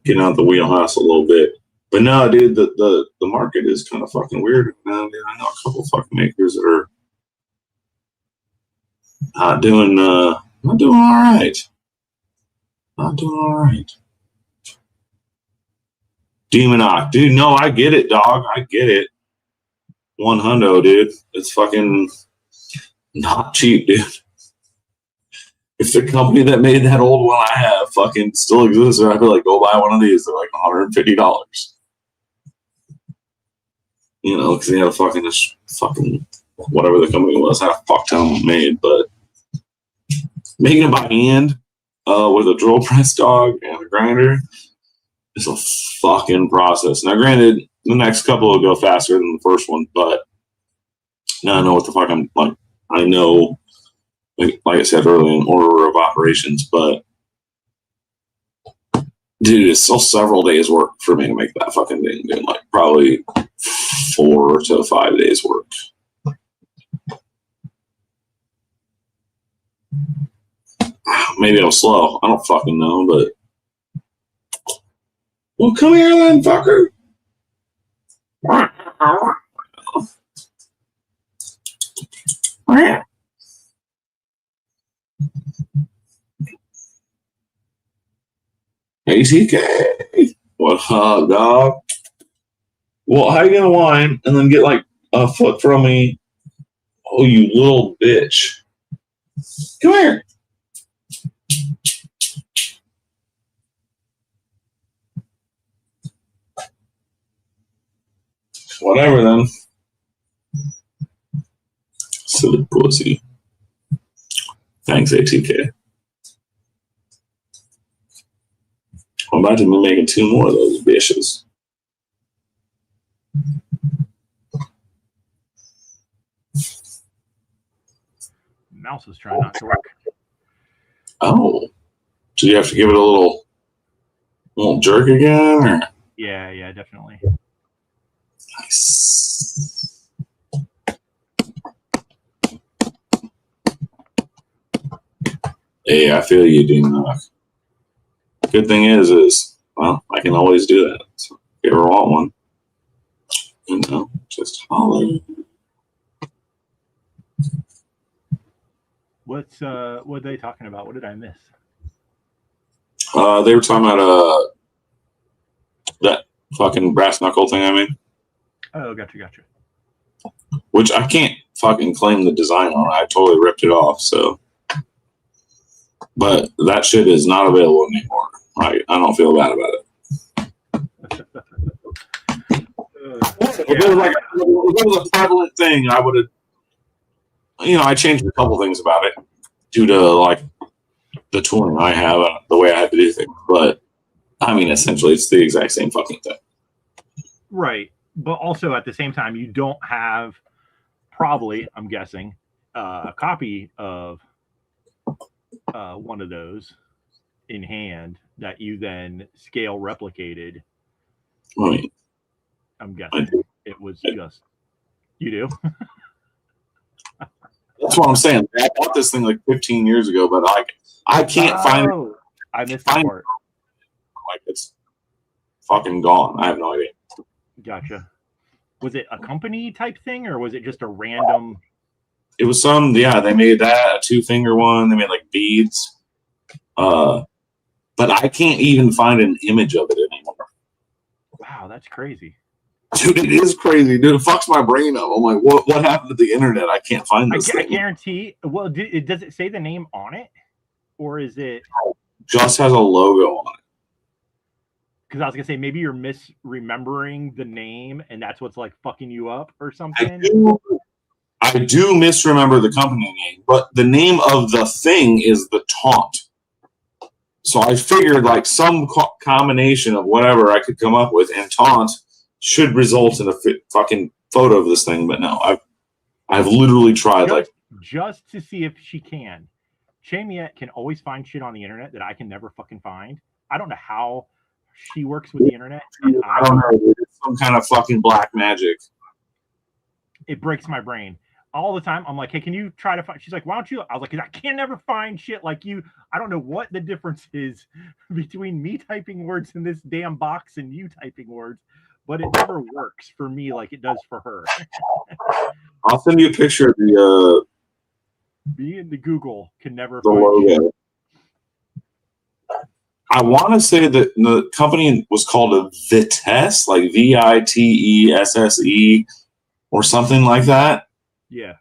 Getting out the wheelhouse a little bit. But no, dude, the market is kind of fucking weird now, dude. I know a couple fucking makers that are not doing all right. Not doing all right. Demonoc, dude, no, I get it, dog. I get it. 100, dude. It's fucking not cheap, dude. If the company that made that old one I have fucking still exists, I'd be like, go buy one of these. They're like $150. Because they had a fucking whatever the company was, had a fuck ton made, but Making it by hand with a drill press dog and a grinder is a fucking process. Now, granted, the next couple will go faster than the first one, but now I know what the fuck I'm like. I know, like I said earlier, in order of operations, but dude, it's still several days work for me to make that fucking thing. Dude, like probably 4 to 5 days work. Maybe I'm slow. I don't fucking know, but well, come here then, fucker. ATK. What up, dog? Well, how you gonna whine and then get like a foot from me? Oh, you little bitch. Come here. Whatever then. Silly pussy. Thanks, ATK. I'm about to be making 2 more of those bitches. Mouse is trying not to work. Oh. So you have to give it a little jerk again? Or? Yeah, definitely. Nice. Hey, I feel you, D-Knock. Good thing is, well, I can always do that. So if you ever want one, you know, just holler. What are they talking about? What did I miss? They were talking about that fucking brass knuckle thing I made. Oh, gotcha. Which I can't fucking claim the design on. I totally ripped it off, so. But that shit is not available anymore. I don't feel bad about it. If it was a prevalent thing, I would have, I changed a couple things about it due to like the tooling I have and the way I had to do things. But I mean, essentially, it's the exact same fucking thing. Right. But also at the same time, you don't have probably, I'm guessing, a copy of one of those in hand that you then scale replicated. Right. I'm guessing it was just you do. That's what I'm saying. I bought this thing like 15 years ago, but I can't find it. I missed that part. Like it's fucking gone. I have no idea. Gotcha. Was it a company type thing or was it just a random? It was they made that a 2-finger one. They made like beads. But I can't even find an image of it anymore. Wow, that's crazy. Dude, it is crazy. Dude, it fucks my brain up. I'm like, what happened to the internet? I can't find this thing. I guarantee. Well, does it say the name on it? Or is it? Just has a logo on it. Because I was going to say, maybe you're misremembering the name and that's what's like fucking you up or something. I do misremember the company name, but the name of the thing is the Taunt. So I figured like some combination of whatever I could come up with, and Taunt should result in a fucking photo of this thing. But no, I've literally tried just to see if she can. Chamiette can always find shit on the internet that I can never fucking find. I don't know how she works with the internet. And I don't know. It's some kind of fucking black magic. It breaks my brain. All the time, I'm like, hey, can you try to find? She's like, why don't you? I was like, I can never find shit like you. I don't know what the difference is between me typing words in this damn box and you typing words, but it never works for me like it does for her. I'll send you a picture of the. Me and the Google can never the find logo. shit. I want to say that the company was called a Vitesse, like VITESSE, or something like that. Yeah.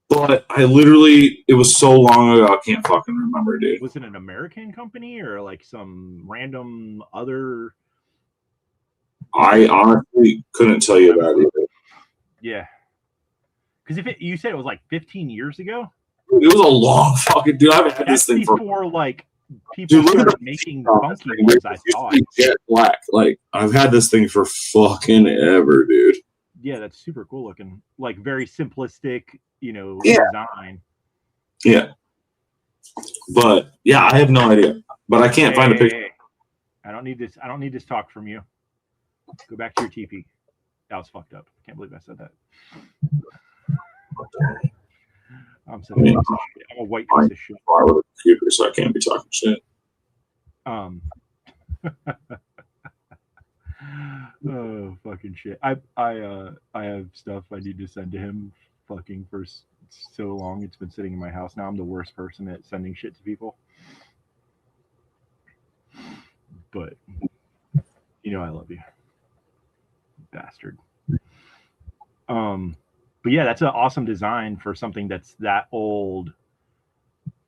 But it was so long ago, I can't fucking remember, dude. Was it an American company or like some random other? I honestly couldn't tell you that either. Yeah. Because you said it was like 15 years ago? It was a long fucking dude. I've had That's this thing before like people started making funky ones. I thought jet black. Like I've had this thing for fucking ever, dude. Yeah, that's super cool looking. Like very simplistic, design. Yeah. But yeah, I have no idea. But I can't find a picture. Hey. I don't need this talk from you. Go back to your TP. That was fucked up. I can't believe I said that. I'm a white piece of shit. I with a computer, so I can't be talking shit. Oh fucking shit. I have stuff I need to send to him fucking for so long. It's been sitting in my house. Now I'm the worst person at sending shit to people. But I love you. Bastard. But yeah, that's an awesome design for something that's that old.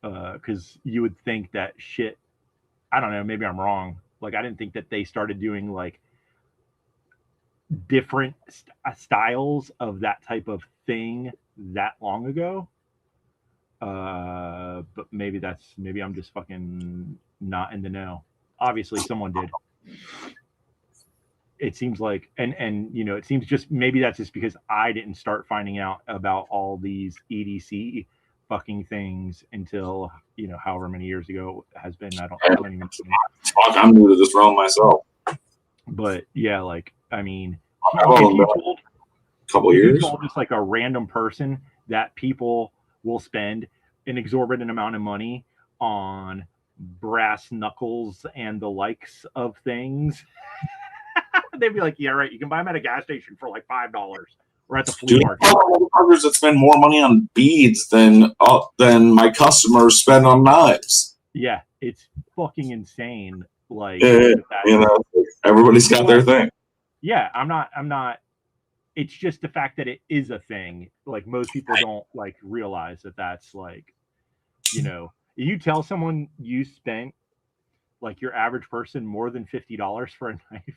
Because you would think that shit. I don't know. Maybe I'm wrong. Like I didn't think that they started doing like different styles of that type of thing that long ago. But maybe I'm just fucking not in the know. Obviously, someone did. It seems like, and it seems just maybe that's just because I didn't start finding out about all these EDC fucking things until however many years ago it has been. I don't even know. Fuck, I'm new to this realm myself. But yeah, like I mean, if you told just like a random person that people will spend an exorbitant amount of money on brass knuckles and the likes of things. They'd be like, yeah, right. You can buy them at a gas station for like $5 or at the flea market. Motherfuckers that spend more money on beads than my customers spend on knives. Yeah, it's fucking insane. Like, everybody's got their thing. Yeah, I'm not. It's just the fact that it is a thing. Like most people don't like realize that that's like, you tell someone you spent like your average person more than $50 for a knife.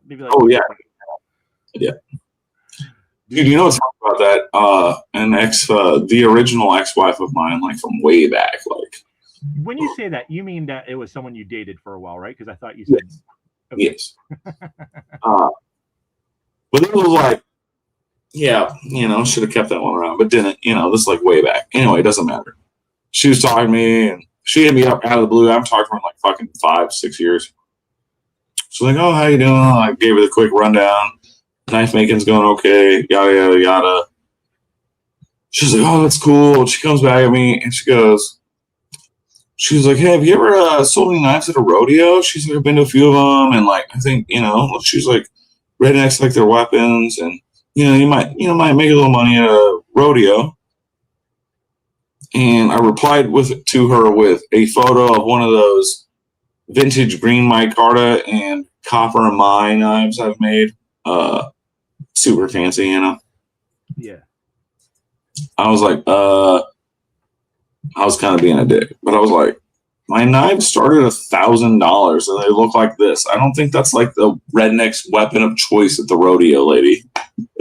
They'd be like, oh yeah. Dude, you know what's about that? The original ex-wife of mine, like from way back, like. When you say that, you mean that it was someone you dated for a while, right? Because I thought you said yes. Okay. Yes. But it was like, yeah, should have kept that one around, but didn't. This is like way back. Anyway, it doesn't matter. She was talking to me, and she hit me up out of the blue. I'm talking for like fucking 5-6 years. She's like, "Oh, how you doing?" I gave her the quick rundown. Knife making's going okay. Yada yada yada. She's like, "Oh, that's cool." She comes back at me and she goes, she's like, "Hey, have you ever sold any knives at a rodeo?" She's like, "I've been to a few of them, and like, I think she's like, rednecks like their weapons, and you might make a little money at a rodeo." And I replied to her with a photo of one of those vintage green micarta and copper Mai knives I've made. Super fancy, Yeah. I was like, I was kind of being a dick, but I was like, my knives started $1,000 and they look like this. I don't think that's like the redneck's weapon of choice at the rodeo, lady.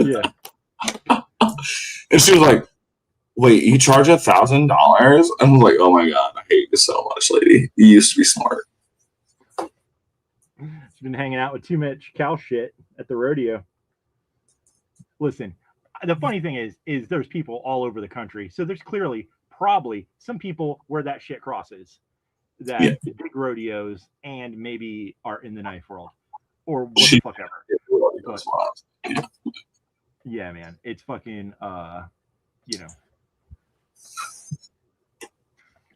Yeah. And she was like, "Wait, you charge $1,000?" I was like, "Oh my God, I hate you so much, lady. You used to be smart." She's been hanging out with too much cow shit at the rodeo. Listen, the funny thing is there's people all over the country. So there's clearly probably some people where that shit crosses. That big rodeos and maybe are in the knife world. Or what the fuck ever. But, yeah, man. It's fucking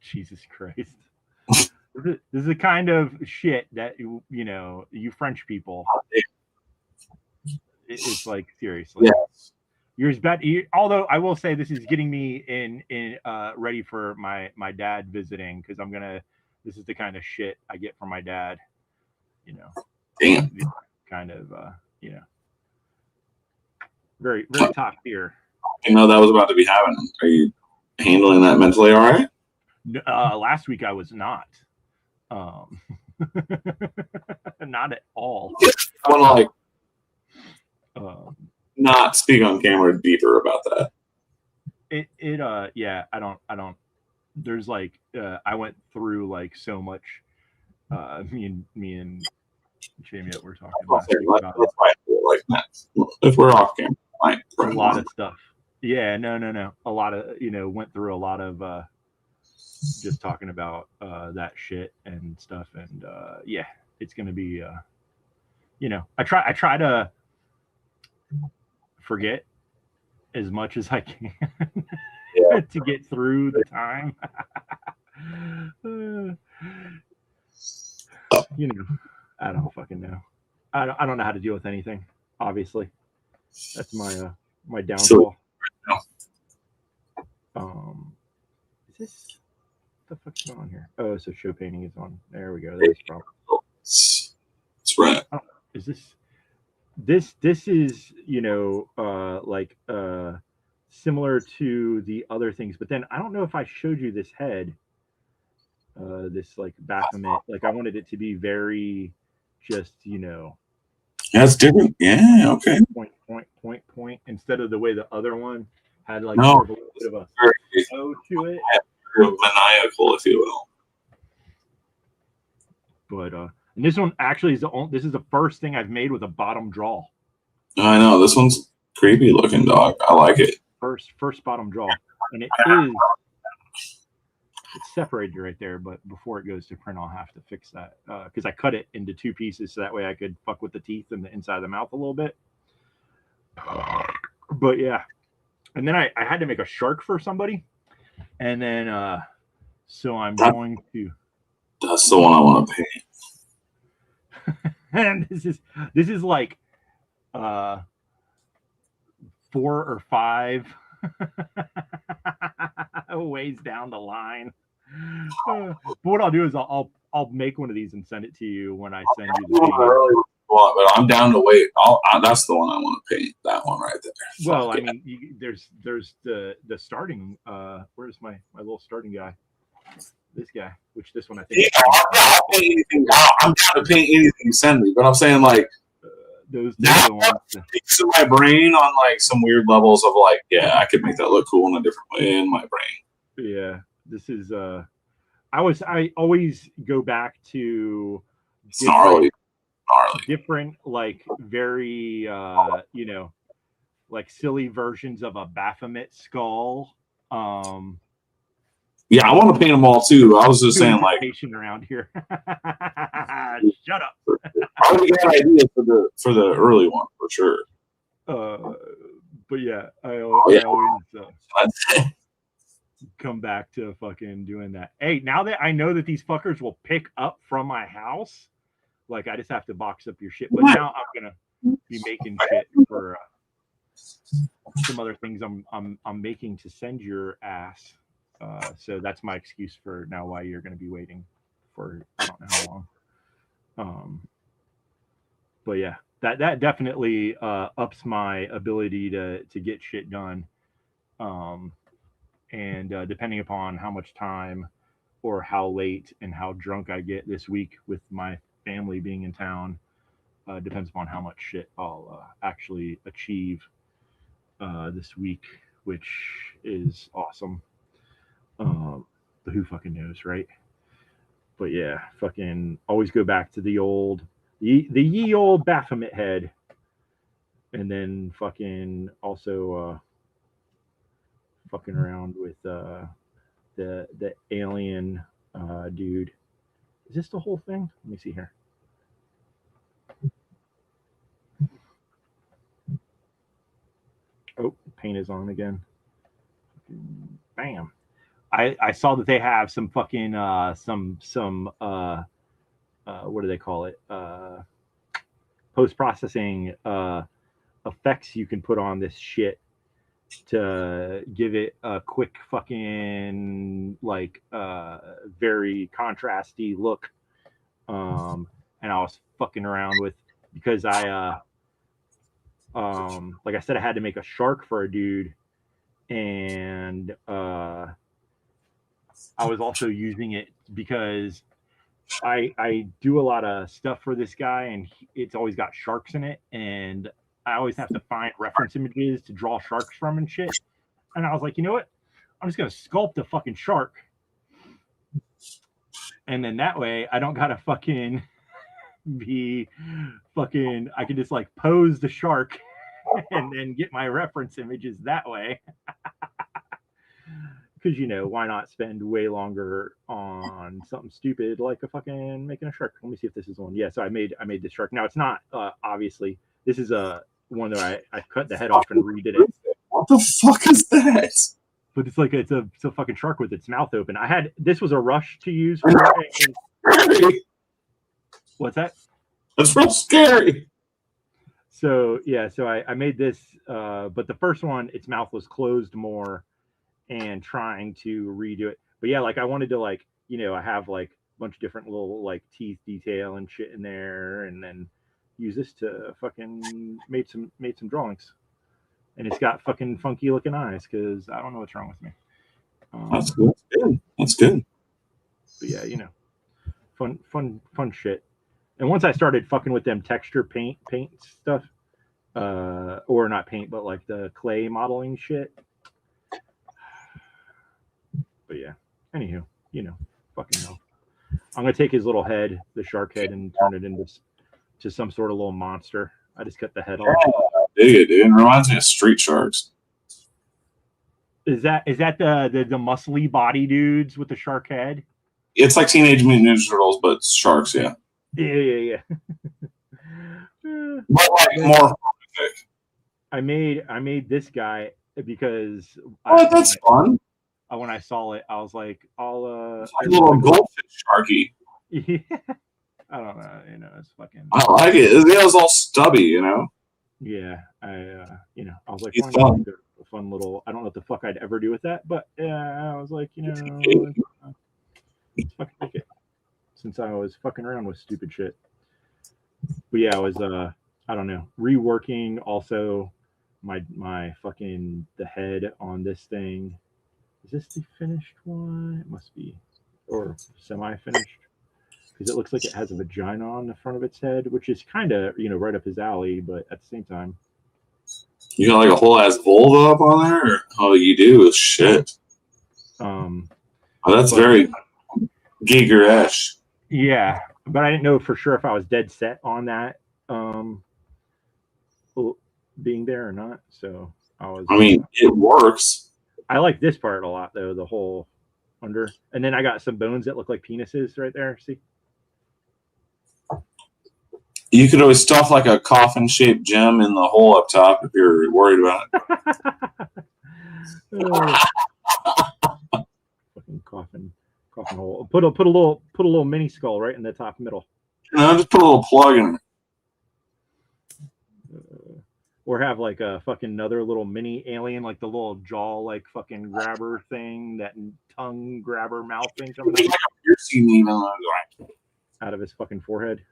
Jesus Christ. This is the kind of shit that you French people. It's like seriously. Yeah. You're as bad. Although I will say this is getting me in ready for my dad visiting because this is the kind of shit I get from my dad. Damn. Kind of very very top tier. That was about to be happening. Are you handling that mentally all right? Last week I was not. Not at all. I want to not speak on camera deeper about that. Yeah, I don't there's like I went through like so much me and Jamie were talking last week about That's why I feel like that. If we're off camera, fine. a lot of stuff. Yeah, no. A lot of went through a lot of just talking about that shit and stuff and yeah, it's gonna be I try to forget as much as I can Yeah. to get through the time. I don't fucking know. I don't know how to deal with anything. Obviously, that's my So, downfall. Is this what the fuck's going on here? Oh, so show painting is on. There we go. There's the problem. it's right. Oh, is this is like similar to the other things, but then I don't know if I showed you this head, this like Baphomet. Like I wanted it to be very just That's different. Yeah. Okay. point instead of the way the other one had like No. more of a little bit of a Very, O to it. very maniacal, if you will. But and this one actually is this is the first thing I've made with a bottom draw. I know this one's creepy looking, dog. I like it. First bottom draw, and it's separated right there. But before it goes to print, I'll have to fix that because I cut it into two pieces so that way I could fuck with the teeth and the inside of the mouth a little bit. But yeah, and then I had to make a shark for somebody, and then so I'm going to. That's the one I want to paint. And this is like 4 or 5 ways down the line. But what I'll do is I'll make one of these and send it to you when I send you the video. But I'm down to wait. That's the one I want to paint. That one right there. Well, I mean, there's the starting. Where's my little starting guy? This guy, which this one I think. I'll paint anything. I'm down to paint anything you send me, but I'm saying like those are the ones. It's in my brain on like some weird levels of like, yeah, I could make that look cool in a different way in my brain. Yeah, this is. I always go back to gnarly, different like very like silly versions of a Baphomet skull. Yeah, I want to paint them all too. I was just saying, like, around here. Shut up. I already got ideas for the early one for sure. But yeah, I always come back to fucking doing that. Hey, now that I know that these fuckers will pick up from my house, like I just have to box up your shit. But now I'm gonna be making shit for some other things I'm making to send your ass. So that's my excuse for now why you're going to be waiting for I don't know how long. But yeah, that definitely ups my ability to get shit done. And depending upon how much time or how late and how drunk I get this week with my family being in town, depends upon how much shit I'll actually achieve this week, which is awesome. But who fucking knows, right? But yeah, fucking always go back to the ye old Baphomet head, and then fucking also fucking around with the alien dude. Is this the whole thing? Let me see here. Oh, paint is on again. Bam. I saw that they have some fucking some what do they call it? Post-processing effects you can put on this shit to give it a quick fucking like very contrasty look. And I was fucking around with because I like I said I had to make a shark for a dude and I was also using it because I do a lot of stuff for this guy, and it's always got sharks in it, and I always have to find reference images to draw sharks from and shit. And I was like, you know what? I'm just gonna sculpt a fucking shark, and then that way I don't gotta fucking be fucking. I can just like pose the shark and then get my reference images that way. Because why not spend way longer on something stupid like a fucking making a shark? Let me see if this is the one. Yeah, so I made this shark. Now it's not obviously. This is a one that I cut the head off and redid it. What the fuck is that? But it's like it's a fucking shark with its mouth open. This was a rush to use for Scary. What's that? That's real scary. So yeah, so I made this, but the first one, its mouth was closed more, and trying to redo it. But yeah, like I wanted to I have like a bunch of different little like teeth detail and shit in there, and then use this to fucking made some drawings. And it's got fucking funky looking eyes because I don't know what's wrong with me. That's good. That's good. But yeah, fun shit. And once I started fucking with them texture paint stuff, or not paint, but like the clay modeling shit. But yeah, anywho, fucking hell. I'm gonna take his little head, the shark head, and turn it into some sort of little monster. I just cut the head off. Dig it, dude. It reminds me of Street Sharks. Is that the muscly body dudes with the shark head? It's like Teenage Mutant Ninja Turtles, but sharks, yeah. Yeah. But like more horrific. I made this guy because that's fun. When I saw it, I was like, it's like a little goldfish sharky. Yeah. I don't know, it's fucking. I like it. His nail's all stubby, Yeah, I was like, it's fun. A fun little. I don't know what the fuck I'd ever do with that, but yeah, I was like, let's fucking make it. Since I was fucking around with stupid shit. But yeah, I was I don't know, reworking also my fucking the head on this thing. Is this the finished one? It must be, or semi-finished, because it looks like it has a vagina on the front of its head, which is kind of right up his alley, but at the same time, you got like a whole ass vulva up on there. Or all you do is shit. That's very Giger-esh. Yeah, but I didn't know for sure if I was dead set on that being there or not. So I mean, it works. I like this part a lot though, the whole under, and then I got some bones that look like penises right there. See, you could always stuff like a coffin-shaped gem in the hole up top if you're worried about it. Fucking coffin hole. Put a little mini skull right in the top middle. No, just put a little plug in it. Or have like a fucking another little mini alien, like the little jaw, like fucking grabber thing, that tongue grabber mouth thing coming out of his fucking forehead.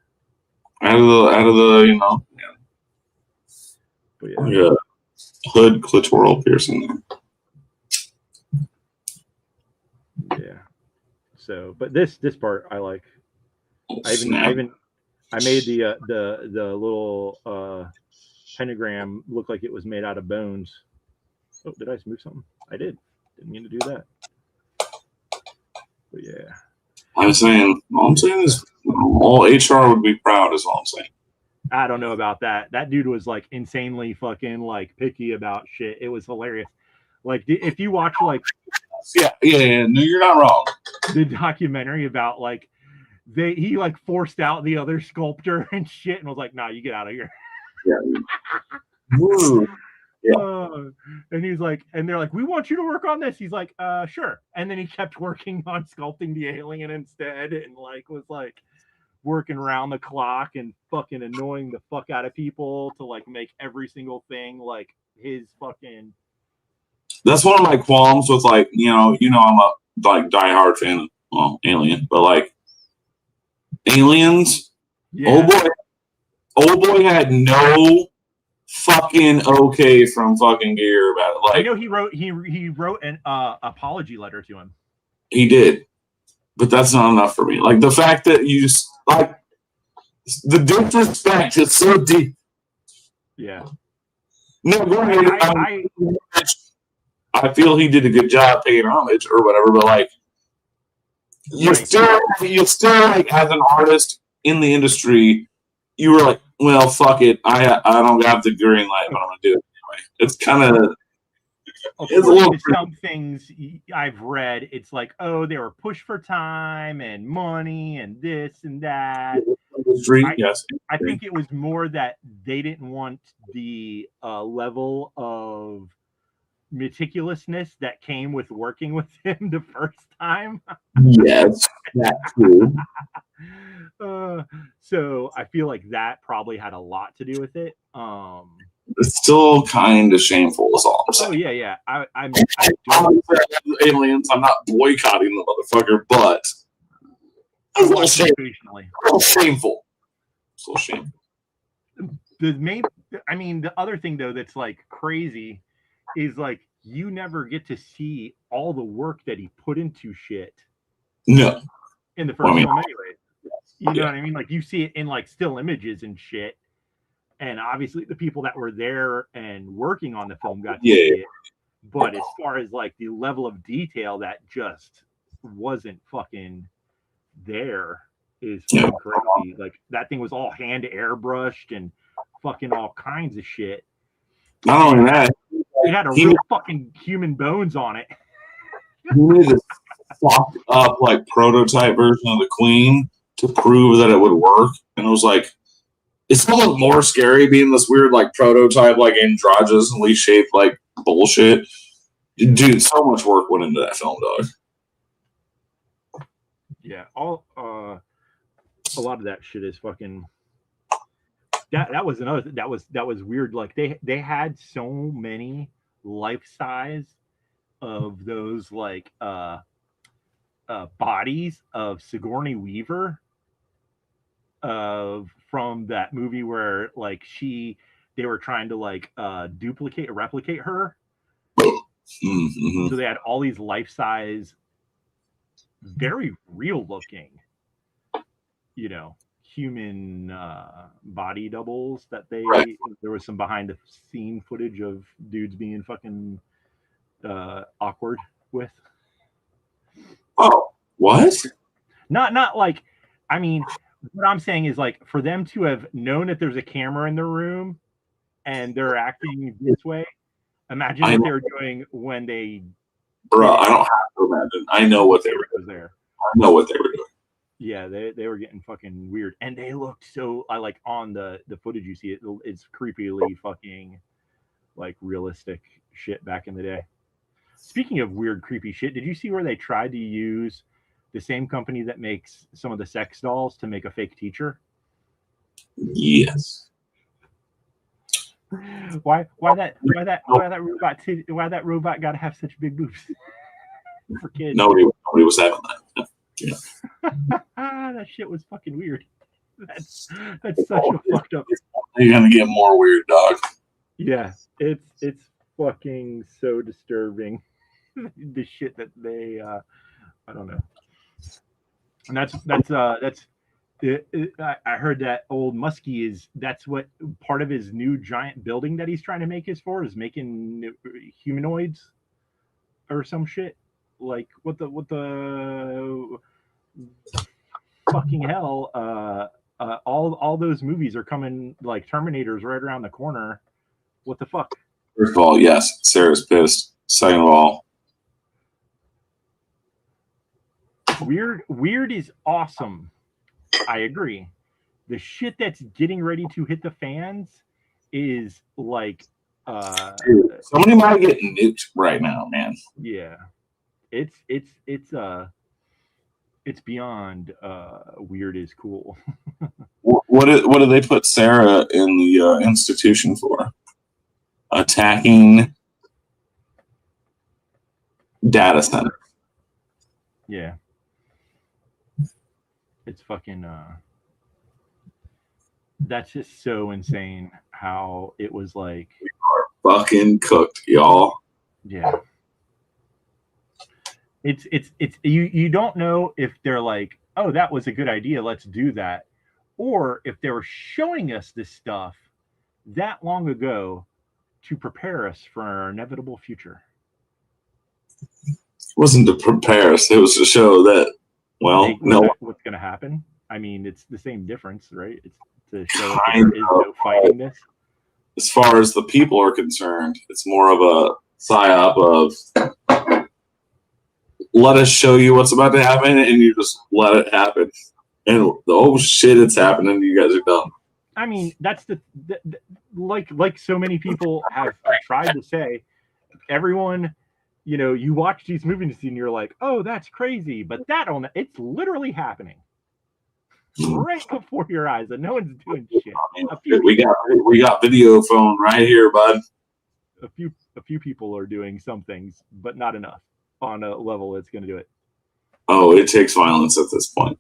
Out of the But yeah. Hood clitoral piercing there. Yeah. So, but this part I like. I made the little pentagram look like it was made out of bones. Oh, did I move something? I did. Didn't mean to do that. But yeah. All I'm saying is all HR would be proud is all I'm saying. I don't know about that. That dude was like insanely fucking like picky about shit. It was hilarious. Like if you watch like yeah, no, you're not wrong. The documentary about like he like forced out the other sculptor and shit and was like, nah, you get out of here. Yeah. And he's like, and they're like, we want you to work on this. He's like, sure. And then he kept working on sculpting the alien instead, and like was like working around the clock and fucking annoying the fuck out of people to like make every single thing like his fucking. That's one of my qualms with like, I'm a like diehard fan of Alien, but like Aliens, yeah. Old boy had no fucking okay from fucking Gear about it. Like, he wrote an apology letter to him. He did, but that's not enough for me. Like the fact that you just like the disrespect is so deep. Yeah. No, go ahead. I feel he did a good job paying homage or whatever, but like you still like as an artist in the industry, you were like, well, fuck it, I don't have the green light, but I'm gonna do it anyway. It's kind of some things I've read, it's like, oh, they were pushed for time and money and this and that. I think it was more that they didn't want the level of meticulousness that came with working with him the first time. Yes, that's true. So I feel like that probably had a lot to do with it. It's still kind of shameful, is all I'm saying. Oh yeah. I aliens. I'm not boycotting the motherfucker, but it's a little shameful. It's a little shameful. The other thing though that's like crazy is like you never get to see all the work that he put into shit. No. In the first film anyway. You know what I mean? Like you see it in like still images and shit. And obviously the people that were there and working on the film got to see it. But as far as like the level of detail that just wasn't fucking there is fucking crazy. Like that thing was all hand airbrushed and fucking all kinds of shit. Not only that, it had a real fucking human bones on it. He made this fucked up like prototype version of the Queen to prove that it would work, and it was like it's almost more scary being this weird like prototype, like androgynously shaped like bullshit. Dude, so much work went into that film, dog. Yeah, a lot of that shit is fucking. That was another. That was weird. Like they had so many life size of those like bodies of Sigourney Weaver from that movie where like they were trying to like replicate her. Mm-hmm. So they had all these life size, very real looking, human body doubles that there was some behind the scene footage of dudes being fucking awkward with. Oh, what? Not like, I mean, what I'm saying is like for them to have known that there's a camera in the room and they're acting this way. Imagine what they were doing when they. Bro, I don't have to imagine. I know what they were doing. There. I know what they were doing. Yeah, they were getting fucking weird, and they looked so. I like on the footage you see it's creepily fucking like realistic shit back in the day. Speaking of weird, creepy shit, did you see where they tried to use the same company that makes some of the sex dolls to make a fake teacher? Yes. Why that robot got to have such big boobs for kids? Nobody was having that. Yeah. That shit was fucking weird. That's such a fucked up. You're gonna get more weird, dog. Yeah, it's fucking so disturbing. The shit that they I don't know. And that's I heard that old Muskie that's what part of his new giant building that he's trying to make is making humanoids or some shit. Like what the fucking hell? All those movies are coming, like Terminator's right around the corner. What the fuck? First of all, yes, Sarah's pissed. Second of all, weird is awesome. I agree. The shit that's getting ready to hit the fans is like dude, somebody might get nuked right now, man. Yeah. It's beyond weird is cool. What do they put Sarah in the institution for? Attacking data center. Yeah. It's fucking that's just so insane how it was like we are fucking cooked, y'all. Yeah. It's you don't know if they're like, oh, that was a good idea, let's do that, or if they were showing us this stuff that long ago to prepare us for our inevitable future. It wasn't to prepare us. It was to show that, well, no. What's going to happen? I mean, it's the same difference, right? It's to show that there is no fighting this. As far as the people are concerned, it's more of a psyop of let us show you what's about to happen, and you just let it happen. And oh shit, it's happening. You guys are dumb. I mean, that's the like so many people have tried to say. Everyone, you know, you watch these movies and you're like, oh, that's crazy, but it's literally happening right before your eyes, and no one's doing shit. We got video phone right here, bud. A few people are doing some things, but not enough on a level that's going to do it. Oh, it takes violence at this point.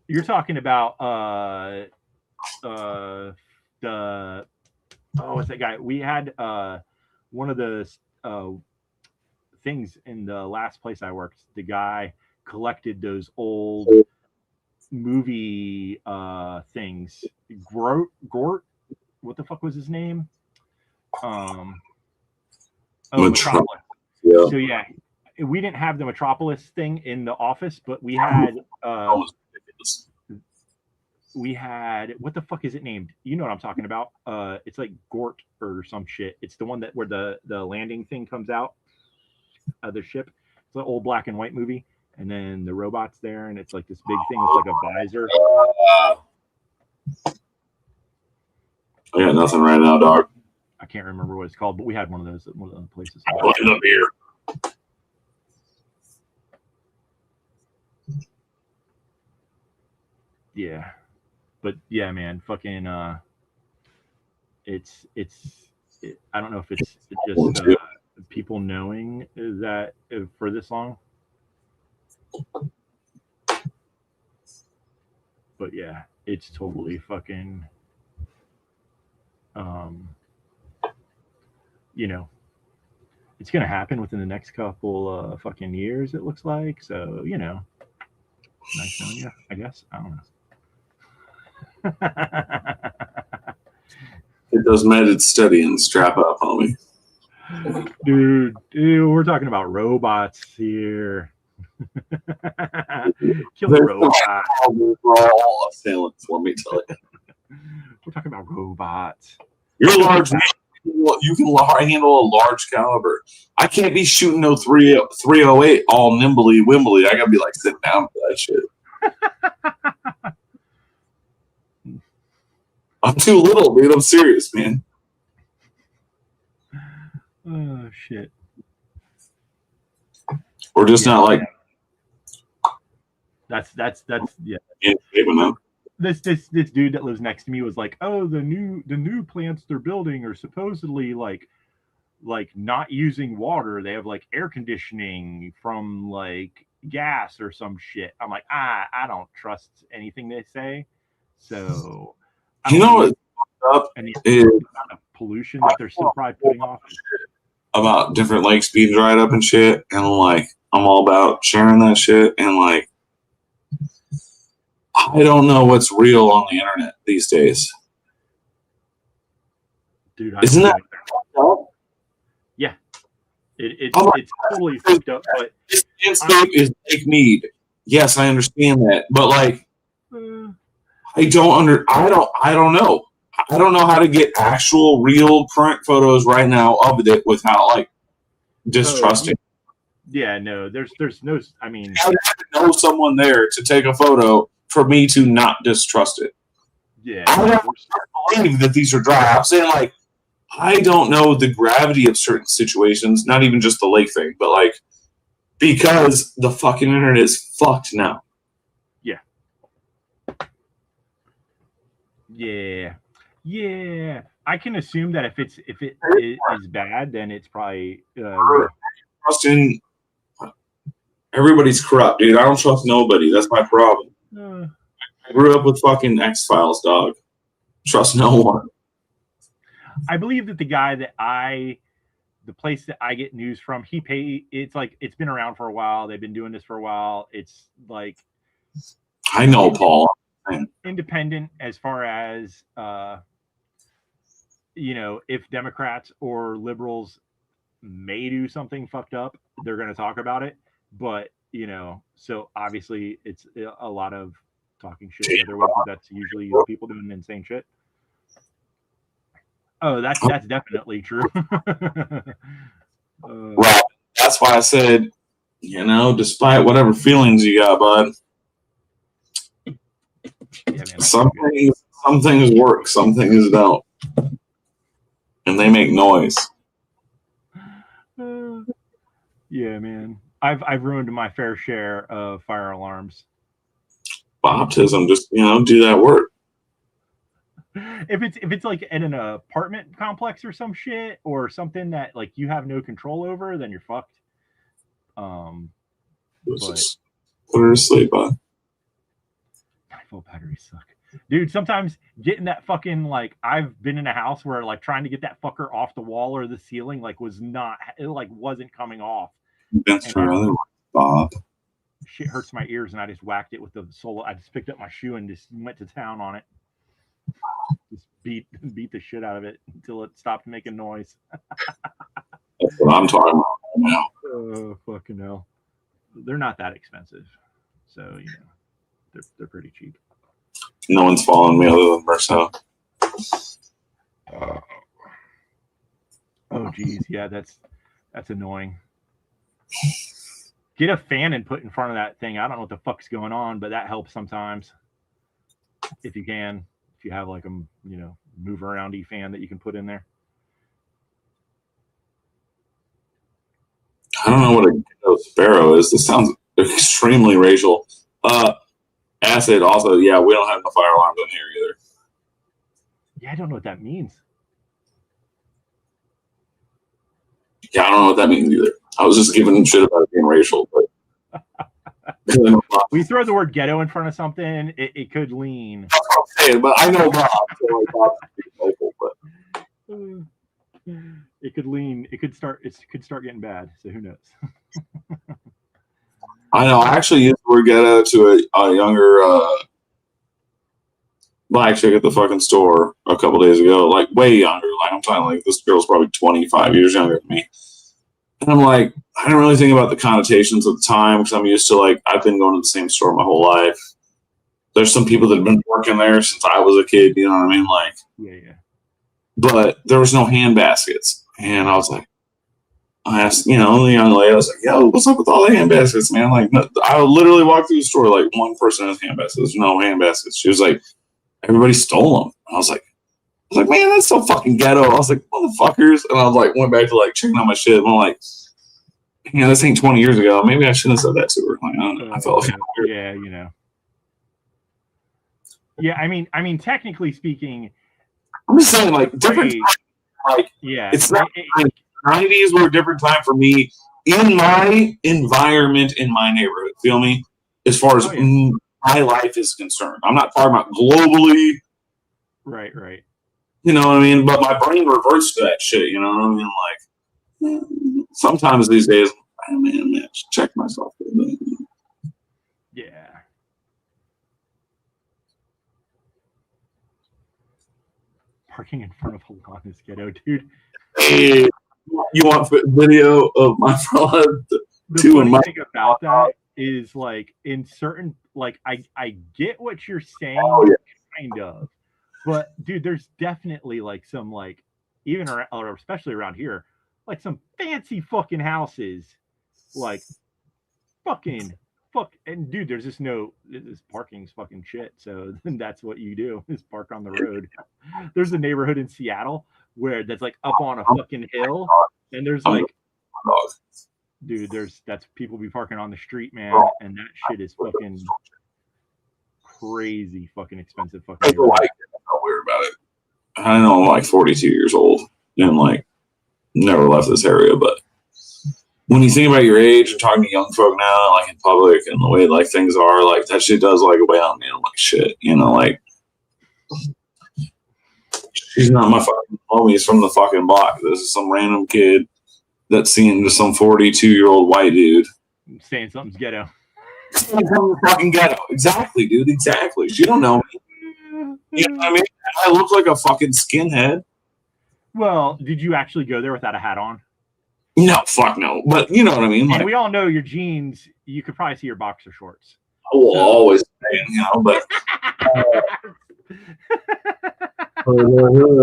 You're talking about what's that guy? We had one of the things in the last place I worked. The guy collected those old movie things. Gort, what the fuck was his name? Metropolis. Yeah. So yeah, we didn't have the Metropolis thing in the office, but we had what the fuck is it named? You know what I'm talking about? It's like Gort or some shit. It's the one that where the landing thing comes out of the ship. It's an old black and white movie, and then the robot's there, and it's like this big thing with like a visor. I got nothing right now, dog. I can't remember what it's called, but we had one of those at one of the places. In the beer. Yeah, but yeah, man, fucking. I don't know if it's just people knowing that for this long, but yeah, it's totally fucking. You know, it's gonna happen within the next couple fucking years. It looks like, so you know, nice knowing you. I guess I don't know. It does method study and strap up, homie. Dude, we're talking about robots here. Kill the robots. We're all assailants, let me tell you. We're talking about robots. You're large. You can handle a large caliber. I can't be shooting no 308 all nimbly wimbly. I gotta be like sitting down for that shit. I'm too little, dude. I'm serious, man. Oh shit. We're just not like. That's yeah. This dude that lives next to me was like, oh, the new plants they're building are supposedly like not using water. They have like air conditioning from like gas or some shit. I'm like, I don't trust anything they say. So you know what's up is amount of pollution that they're still probably putting off about different lakes being dried up and shit, and like I'm all about sharing that shit, and like I don't know what's real on the internet these days. Dude, isn't that up? Yeah. It's totally fucked up, but landscape is Lake Mead. Yes, I understand that. But like I don't know. I don't know how to get actual real current photos right now of it without like distrusting. Yeah, no, there's no, I mean, I have to know someone there to take a photo for me to not distrust it. Yeah, I don't believe that these are dry. I'm saying like I don't know the gravity of certain situations, not even just the lake thing, but like because the fucking internet is fucked now. Yeah. I can assume that if it is bad, then it's probably trusting. Everybody's corrupt, dude. I don't trust nobody. That's my problem. I grew up with fucking X-Files, dog. Trust no one. I believe that the place that I get news from, it's like, it's been around for a while. They've been doing this for a while. It's like, I know, Paul. Independent as far as, you know, if Democrats or liberals may do something fucked up, they're going to talk about it. But, you know, so obviously it's a lot of talking shit the other way. That's usually people doing insane shit. Oh, that's definitely true. Well, that's why I said, you know, despite whatever feelings you got, bud, yeah, man, some things work, some things don't, and they make noise. Yeah, man, I've ruined my fair share of fire alarms. Baptism, just, you know, do that work. If it's like in an apartment complex or some shit or something that like you have no control over, then you're fucked. Just put her to sleep, bud. 9-volt batteries suck, dude. Sometimes getting that fucking, like, I've been in a house where like trying to get that fucker off the wall or the ceiling like was not, it like wasn't coming off. That's true, Bob. Shit hurts my ears, and I just whacked it with the solo. I just picked up my shoe and just went to town on it. Just beat the shit out of it until it stopped making noise. That's what I'm talking about right now. Oh, fucking hell. They're not that expensive. So, you know, they're pretty cheap. No one's following me other than Marcel. Oh, geez. Yeah, that's annoying. Get a fan and put in front of that thing. I don't know what the fuck's going on, but that helps sometimes. If you can. If you have like a, you know, move around-y fan that you can put in there. I don't know what a ghetto sparrow is. This sounds extremely racial. Acid also, yeah, we don't have no fire alarms in here either. Yeah, I don't know what that means. Yeah, I don't know what that means either. I was just giving him shit about it being racial, but we throw the word ghetto in front of something, it could lean. That's what I'm saying, but I know Bob, so like Bob's local, but it could lean. It could start getting bad. So who knows? I know. I actually used the word ghetto to a younger black chick at the fucking store a couple days ago, like way younger. Like I'm talking like this girl's probably 25 years younger than me. And I'm like, I didn't really think about the connotations at the time because I'm used to, like, I've been going to the same store my whole life. There's some people that have been working there since I was a kid, you know what I mean? Like, yeah. But there was no hand baskets. And I was like, I asked, you know, the young lady, I was like, yo, what's up with all the hand baskets, man? Like, I literally walked through the store, like, one person has hand baskets. There's no hand baskets. She was like, everybody stole them. I was like, man, that's so fucking ghetto. I was like, motherfuckers. And I was like, went back to like checking out my shit. And I'm like, yeah, this ain't 20 years ago. Maybe I shouldn't have said that to her. Like, I don't know. I felt like yeah, you know. Yeah, I mean, technically speaking, I'm just saying, like, different time, like, yeah, it's not 90s were a different time for me in my environment in my neighborhood. Feel me? As far as my life is concerned, I'm not talking about globally. Right. You know what I mean? But my brain reverts to that shit. You know what I mean? Like, sometimes these days, man, check myself. Yeah. Parking in front of a lawn is ghetto, dude. Hey, you want video of my front? The funny thing about that is, like, in certain, like, I get what you're saying, kind of. But, dude, there's definitely, like, some, like, even around, or especially around here, like, some fancy fucking houses, like, and, dude, there's just this parking's fucking shit, so that's what you do, is park on the road. There's a neighborhood in Seattle where that's, like, up on a fucking hill, and there's, like, dude, that's people be parking on the street, man, and that shit is fucking crazy fucking expensive fucking I'm not weird about it. I know I'm like 42 years old and like never left this area, but when you think about your age and talking to young folk now, like in public and the way like things are, like that shit does like weigh on me. I'm like, shit, you know, like she's not my fucking homie. He's from the fucking block. This is some random kid that's seen to some 42-year-old white dude saying something's ghetto. Fucking ghetto. Exactly, dude. Exactly. She don't know me. You know what I mean? I look like a fucking skinhead. Well, did you actually go there without a hat on? No, fuck no. But you know what I mean. And Like, we all know your jeans. You could probably see your boxer shorts. I will always say, you know, but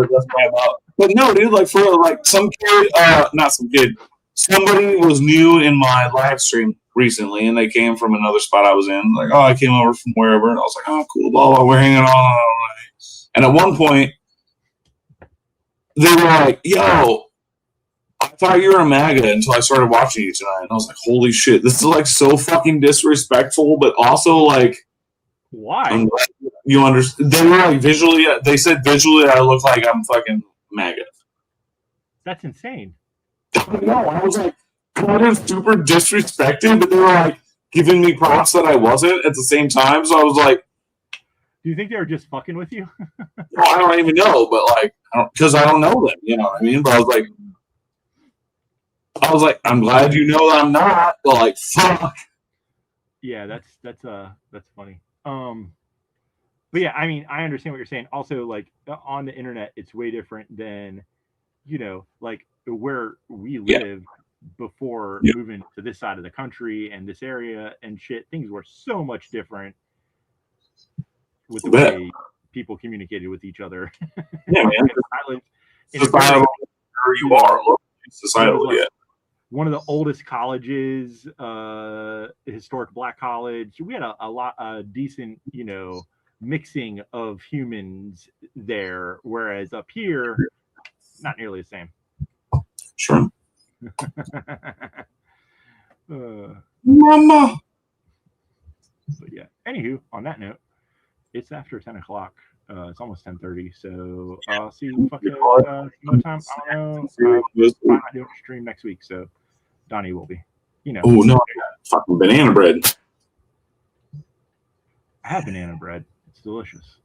that's my about. But no, dude, like for like some kid, not some kid, somebody was new in my live stream recently, and they came from another spot I was in. Like, oh, I came over from wherever, and I was like, oh, cool, blah blah. We're hanging out all night. And at one point, they were like, yo, I thought you were a MAGA until I started watching you tonight. And I was like, holy shit, this is like so fucking disrespectful, but also like, why? You understand? They were like visually, they said visually I look like I'm fucking MAGA. That's insane. No, I was like, kind of super disrespected, but they were like giving me props that I wasn't at the same time. So I was like, do you think they were just fucking with you? well, I don't even know, but like, because I don't know them, you know what I mean? But I was like, I'm glad you know that I'm not, but like, fuck. Yeah, that's funny. But yeah, I mean, I understand what you're saying. Also, like on the internet, it's way different than, you know, like where we live before moving to this side of the country and this area and shit. Things were so much different with the way people communicated with each other. Yeah, man. Societal, where you are, societal, yeah. One of the oldest colleges, historic black college. We had a lot decent, you know, mixing of humans there, whereas up here, not nearly the same. Sure. Mama. But yeah. Anywho, on that note, it's after 10 o'clock. It's almost 10:30, so I'll see you fucking another time. I don't know. I'm not doing a stream next week, so Donnie will be. You know. Oh no, I got fucking banana bread. I have banana bread. It's delicious.